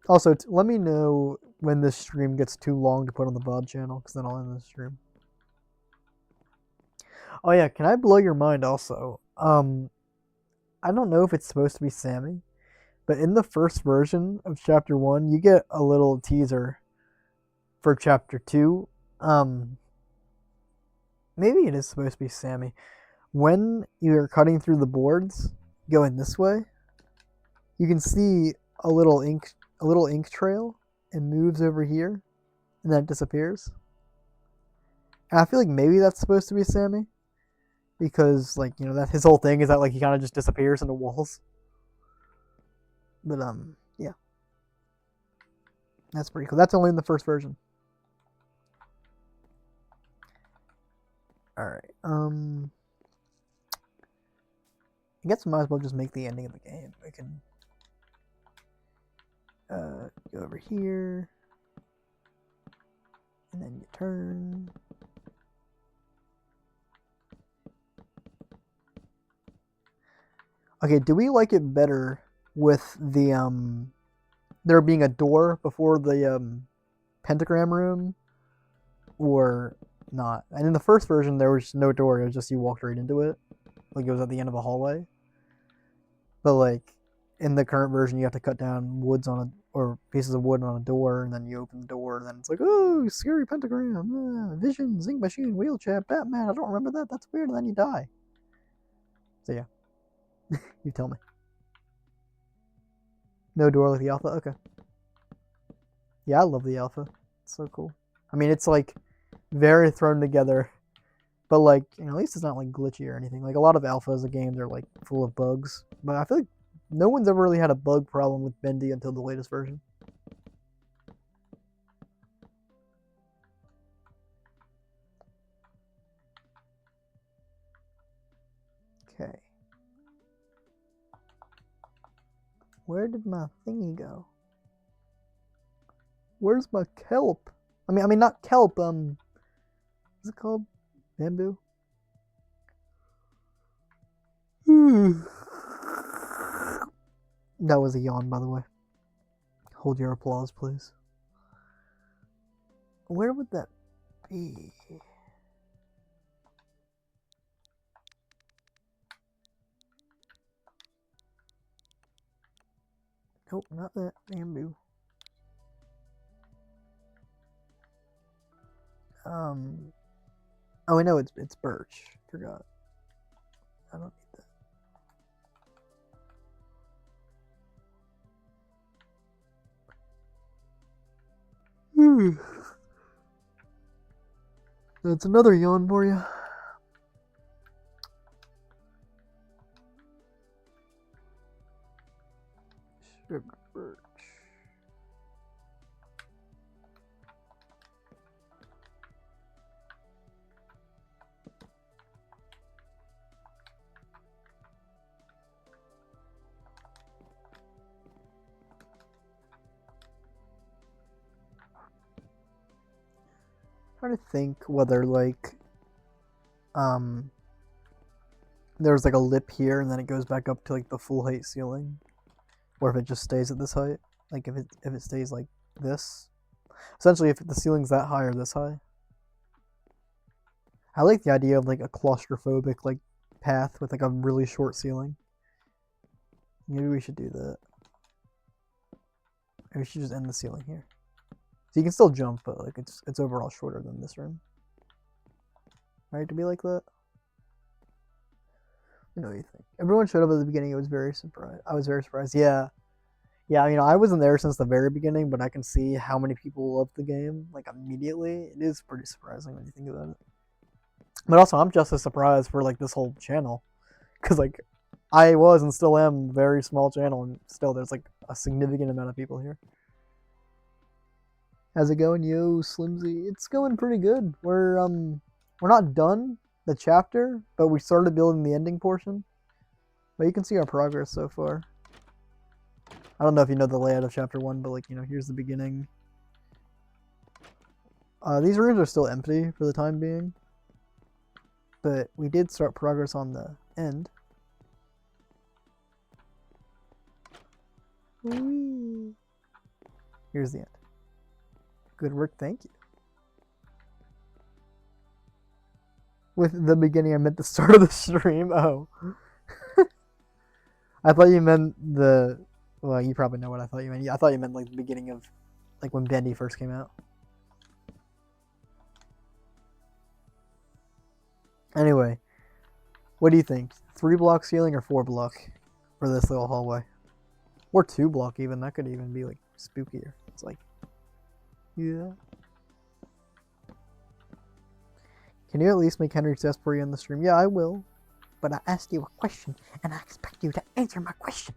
Speaker 1: Also, let me know when this stream gets too long to put on the VOD channel, because then I'll end the stream. Oh yeah, can I blow your mind also? I don't know if it's supposed to be Sammy, but in the first version of Chapter 1, you get a little teaser for Chapter 2. Maybe it is supposed to be Sammy. When you're cutting through the boards, going this way, you can see a little ink trail. It moves over here, and then it disappears. And I feel like maybe that's supposed to be Sammy, because like that his whole thing is that like he kind of just disappears into walls. But yeah, that's pretty cool. That's only in the first version. All right. I guess we might as well just make the ending of the game. We can go over here, and then you turn. Okay, do we like it better with the there being a door before the pentagram room, or not? And in the first version, there was no door; it was just you walked right into it, like it was at the end of a hallway. But like in the current version, you have to cut down woods on or pieces of wood on a door, and then you open the door, and then it's like, oh, scary pentagram, vision, zinc machine, wheelchair, Batman. I don't remember that. That's weird. And then you die. So yeah, you tell me. No door like the alpha. Okay. Yeah, I love the alpha. It's so cool. I mean, it's like very thrown together, but like, you know, at least it's not like glitchy or anything. Like a lot of alphas of games are like full of bugs, but I feel like no one's ever really had a bug problem with Bendy until the latest version. Okay. Where did my thingy go? Where's my kelp? I mean not kelp, what's it called? Bamboo? That was a yawn, by the way. Hold your applause, please. Where would that be? Nope, not that. Bamboo. Oh, I know it's birch. Forgot. I don't need that. That's another yawn for you. Sugar birch. Trying to think whether like there's like a lip here and then it goes back up to like the full height ceiling, or if it just stays at this height. Like if it stays like this, essentially if the ceiling's that high or this high. I like the idea of like a claustrophobic like path with like a really short ceiling. Maybe we should do that. Maybe we should just end the ceiling here. So you can still jump, but like it's overall shorter than this room. Right to be like that? I know what you think. Everyone showed up at the beginning. I was very surprised. Yeah. Yeah, you know, I wasn't there since the very beginning, but I can see how many people love the game, like, immediately. It is pretty surprising when you think about it. But also, I'm just as surprised for, like, this whole channel. Because, like, I was and still am a very small channel, and still there's, like, a significant amount of people here. How's it going, yo, Slimsy? It's going pretty good. We're not done the chapter, but we started building the ending portion. But you can see our progress so far. I don't know if you know the layout of chapter 1, but like, you know, here's the beginning. These rooms are still empty for the time being, but we did start progress on the end. Whee! Here's the end. Good work, thank you. With the beginning, I meant the start of the stream. Oh. I thought you meant the... Well, you probably know what I thought you meant. I thought you meant like the beginning of... Like when Bendy first came out. Anyway. What do you think? 3-block ceiling or 4-block for this little hallway? Or 2-block even. That could even be like spookier. It's like... Yeah. Can you at least make Henry Cespery in the stream? Yeah, I will. But I asked you a question, and I expect you to answer my question.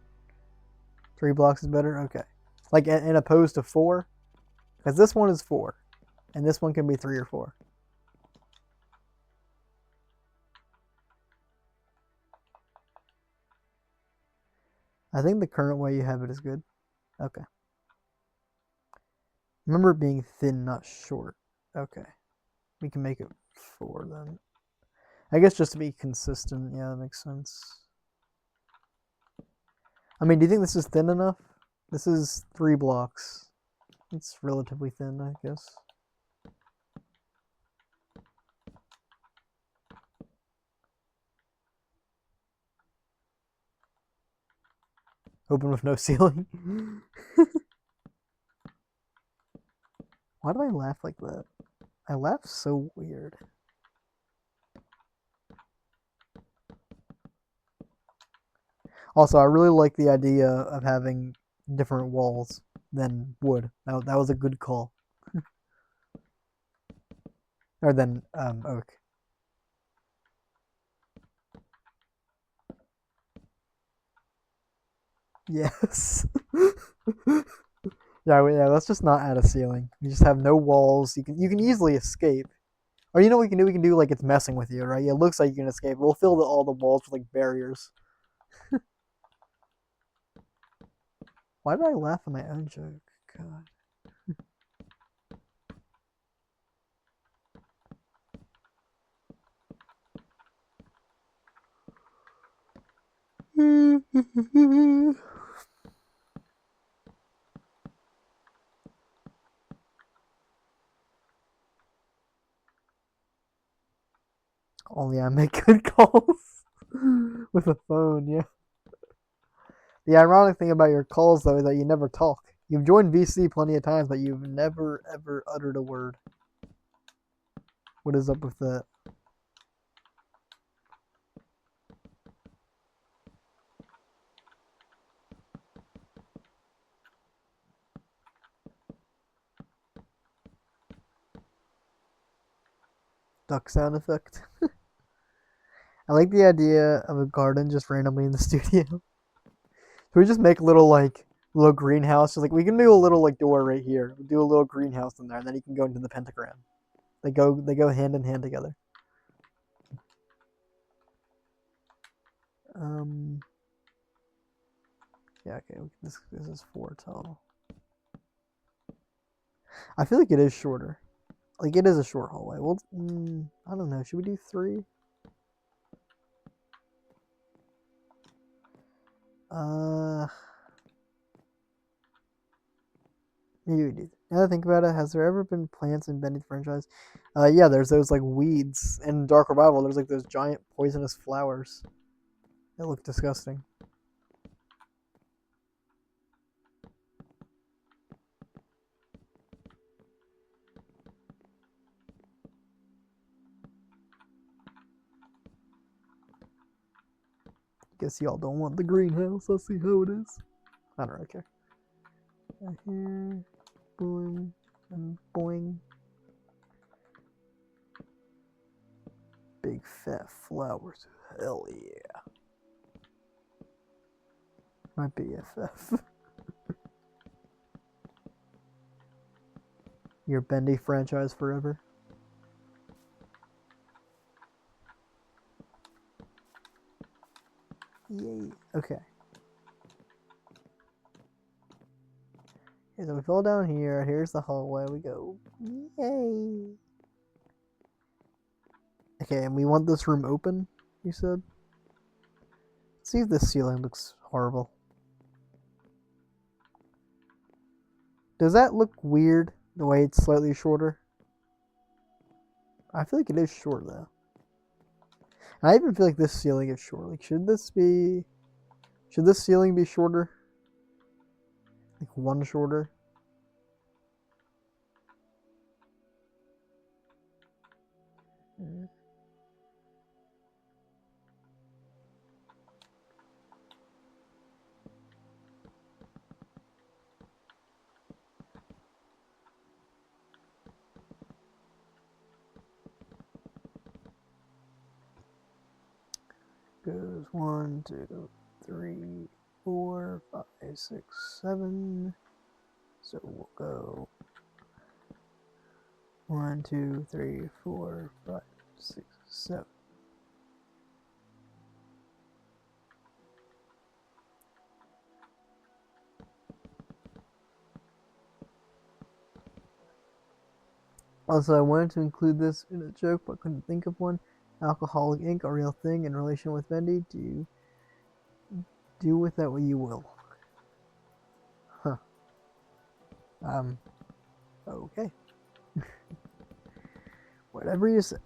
Speaker 1: 3 blocks is better? Okay. Like, in opposed to 4? Because this one is 4. And this one can be 3 or 4. I think the current way you have it is good. Okay. Remember it being thin, not short. Okay. We can make it 4 then. I guess just to be consistent. Yeah, that makes sense. I mean, do you think this is thin enough? This is 3 blocks. It's relatively thin, I guess. Open with no ceiling. Why do I laugh like that? I laugh so weird. Also, I really like the idea of having different walls than wood. That was a good call. Or than oak. Yes. Yeah, let's just not add a ceiling. You just have no walls. You can easily escape. Or you know what we can do? We can do like it's messing with you, right? It looks like you can escape. We'll fill all the walls with like barriers. Why did I laugh at my own joke? God. Only I make good calls with a phone, yeah. The ironic thing about your calls, though, is that you never talk. You've joined VC plenty of times, but you've never, ever uttered a word. What is up with that? Duck sound effect. I like the idea of a garden just randomly in the studio. So we just make little greenhouse. Just like we can do a little like door right here. We'll do a little greenhouse in there, and then you can go into the pentagram. They go hand in hand together. Um. Yeah. Okay. This is 4 total. I feel like it is shorter. Like it is a short hallway. Well, I don't know. Should we do 3? Maybe we do. Now that I think about it, has there ever been plants in Bendy franchise? Yeah, there's those like weeds in Dark Revival. There's like those giant poisonous flowers. They look disgusting. Guess y'all don't want the greenhouse. Let's see how it is. I don't really care. Here, boing, and boing. Big fat flowers. Hell yeah. My BFF. Your Bendy franchise forever. Yay. Okay. Okay, so we fall down here. Here's the hallway. We go. Yay. Okay, and we want this room open, you said? Let's see if this ceiling looks horrible. Does that look weird, the way it's slightly shorter? I feel like it is short, though. And I even feel like this ceiling is short. Like, should this ceiling be shorter? Like, 1 shorter? Goes 1, 2, 3, 4, 5, 6, 7. So we'll go 1, 2, 3, 4, 5, 6, 7. Also, I wanted to include this in a joke, but couldn't think of one. Alcoholic ink, a real thing in relation with Bendy. Do with that what you will. Huh. Okay. Whatever you say.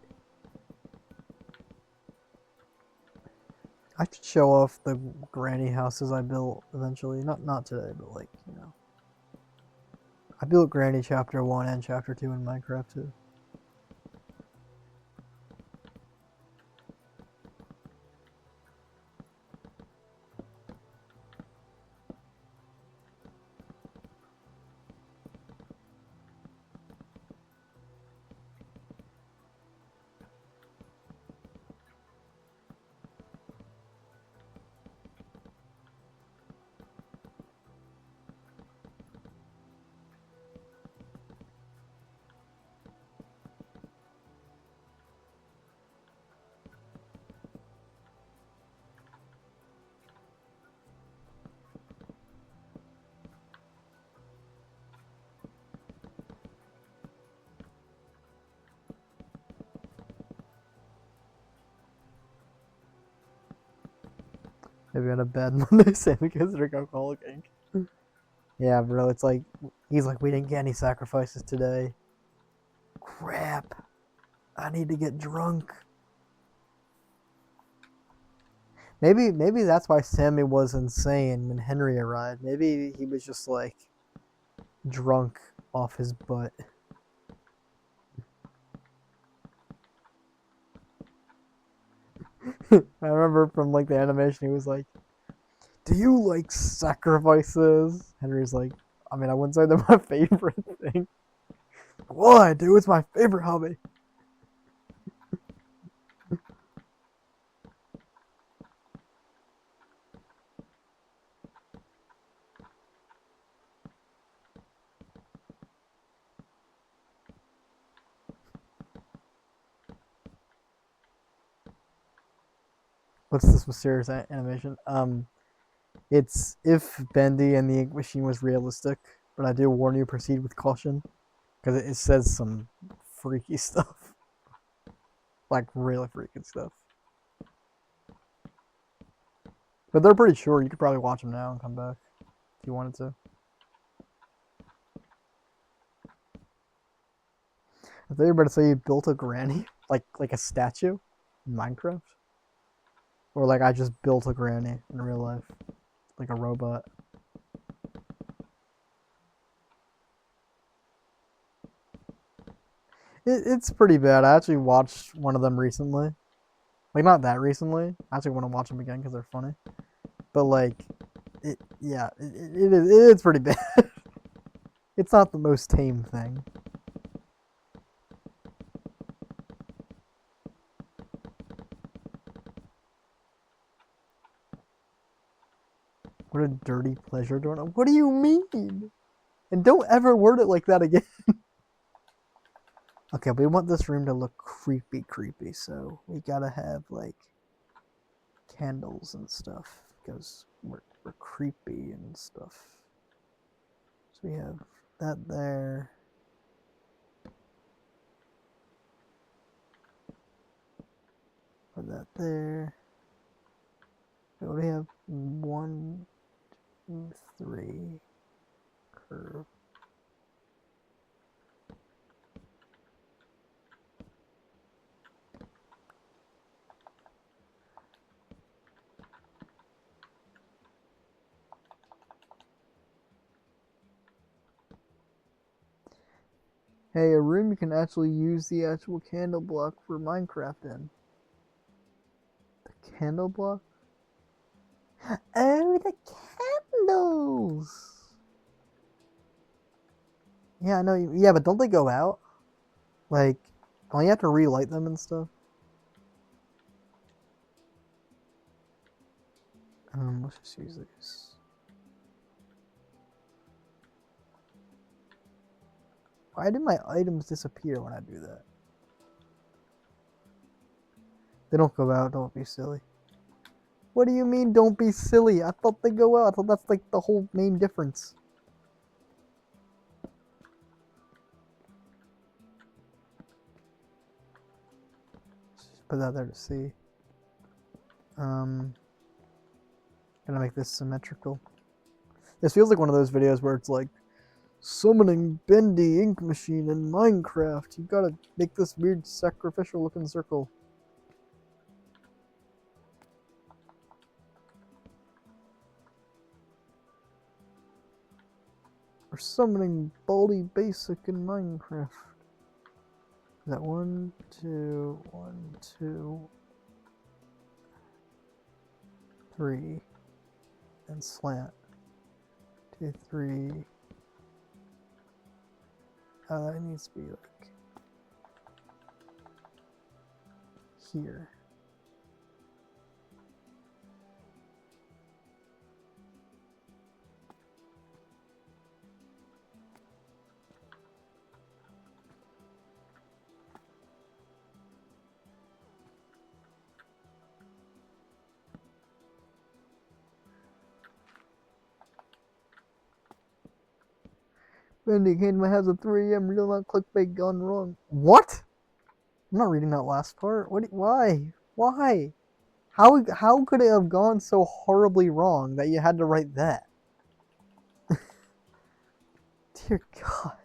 Speaker 1: I should show off the granny houses I built eventually. Not today, but like, you know. I built Granny Chapter 1 and Chapter 2 in Minecraft too. Maybe on a bad Monday saying because drink alcoholic ink. Yeah, bro, it's like he's like, we didn't get any sacrifices today. Crap. I need to get drunk. Maybe that's why Sammy was insane when Henry arrived. Maybe he was just like drunk off his butt. I remember from like the animation, he was like, "Do you like sacrifices?" Henry's like, "I mean, I wouldn't say they're my favorite thing." Well, I do. It's my favorite hobby. What's this mysterious animation? It's if Bendy and the ink machine was realistic, but I do warn you, proceed with caution, because it says some freaky stuff, like really freaky stuff. But they're pretty short. You could probably watch them now and come back if you wanted to. I thought you were about to say you built a granny, like a statue, in Minecraft, or like I just built a granny in real life, like a robot. It's pretty bad. I actually watched one of them recently. Like not that recently. I actually want to watch them again because they're funny. But like, it's pretty bad. It's not the most tame thing. What a dirty pleasure, Dorno. What do you mean? And don't ever word it like that again. Okay, we want this room to look creepy, so we gotta have like candles and stuff because we're creepy and stuff. So we have that there. Put that there. So we have 1, 2, 3 curve. Hey, a room you can actually use the actual candle block for Minecraft in. The candle block? Oh, the candles! Yeah, I know. Yeah, but don't they go out? Like, don't you have to relight them and stuff? Let's just use these. Why did my items disappear when I do that? They don't go out, don't be silly. What do you mean, don't be silly? I thought they go out. I thought that's like the whole main difference. Just put that there to see. Gonna make this symmetrical. This feels like one of those videos where it's like, summoning Bendy ink machine in Minecraft. You gotta make this weird sacrificial looking circle. We're summoning Baldy Basic in Minecraft. Is that 1, 2, 1, 2, 3, and slant. 2, 3. That needs to be like here. Bendy came to my house at 3 a.m. Real not clickbait gone wrong. What? I'm not reading that last part. What? Why? Why? How could it have gone so horribly wrong that you had to write that? Dear God.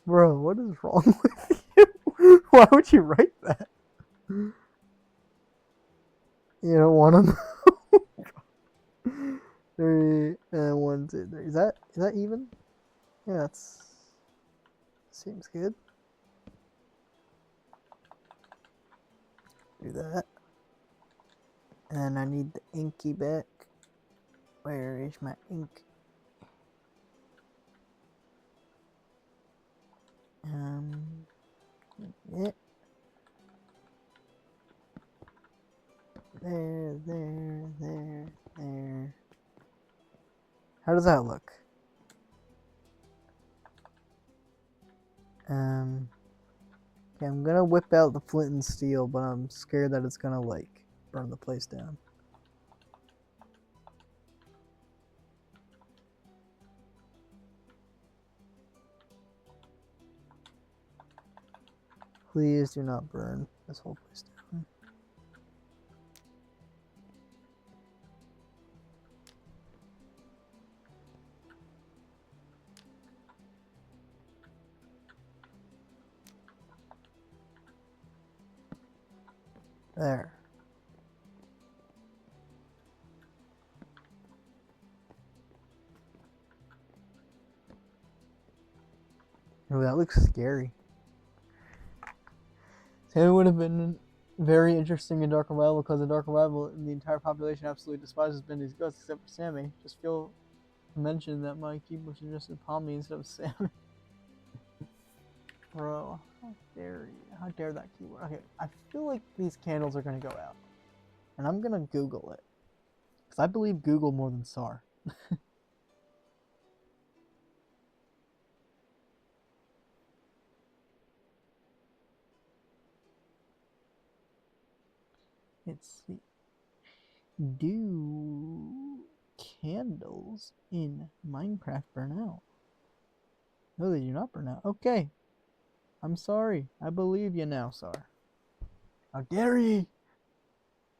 Speaker 1: Bro, what is wrong with you? Why would you write that? You don't want to know. 3 and 1, 2, 3. Is that even? Yeah, that's seems good. Do that. And I need the inky back. Where is my ink? Yeah. There. How does that look? Okay, I'm gonna whip out the flint and steel, but I'm scared that it's gonna like burn the place down. Please do not burn this whole place down. There. Oh, that looks scary. It would have been very interesting in Dark Revival because in Dark Revival, the entire population absolutely despises Bendy's ghost except for Sammy. Just feel mention that my keyboard suggested Palmy instead of Sammy. Bro, how dare you? How dare that keyboard? Okay, I feel like these candles are gonna go out. And I'm gonna Google it. Because I believe Google more than SAR. Let's see. Do candles in Minecraft burn out? No, they do not burn out. Okay. I'm sorry. I believe you now, SAR. How dare you?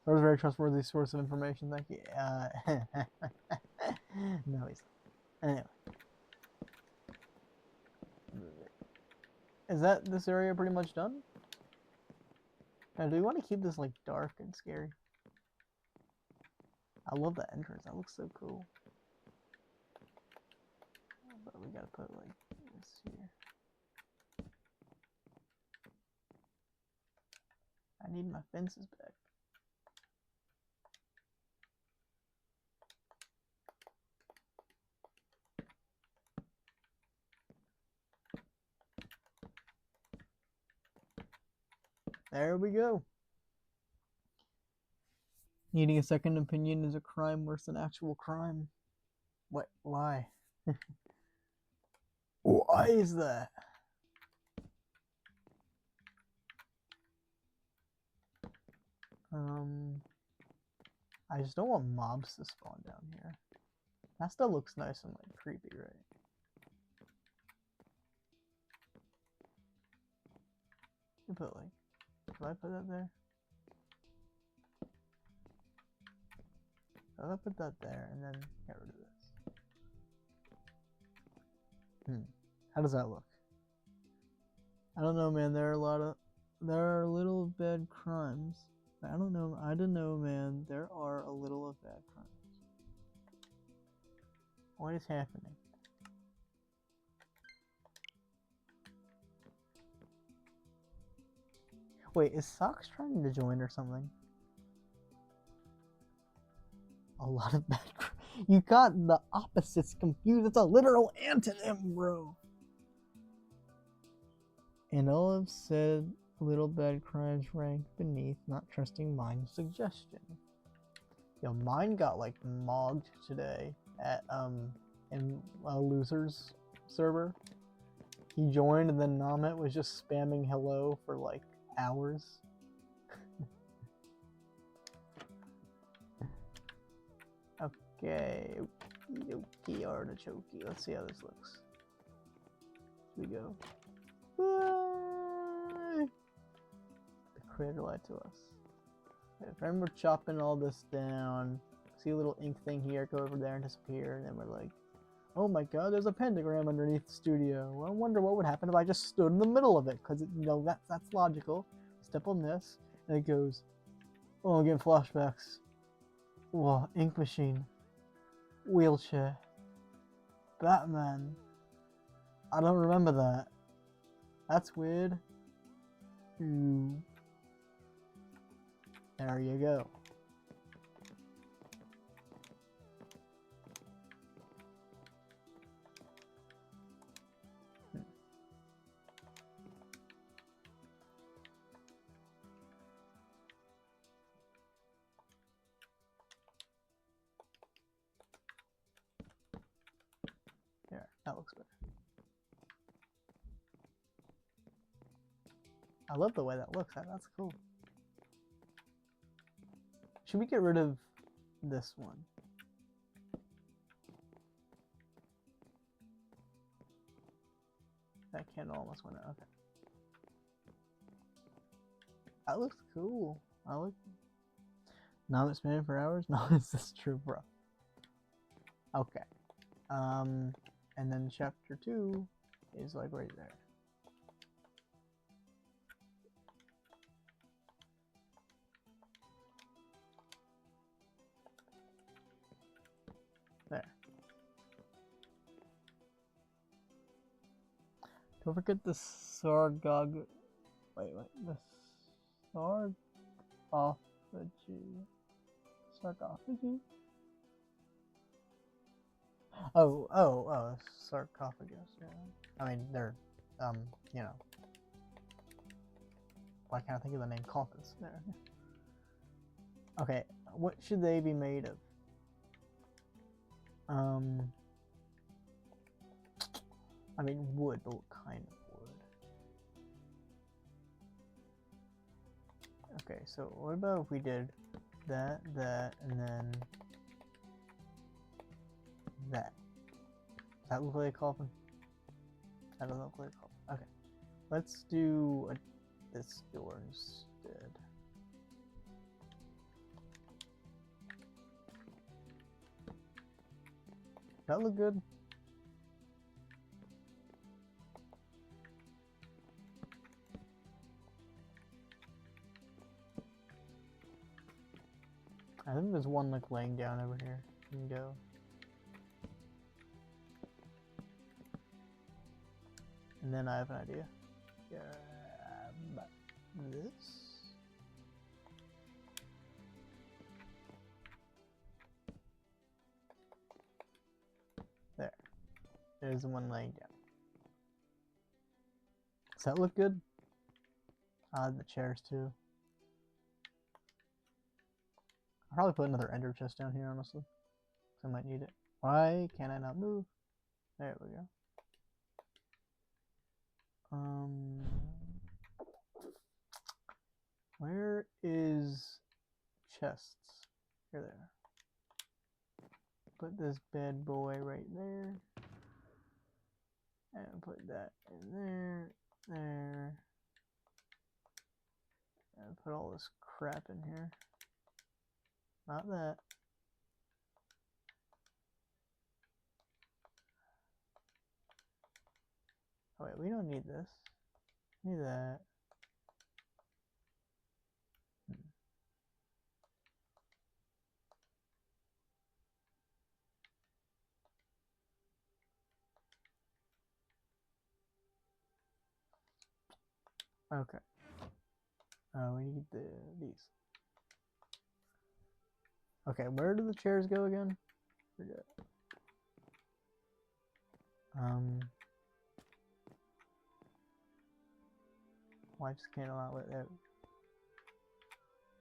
Speaker 1: That was a very trustworthy source of information. Thank you. No, he's not. Anyway. Is that this area pretty much done? Now, do we want to keep this like dark and scary? I love that entrance. That looks so cool. But we gotta put like this here. I need my fences back. There we go. Needing a second opinion is a crime worse than actual crime. What? Why? Why is that? I just don't want mobs to spawn down here. That stuff looks nice and like creepy, right? You put like, do I put that there? I'll put that there and then get rid of this. How does that look? I don't know, man. There are little bad crimes I don't know. I don't know, man. There are a little of bad crimes. What is happening? Wait, is Socks trying to join or something? A lot of bad crimes. You got the opposites confused. It's a literal antonym, bro. And Olive said little bad crimes rank beneath not trusting Mine's suggestion. Yo, Mine got like mogged today at in a losers server. He joined and then Namet was just spamming hello for like hours. Okay, okie artichoke. Let's see how this looks. Here we go. Yay! The creator lied to us. If I remember chopping all this down, see a little ink thing here, go over there and disappear, and then we're like, oh my god, there's a pentagram underneath the studio. Well, I wonder what would happen if I just stood in the middle of it, because you know that's logical. Step on this, and it goes, oh, I'm getting flashbacks. Whoa, ink machine. Wheelchair. Batman. I don't remember that. That's weird. Ooh. There you go. There, that looks better. I love the way that looks. That's cool. Should we get rid of this one? That candle almost went out. Okay. That looks cool. I like it. Now it's been for hours? No, is this true, bro? Okay. And then chapter 2 is like right there. There. Don't forget the sargog. Wait. The sarcophagy. Sarcophagy? Oh, sarcophagus. Yeah. I mean, they're, you know. Why can't I think of the name? Coffins. There. Okay, what should they be made of? I mean, wood, but what kind of wood? Okay, so what about if we did that, and then that? Does that look like a coffin? That doesn't look like a coffin. Okay, let's do this door instead. That look good? I think there's one like laying down over here. You can go. And then I have an idea. Grab this. There. There's the one laying down. Does that look good? The chairs too. I'll probably put another ender chest down here, honestly. Because I might need it. Why can I not move? There we go. Where is chests? Here they are. Put this bad boy right there. And put that in there. There. And put all this crap in here. Not that. Oh wait, we don't need this. Need that. Okay. We need these. Okay, where do the chairs go again? Forget. Why just can't allow it out?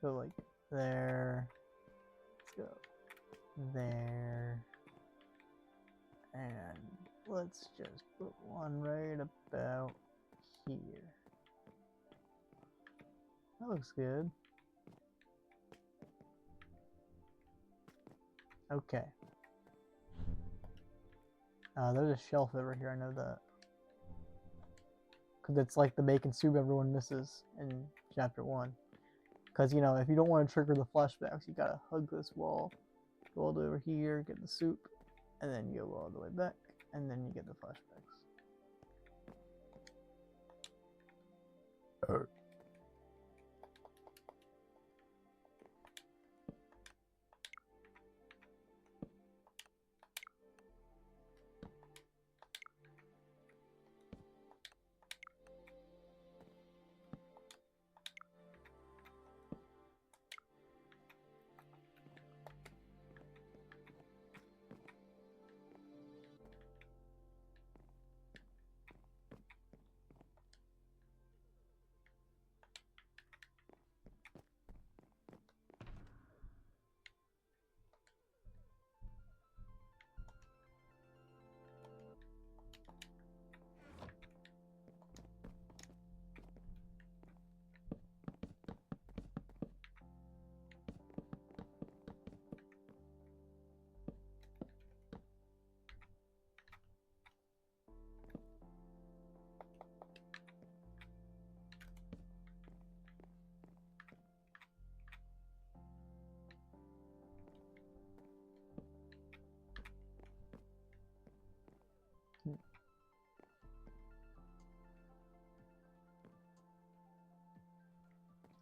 Speaker 1: Go like there. Let's go there. And let's just put one right about here. That looks good. Okay. There's a shelf over here, I know that. Because it's like the bacon soup everyone misses in chapter 1. Because, you know, if you don't want to trigger the flashbacks, you gotta hug this wall, go all the way over here, get the soup, and then you go all the way back, and then you get the flashbacks.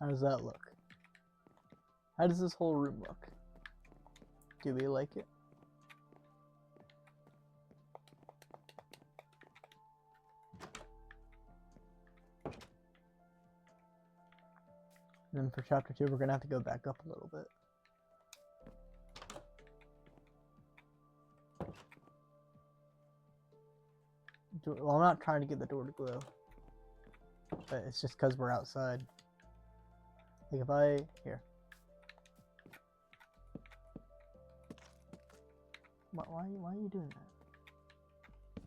Speaker 1: How does that look? How does this whole room look? Do we like it? And then for chapter 2, we're gonna have to go back up a little bit. Well, I'm not trying to get the door to glow, but it's just because we're outside. Like if I, here. Why are you doing that?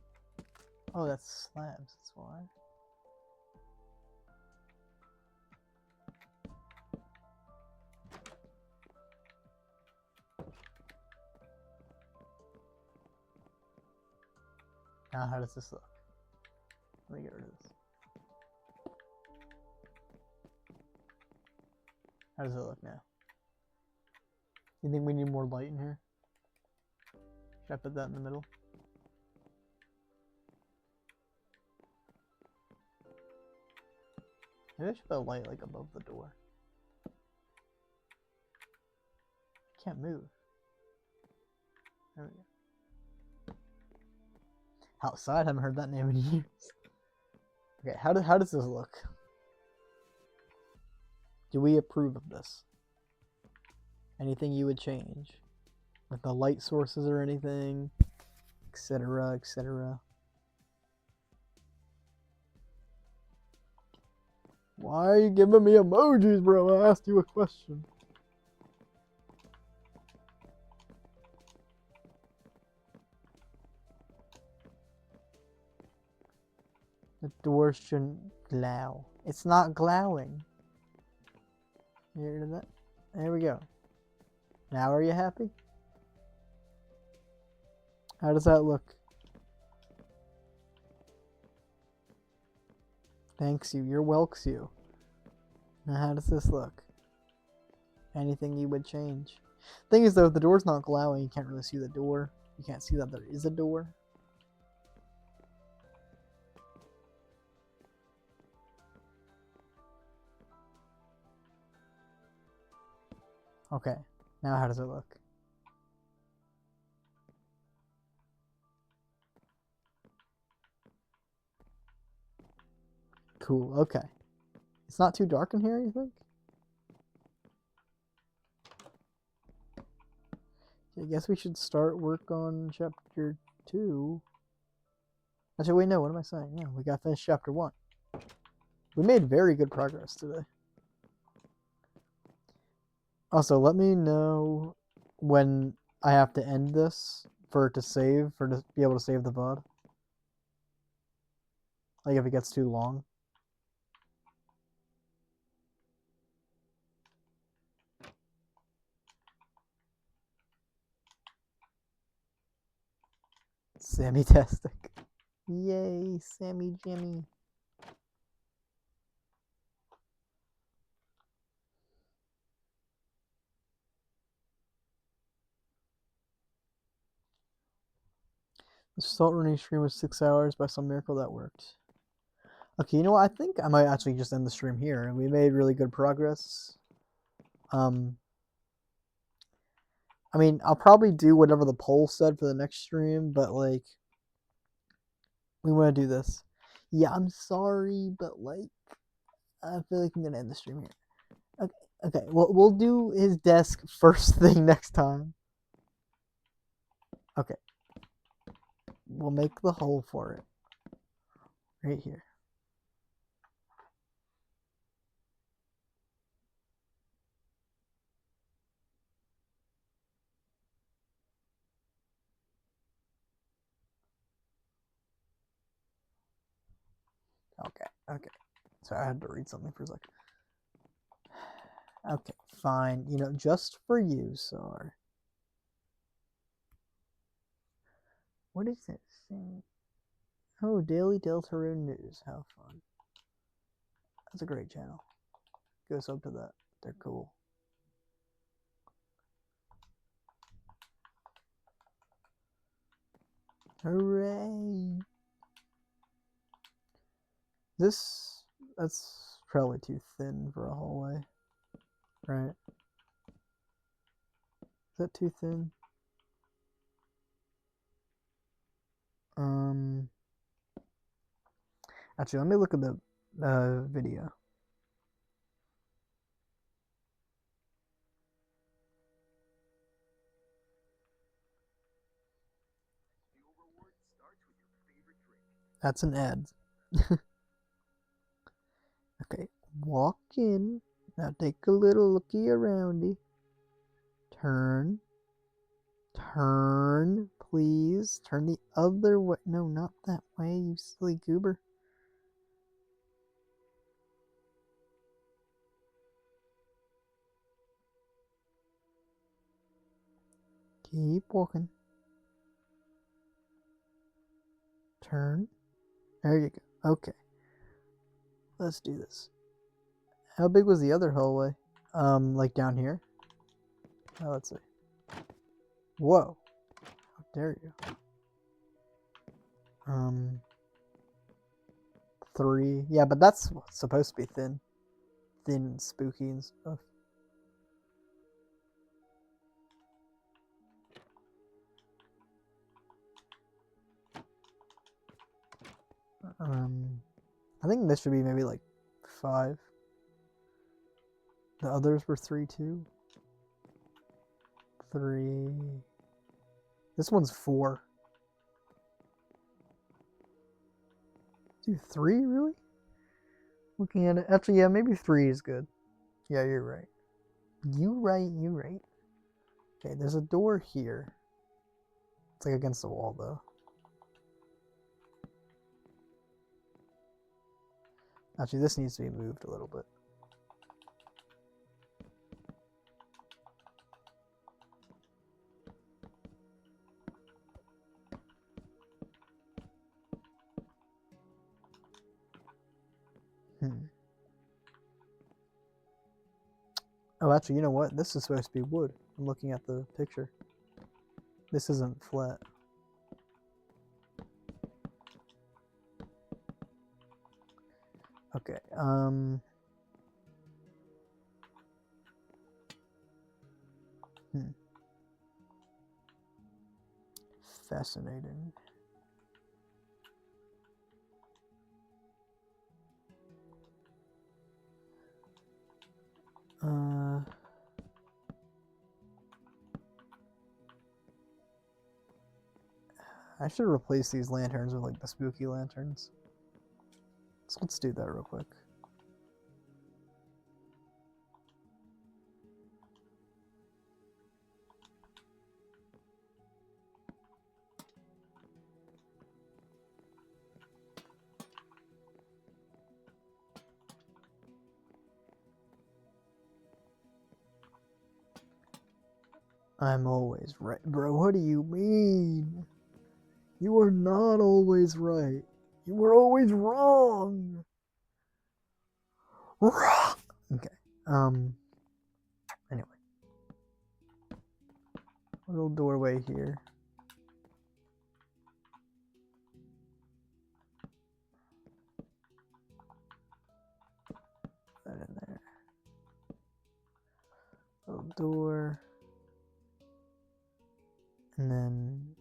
Speaker 1: Oh, that's slabs, that's why. Now how does this look? Let me get rid of this. How does it look now? You think we need more light in here? Should I put that in the middle? Maybe I should put a light like above the door. Can't move. There we go. Outside, I haven't heard that name in years. Okay, how does this look? Do we approve of this? Anything you would change? With the light sources or anything? Etc, etc. Why are you giving me emojis, bro? I asked you a question. The door shouldn't glow. It's not glowing. You hear that? There we go. Now are you happy? How does that look? Thanks you. You're welks you. Now how does this look? Anything you would change? Thing is though, if the door's not glowing, you can't really see the door. You can't see that there is a door. Okay, now how does it look? Cool, okay. It's not too dark in here, you think? I guess we should start work on chapter 2. Actually, wait, no, what am I saying? Yeah, we gotta finish chapter 1. We made very good progress today. Also, let me know when I have to end this for to be able to save the VOD. Like if it gets too long. Sammy-tastic. Yay, Sammy Jimmy. The salt running stream was 6 hours. By some miracle that worked. Okay, you know what? I think I might actually just end the stream here. We made really good progress. I mean, I'll probably do whatever the poll said for the next stream, but like, we want to do this. Yeah, I'm sorry, but like, I feel like I'm gonna end the stream here. Okay. We'll do his desk first thing next time. Okay. We'll make the hole for it. Right here. Okay. So I had to read something for a second. Okay, fine. You know, just for you, Sar. What is this thing? Oh, Daily Deltarune News. How fun. That's a great channel. Go sub to that. They're cool. Hooray! That's probably too thin for a hallway. Right? Is that too thin? Actually, let me look at the video. That's an ad. Okay, walk in. Now take a little looky aroundy. Turn. Turn, please. Turn the other way. No, not that way, you silly goober. Keep walking. Turn. There you go. Okay. Let's do this. How big was the other hallway? Like down here? Oh, let's see. Whoa. How dare you? 3. Yeah, but that's supposed to be thin. Thin and spooky and stuff. I think this should be maybe like 5. The others were 3 too. 3. This one's 4. Dude, 3 really? Looking at it, actually, yeah, maybe 3 is good. Yeah, you're right. You right. Okay, there's a door here. It's like against the wall though. Actually, this needs to be moved a little bit. Oh, actually, you know what? This is supposed to be wood. I'm looking at the picture. This isn't flat. Okay, Fascinating. I should replace these lanterns with like the spooky lanterns. So let's do that real quick. I'm always right. Bro, what do you mean? You are not always right. You were always wrong. Wrong. Okay. Anyway. Little doorway here. Put that in there. Little door. And then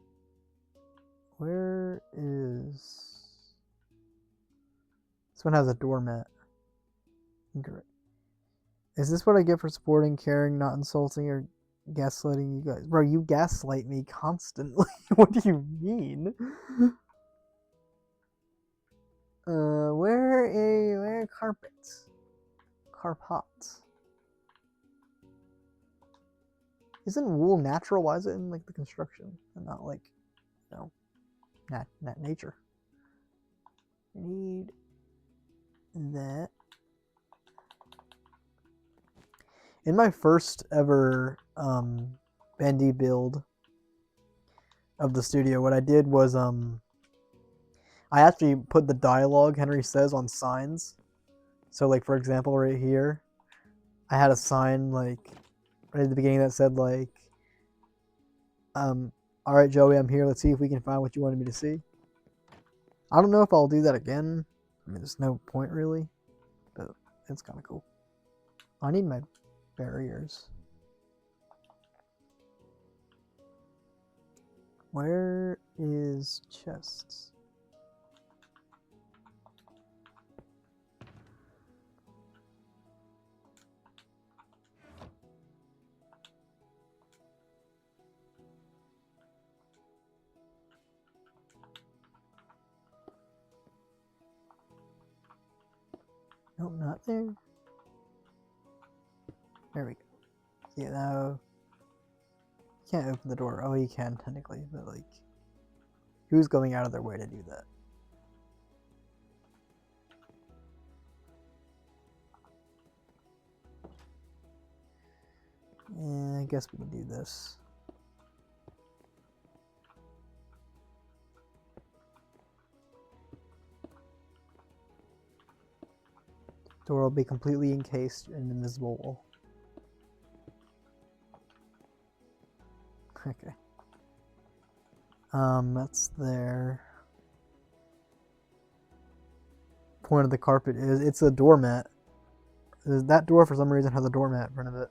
Speaker 1: where is this one has a doormat. Incorrect. Is this what I get for supporting, caring, not insulting, or gaslighting you guys? Bro, you gaslight me constantly. What do you mean? Where are carpets? Carpots. Isn't wool natural? Why is it in like the construction and not like, you know, nat nature? I need that. In my first ever Bendy build of the studio, what I did was I actually put the dialogue Henry says on signs. So like for example right here, I had a sign like right at the beginning that said like all right Joey, I'm here, let's see if we can find what you wanted me to see. I don't know if I'll do that again. I mean there's no point really, but it's kind of cool. I need my barriers. Where is chests? Nope, not there. There we go. See, now can't open the door. Oh, you can technically, but like, who's going out of their way to do that? Yeah, I guess we can do this. Door will be completely encased in an invisible wall. Okay. That's there. Point of the carpet is it's a doormat. That door for some reason has a doormat in front of it.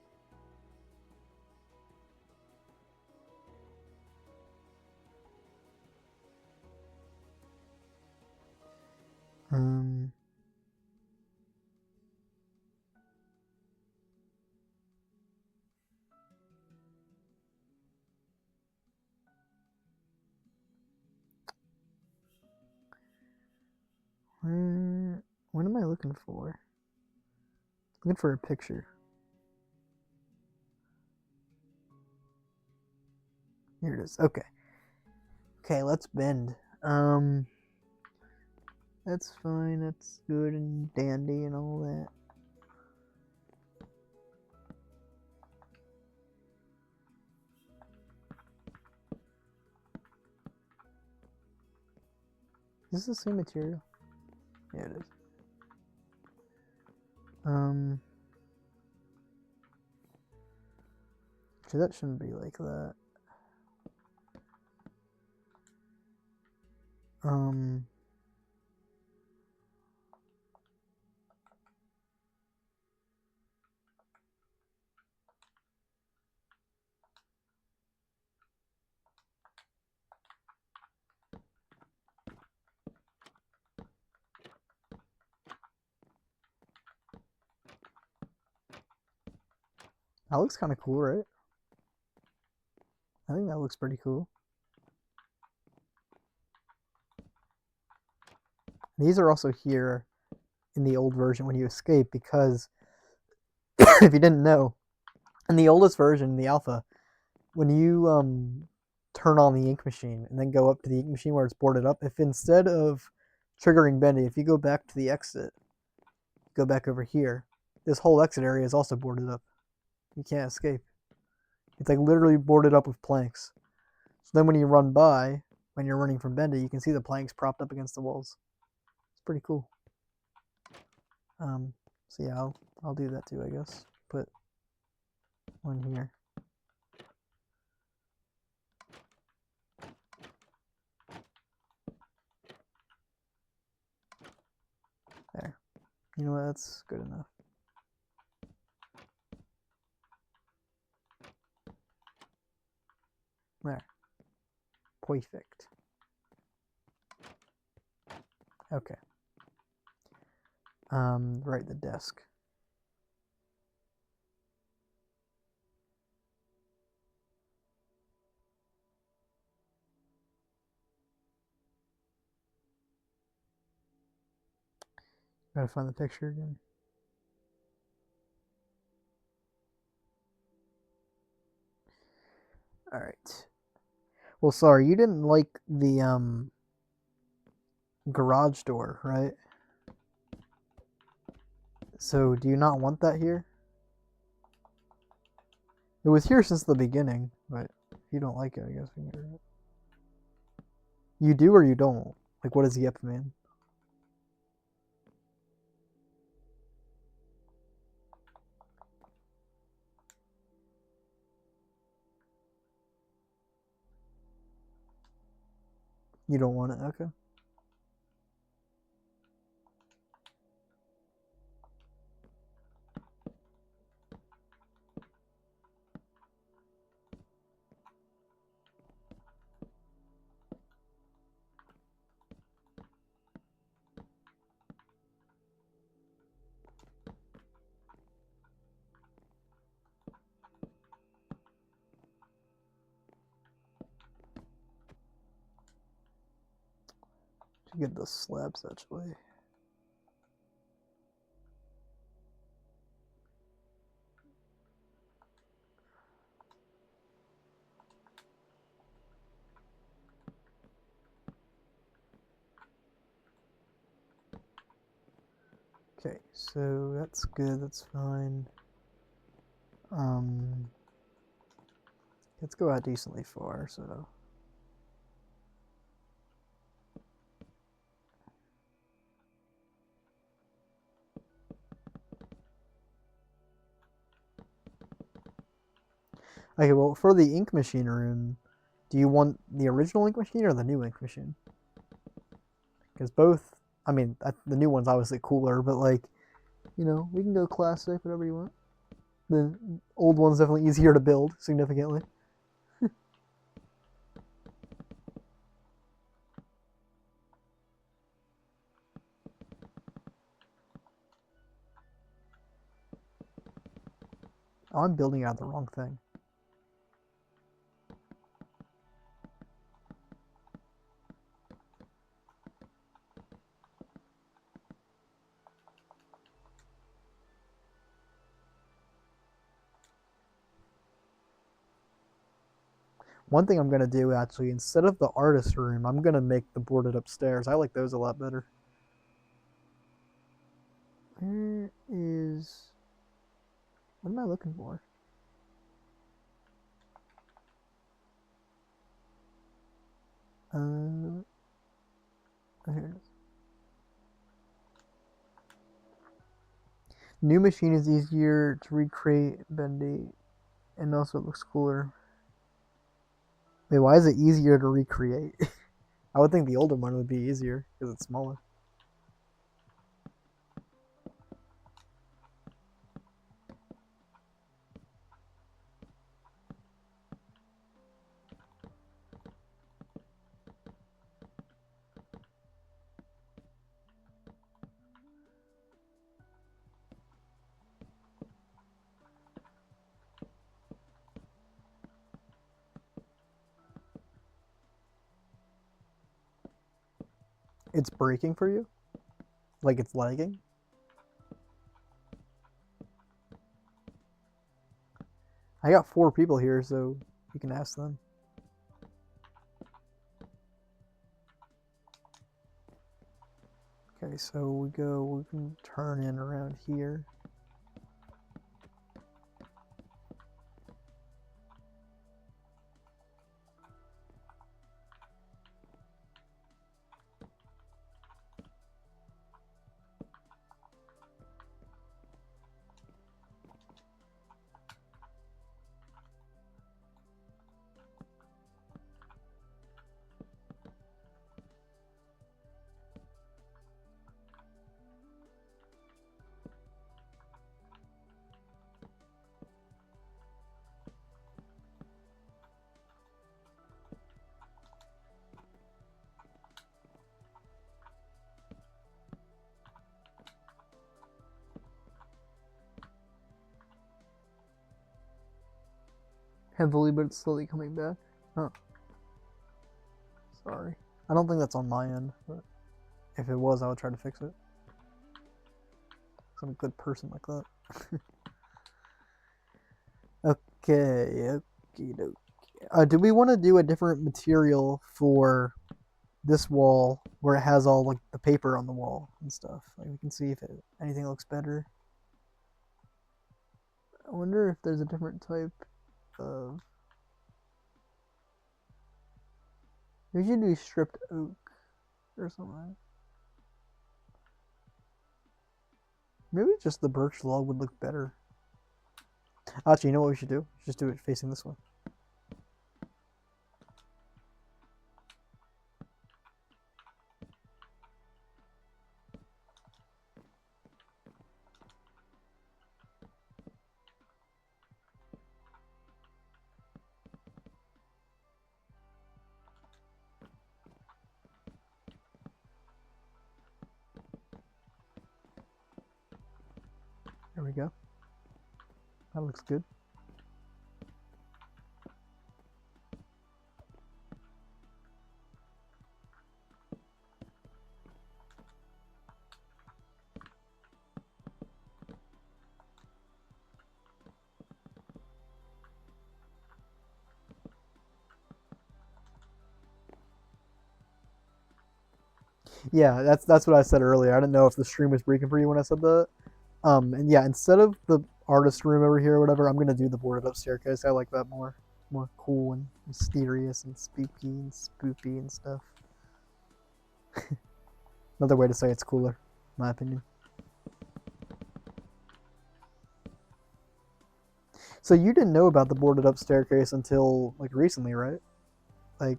Speaker 1: What am I looking for? Looking for a picture. Here it is. Okay. Okay, let's bend. That's fine. That's good and dandy and all that. Is this the same material? Yeah, it is. Actually, that shouldn't be like that. That looks kind of cool, right? I think that looks pretty cool. These are also here in the old version when you escape because if you didn't know, in the oldest version, the alpha, when you turn on the ink machine and then go up to the ink machine where it's boarded up, if instead of triggering Bendy, if you go back to the exit, go back over here, this whole exit area is also boarded up. You can't escape. It's like literally boarded up with planks. So then when you run by, when you're running from Bendy, you can see the planks propped up against the walls. It's pretty cool. So yeah, I'll do that too, I guess. Put one here. There. You know what? That's good enough. There. Perfect. Okay. Right, the desk. Gotta find the picture again. Alright. Well, sorry, you didn't like the garage door, right? So, do you not want that here? It was here since the beginning, but if you don't like it, I guess we can get rid of it. You do or you don't? Like, what does yep mean? You don't want it? Okay. Should get the slabs actually. Okay, so that's good, that's fine. Let's go out decently far, so. Okay, well, for the ink machine room, do you want the original ink machine or the new ink machine? Because both, I mean, the new one's obviously cooler, but like, you know, we can go classic, whatever you want. The old one's definitely easier to build, significantly. Oh, I'm building out the wrong thing. One thing I'm going to do, actually, instead of the artist room, I'm going to make the boarded upstairs. I like those a lot better. Where is... What am I looking for? Here it is. New machine is easier to recreate Bendy, and also it looks cooler. Wait, why is it easier to recreate? I would think the older one would be easier because it's smaller. It's breaking for you? Like it's lagging? I got 4 people here, so you can ask them. Okay, so we can turn in around here. Heavily, but it's slowly coming back. Huh. Sorry. I don't think that's on my end, but if it was, I would try to fix it. I'm a good person like that. Okay, okie dokie. Do we want to do a different material for this wall where it has all like the paper on the wall and stuff? Like we can see if anything looks better. I wonder if there's a different type of. We should do stripped oak or something. Maybe just the birch log would look better. Actually, you know what we should do? Just do it facing this way. There we go. That looks good. Yeah, that's what I said earlier. I didn't know if the stream was breaking for you when I said that. And yeah, instead of the artist room over here or whatever, I'm gonna do the boarded up staircase. I like that more. More cool and mysterious and spooky and spoopy and stuff. Another way to say it's cooler, in my opinion. So you didn't know about the boarded up staircase until like recently, right? Like,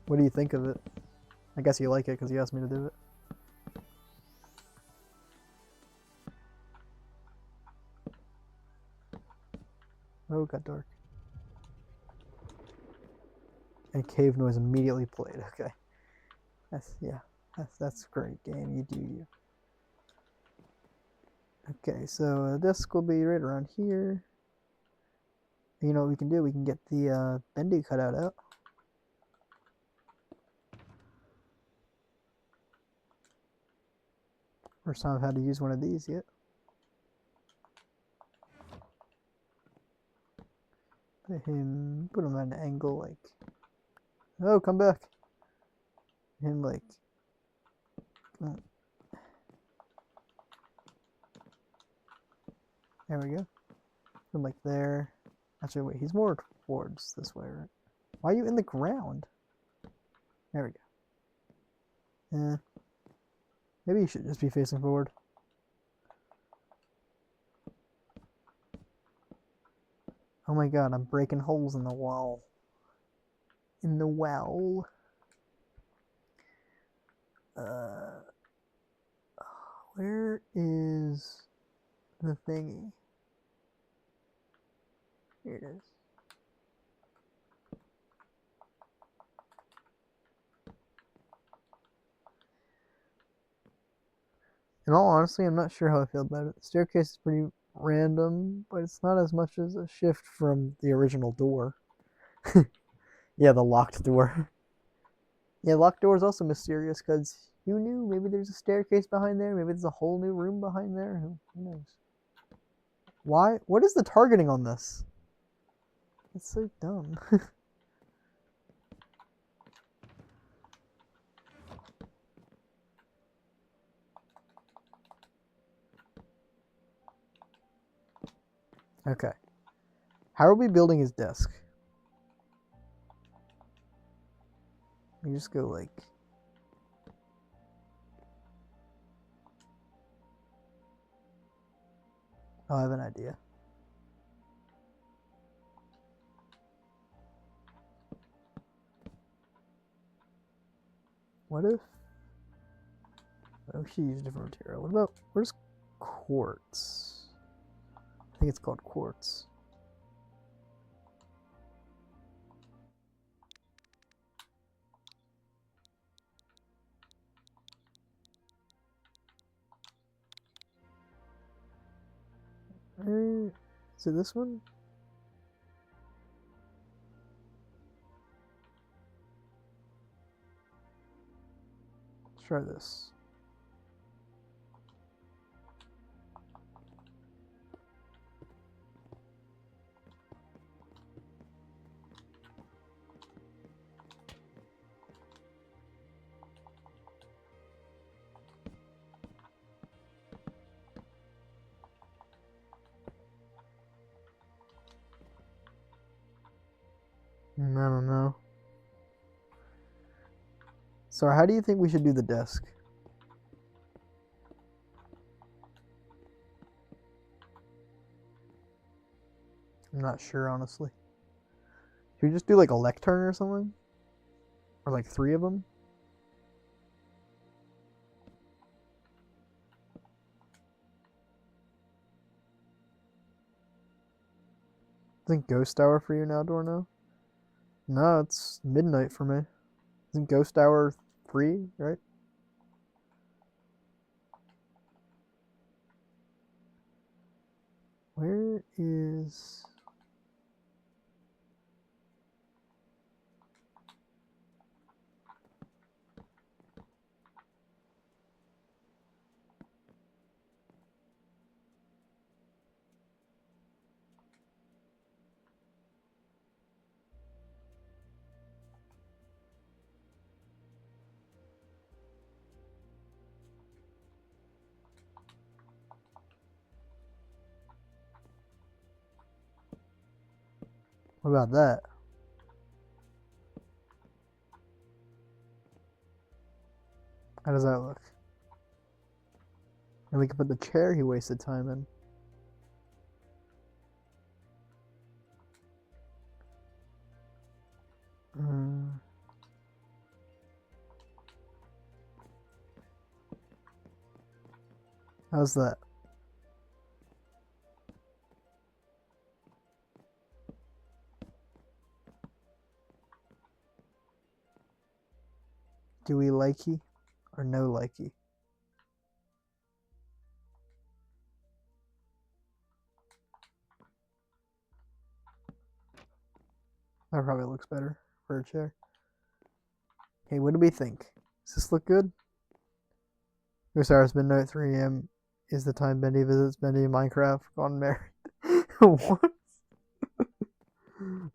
Speaker 1: what do you think of it? I guess you like it because you asked me to do it. Oh, it got dark. And cave noise immediately played. Okay, that's great game. You do you. Okay, so the disc will be right around here. You know what we can do? We can get the Bendy cutout out. First time I've had to use one of these yet. Put him at an angle like. Oh, come back. Him like. There we go. Put him like there. Actually, wait. He's more towards this way, right? Why are you in the ground? There we go. Maybe you should just be facing forward. Oh my god, I'm breaking holes in the wall. In the wall. Where is the thingy? Here it is. In all honesty, I'm not sure how I feel about it. The staircase is pretty random, but it's not as much as a shift from the original door. Yeah, the locked door. Yeah, locked door is also mysterious because Who knew? Maybe there's a staircase behind there. Maybe there's a whole new room behind there. Who knows? Why? What is the targeting on this? It's so dumb. Okay. How are we building his desk? We just go like... Oh, I have an idea. What if... we should use different material. What about... Where's quartz? I think it's called quartz. Is it this one? Let's try this. I don't know. So how do you think we should do the desk? I'm not sure, honestly. Should we just do like a lectern or something? Or like 3 of them? Isn't ghost hour for you now, Dorno? No, it's midnight for me. Isn't ghost hour 3, right? Where is... What about that? How does that look? And we can put the chair he wasted time in. How's that? Do we likey or no likey? That probably looks better for a chair. Okay, what do we think? Does this look good? Ghost hours midnight at 3 a.m. is the time Bendy visits Bendy in Minecraft. Gone married. What?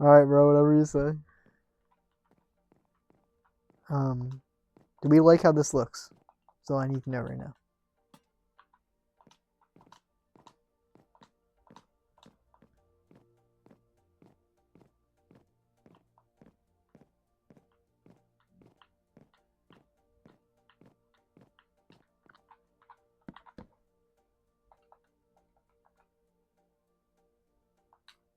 Speaker 1: Alright, bro, whatever you say. Do we like how this looks? That's all I need to know right now.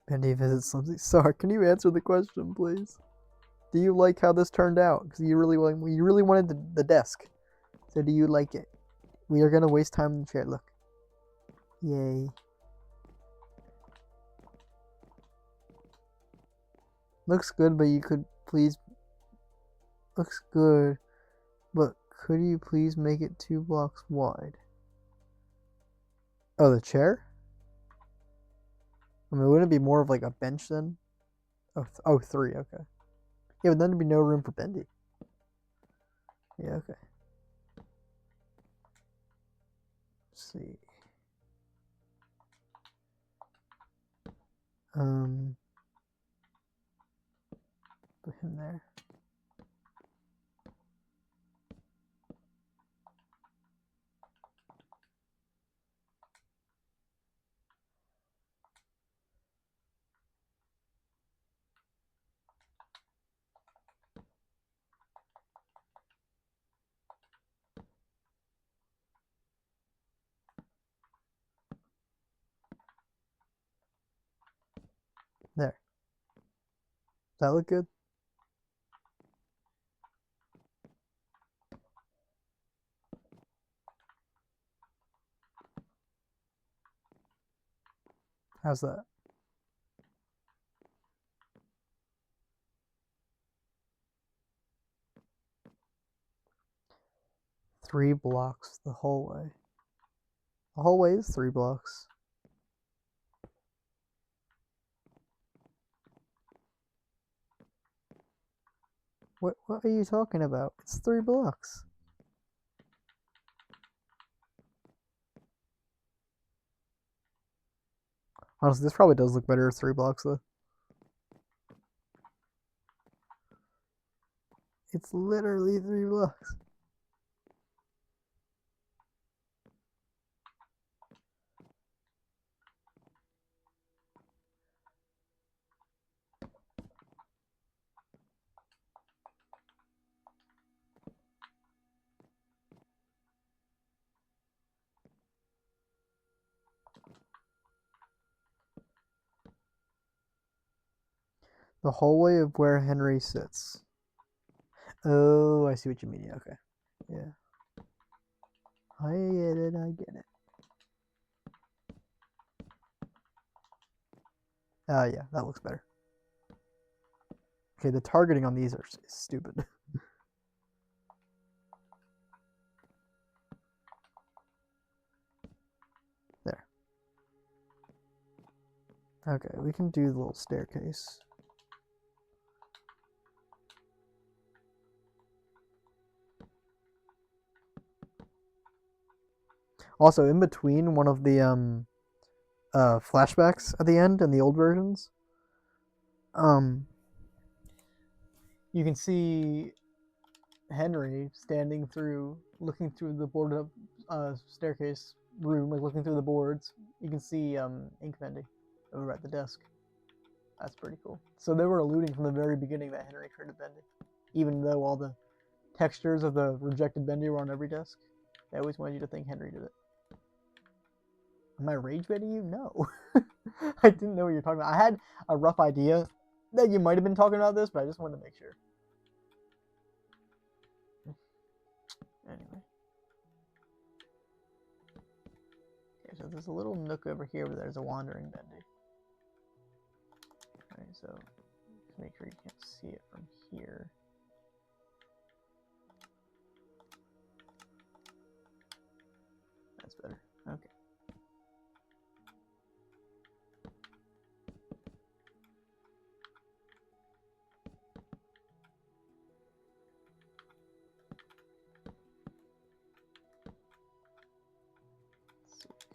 Speaker 1: Bendy visits something. Sorry, can you answer the question, please? Do you like how this turned out? Because you really wanted the desk. So do you like it? We are gonna waste time in the chair. Look. Yay. Looks good, but you could please... Looks good, but could you please make it 2 blocks wide? Oh, the chair? I mean, wouldn't it be more of like a bench then? Oh, 3, okay. Yeah, but then there'd be no room for Bendy. Yeah, okay. Let's see. Put him there. There. Does that look good? How's that? Three blocks the whole way. The whole way is 3 blocks. What are you talking about? It's 3 blocks. Honestly, this probably does look better as 3 blocks though. It's literally 3 blocks. The hallway of where Henry sits. Oh, I see what you mean. Yeah, okay. Yeah. I get it, I get it. Yeah, that looks better. Okay, the targeting on these are stupid. There. Okay, we can do the little staircase. Also, in between one of the flashbacks at the end in the old versions, you can see Henry standing through, looking through the boarded up staircase room, like looking through the boards. You can see Ink Bendy over at the desk. That's pretty cool. So they were alluding from the very beginning that Henry created Bendy, even though all the textures of the rejected Bendy were on every desk. They always wanted you to think Henry did it. Am I rage baiting you? No. I didn't know what you were talking about. I had a rough idea that you might have been talking about this, but I just wanted to make sure. Anyway. Okay, so there's a little nook over here where there's a wandering Bendy. Alright, so make sure you can't see it from here. That's better. Okay.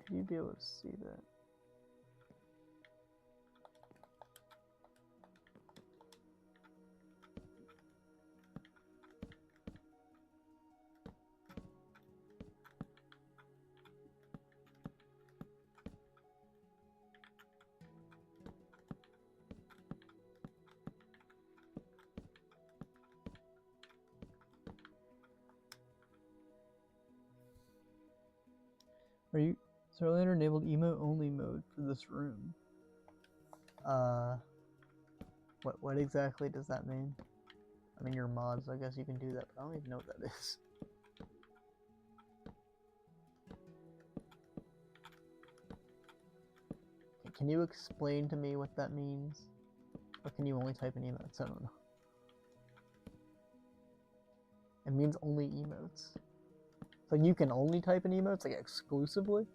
Speaker 1: Could you be able to see that? Are you Starlander enabled emote only mode for this room? What exactly does that mean? I mean, your mods, I guess you can do that, but I don't even know what that is. Can you explain to me what that means? Or can you only type in emotes? I don't know. It means only emotes. So you can only type in emotes, like exclusively?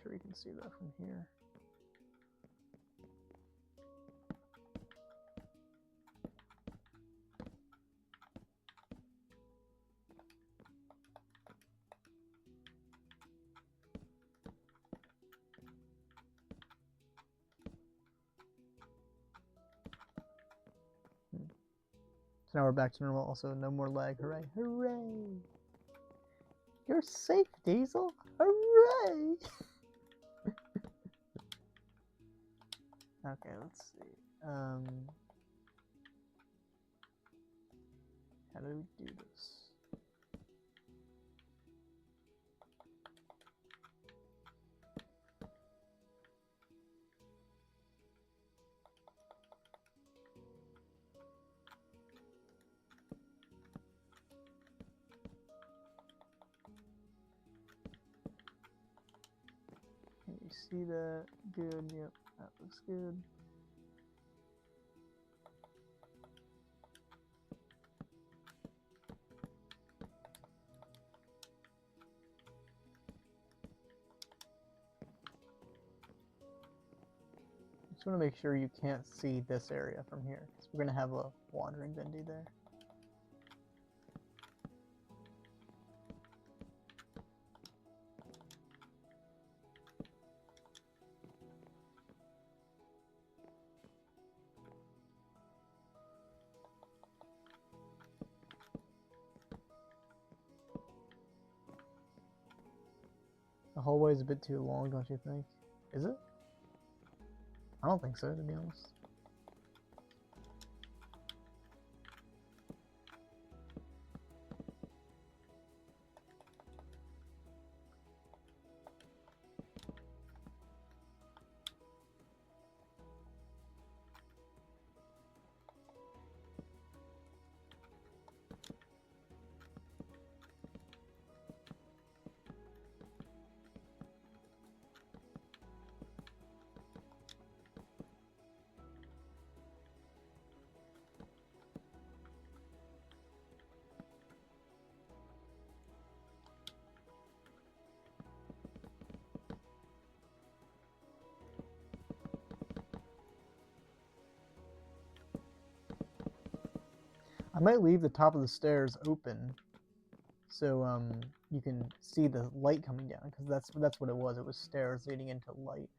Speaker 1: sure you can see that from here. So now we're back to normal. Also, no more lag. Hooray! Hooray! You're safe, Diesel! Hooray! Okay, let's see. How do we do this? Can you see that? Good, yep, that looks good. Just want to make sure you can't see this area from here, because we're going to have a wandering Bendy there. The hallway is a bit too long, don't you think? Is it? I don't think so, to be honest. I might leave the top of the stairs open so you can see the light coming down, because that's what it was. It was stairs leading into light.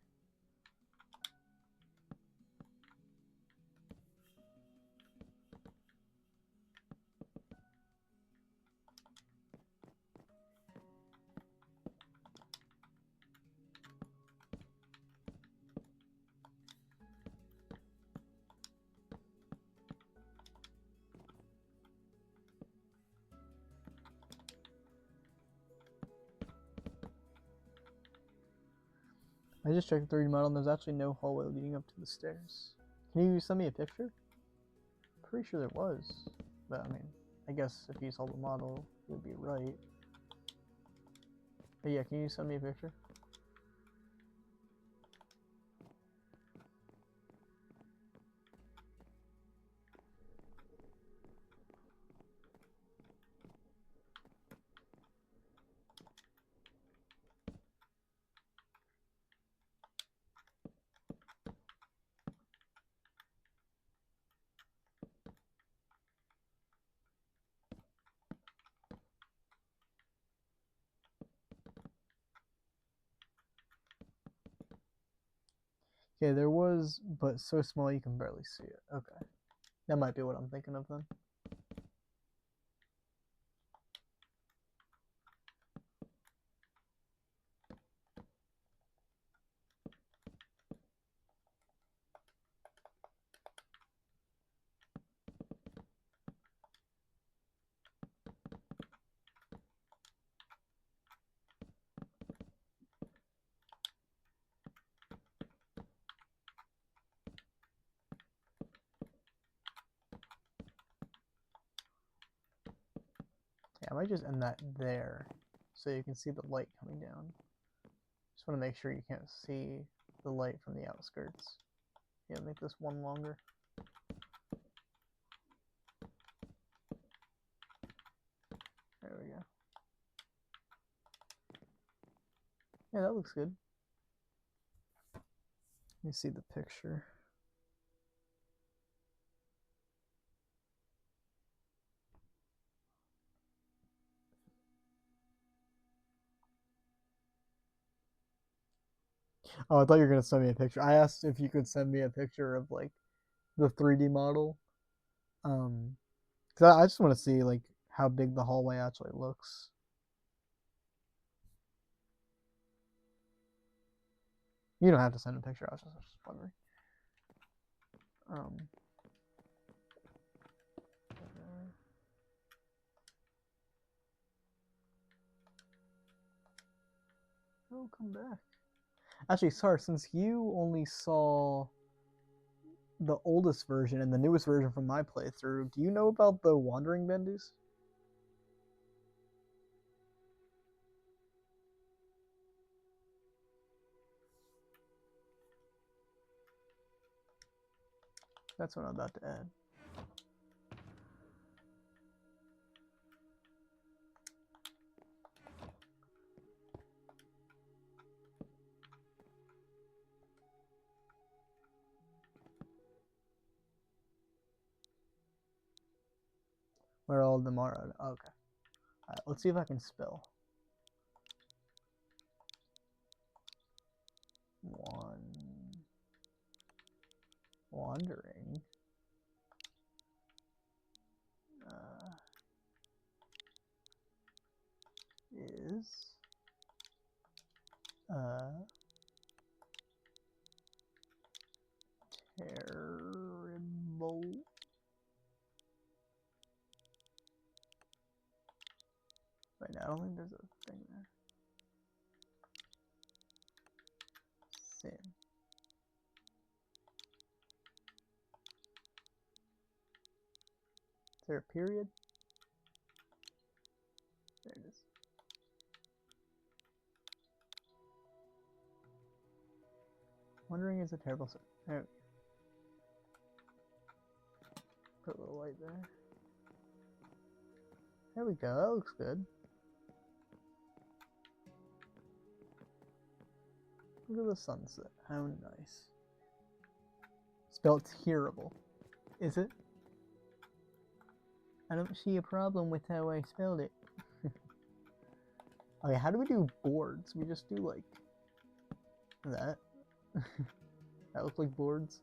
Speaker 1: I just checked the 3D model and there's actually no hallway leading up to the stairs. Can you send me a picture? Pretty sure there was. But I mean, I guess if you saw the model, it would be right. But yeah, can you send me a picture? Okay, there was, but so small you can barely see it. Okay. That might be what I'm thinking of then. Yeah, I might just end that there so you can see the light coming down. Just want to make sure you can't see the light from the outskirts. Yeah, make this one longer. There we go. Yeah, that looks good. Let me see the picture. Oh, I thought you were gonna send me a picture. I asked if you could send me a picture of like the 3D model. Cause I just want to see like how big the hallway actually looks. You don't have to send a picture. I was just wondering. Oh, come back. Actually, sorry, since you only saw the oldest version and the newest version from my playthrough, do you know about the wandering Bendys? That's what I'm about to add. Where all of them are. Okay. Alright, let's see if I can spell. Wandering. Is terrible. Right now, I don't think there's a thing there. Sin. Is there a period? There it is. Wondering is a terrible sin. There we go. Put a little light there. There we go. That looks good. Look at the sunset. How nice. Spelled terrible. Is it? I don't see a problem with how I spelled it. Okay, how do we do boards? We just do like that. That looks like boards.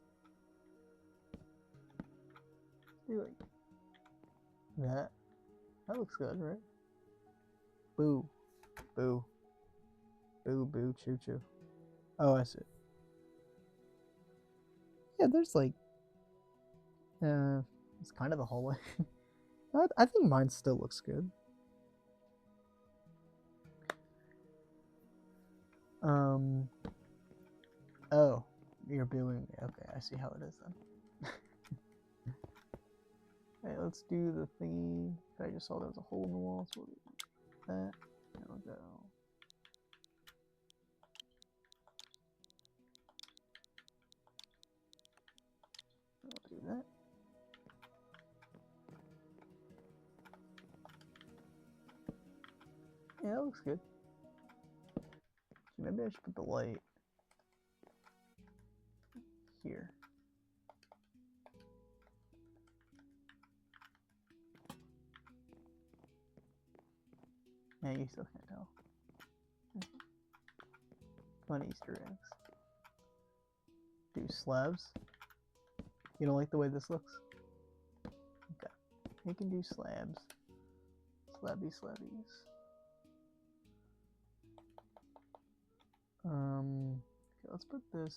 Speaker 1: Do like that. That looks good, right? Boo. Boo. Boo, boo, choo, choo. Oh, I see. Yeah, there's like... it's kind of the hallway. I think mine still looks good. Oh, you're booing me. Okay, I see how it is then. Okay, let's do the thingy. I just saw there was a hole in the wall, so we'll do that. There we go. I'll do that. Yeah, that looks good. Maybe I should put the light here. Yeah, you still can't tell. Fun Easter eggs. Do slabs. You don't like the way this looks? Okay. You can do slabs. Slabby slabbies. Okay, let's put this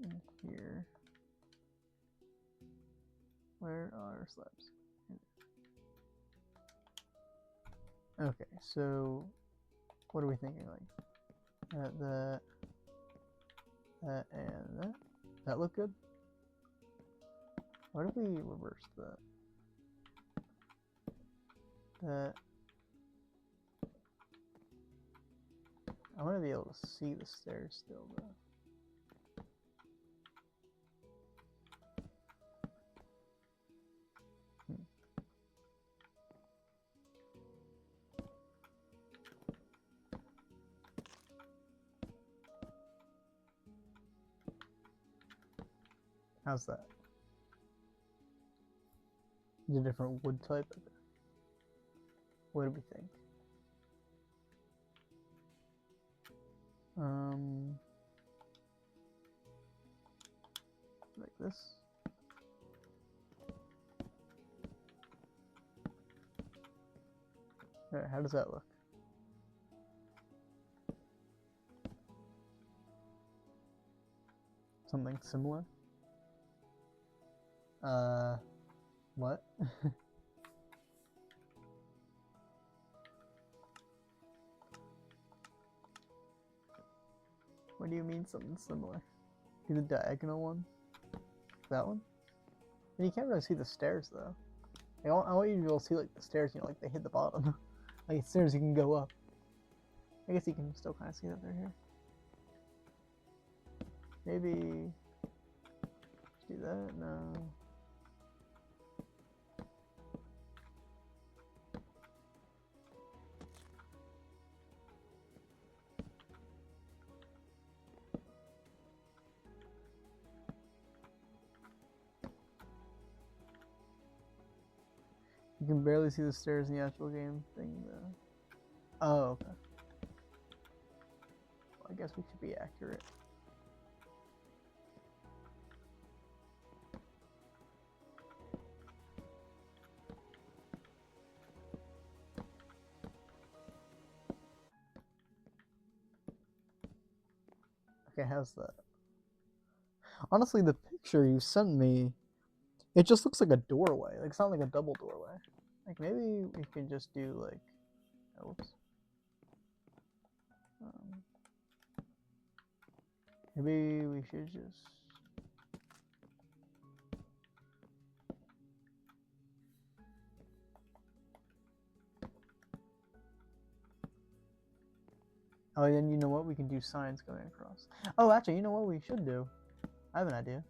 Speaker 1: in here. Where are slabs? Okay, so what are we thinking? Like that, and that. That look good? What if we reverse that? That. I want to be able to see the stairs still, though. How's that? Is it a different wood type? What do we think? Like this. Alright, how does that look? Something similar? What? What do you mean something similar? Do the diagonal one? That one? And you can't really see the stairs though. I want you to be able to see like the stairs, you know, like they hit the bottom. Like stairs you can go up. I guess you can still kind of see that they're here. Maybe do that? No. You can barely see the stairs in the actual game thing though. Oh, okay. Well, I guess we should be accurate. Okay, how's that? Honestly, the picture you sent me, it just looks like a doorway. Like, it's not like a double doorway. Like, maybe we can just do, like... Oh, whoops. Maybe we should just... Oh, and then you know what? We can do signs going across. Oh, actually, you know what we should do? I have an idea.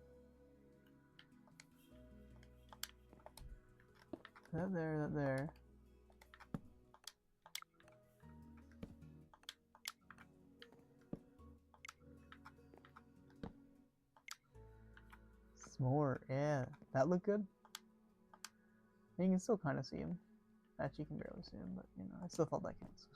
Speaker 1: That there, that there. More, yeah. That look good? And you can still kind of see him. Actually, you can barely see him, but, you know, I still thought that counts.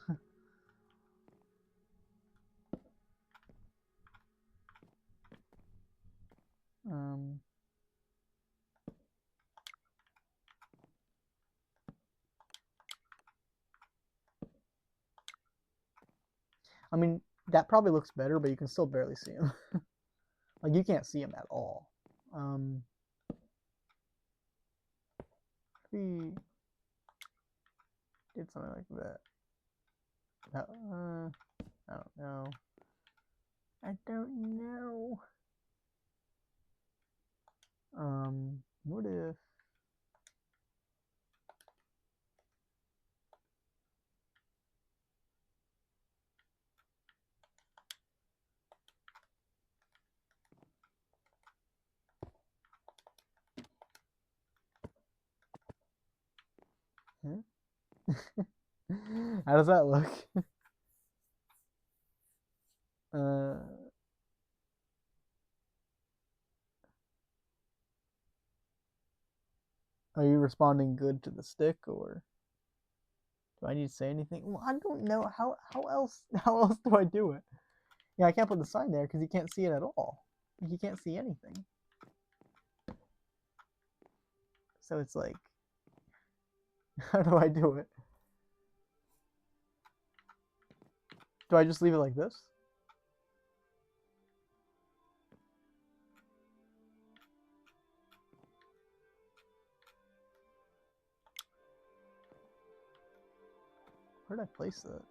Speaker 1: I mean, that probably looks better, but you can still barely see him. Like, you can't see him at all. We did something like that. I don't know. I don't know. What if... Huh? How does that look? Are you responding good to the stick, or do I need to say anything? Well, I don't know how else do I do it? Yeah, I can't put the sign there because you can't see it at all. You can't see anything. So it's like, how do I do it? Do I just leave it like this? Where did I place that?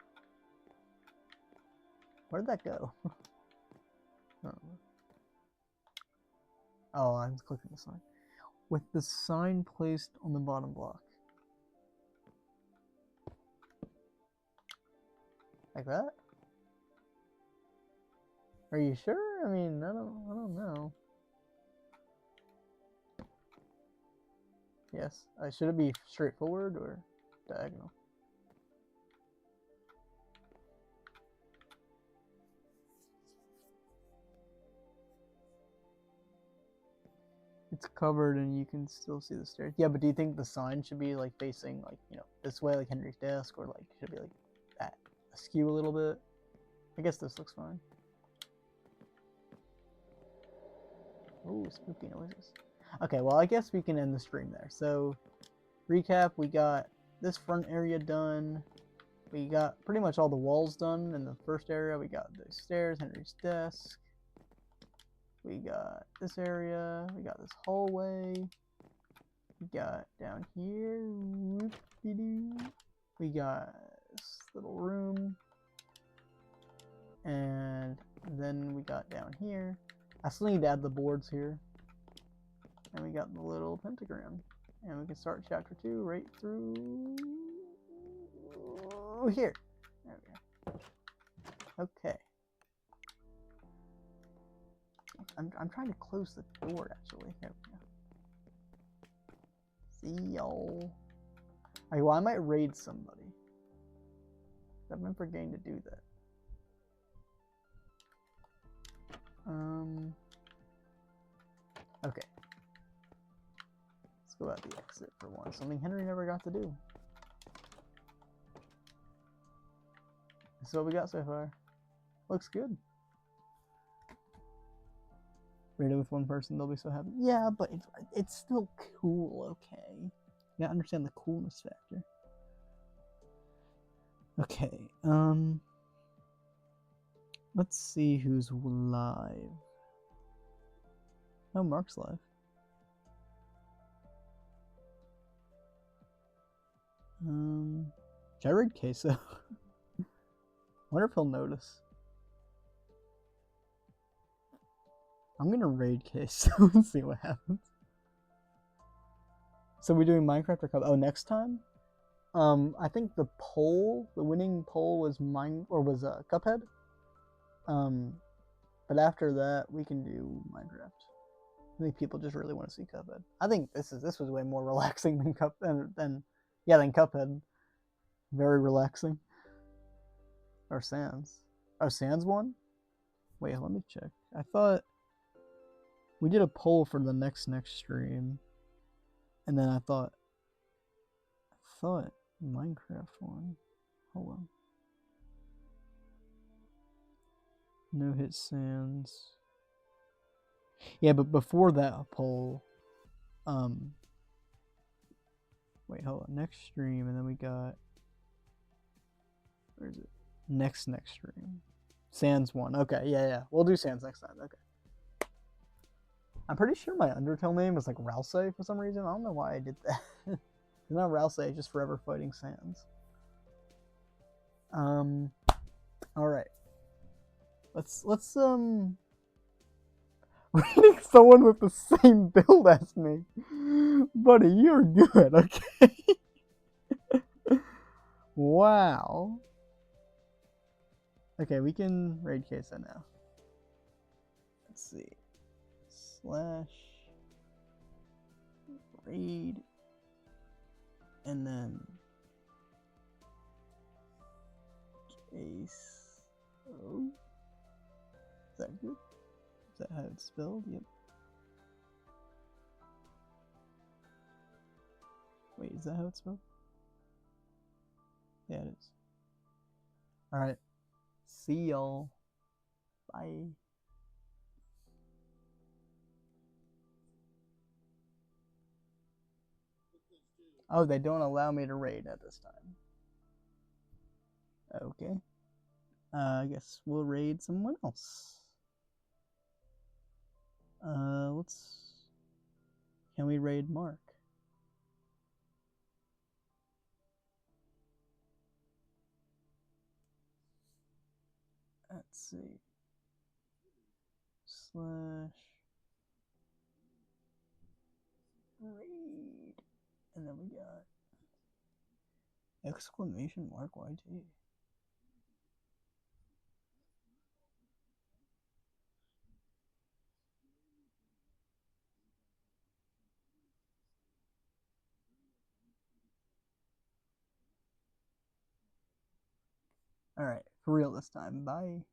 Speaker 1: Where did that go? Oh, I'm clicking the sign. With the sign placed on the bottom block. Like that? Are you sure? I mean, I don't know. Yes. Should it be straightforward or diagonal? it's covered and you can still see the stairs. Yeah, but do you think the sign should be like facing like, you know, this way, like Henry's desk, or like should it be like that, askew a little bit? I guess this looks fine. Ooh, spooky noises. Okay, well, I guess we can end the stream there. So, recap, we got this front area done. We got pretty much all the walls done in the first area. We got the stairs, Henry's desk. We got this area. We got this hallway. We got down here. We got this little room. And then we got down here. I still need to add the boards here. And we got the little pentagram. And we can start chapter 2 right through here. There we go. Okay. I'm trying to close the door, actually. There we go. See y'all. Alright, well, I might raid somebody. I've been forgetting to do that. Okay. Let's go out the exit for once. Something Henry never got to do. This is what we got so far. Looks good. Raid it with one person, they'll be so happy. Yeah, but it's still cool, okay? You gotta understand the coolness factor. Okay, let's see who's live. Oh, Mark's live. Should I raid Queso? I wonder if he'll notice. I'm gonna raid Queso and see what happens. So we're doing Minecraft or Cuphead? Oh, next time? I think the winning poll was Cuphead. But after that, we can do Minecraft. I think people just really want to see Cuphead. I think this was way more relaxing than Cuphead. Very relaxing. Or Sans. Oh, Sans won? Wait, let me check. I thought we did a poll for the next stream. And then I thought Minecraft won. Hold on. No hit Sans. Yeah, but before that poll, wait, hold on. Next stream, and then we got, where is it? Next stream. Sans won. Okay, yeah. We'll do Sans next time. Okay. I'm pretty sure my Undertale name was like Rouse for some reason. I don't know why I did that. It's not Rouse, just forever fighting Sans. Alright. Let's reading someone with the same build as me. Buddy, you're good, okay? Wow. Okay, we can raid Queso now. Let's see. / raid. And then Queso. Is that good? Is that how it's spelled? Yep. Wait, is that how it's spelled? Yeah, it is. Alright. See y'all. Bye. Oh, they don't allow me to raid at this time. Okay. I guess we'll raid someone else. Can we raid Mark? Let's see. / raid. And then we got exclamation mark YT. Alright, for real this time. Bye.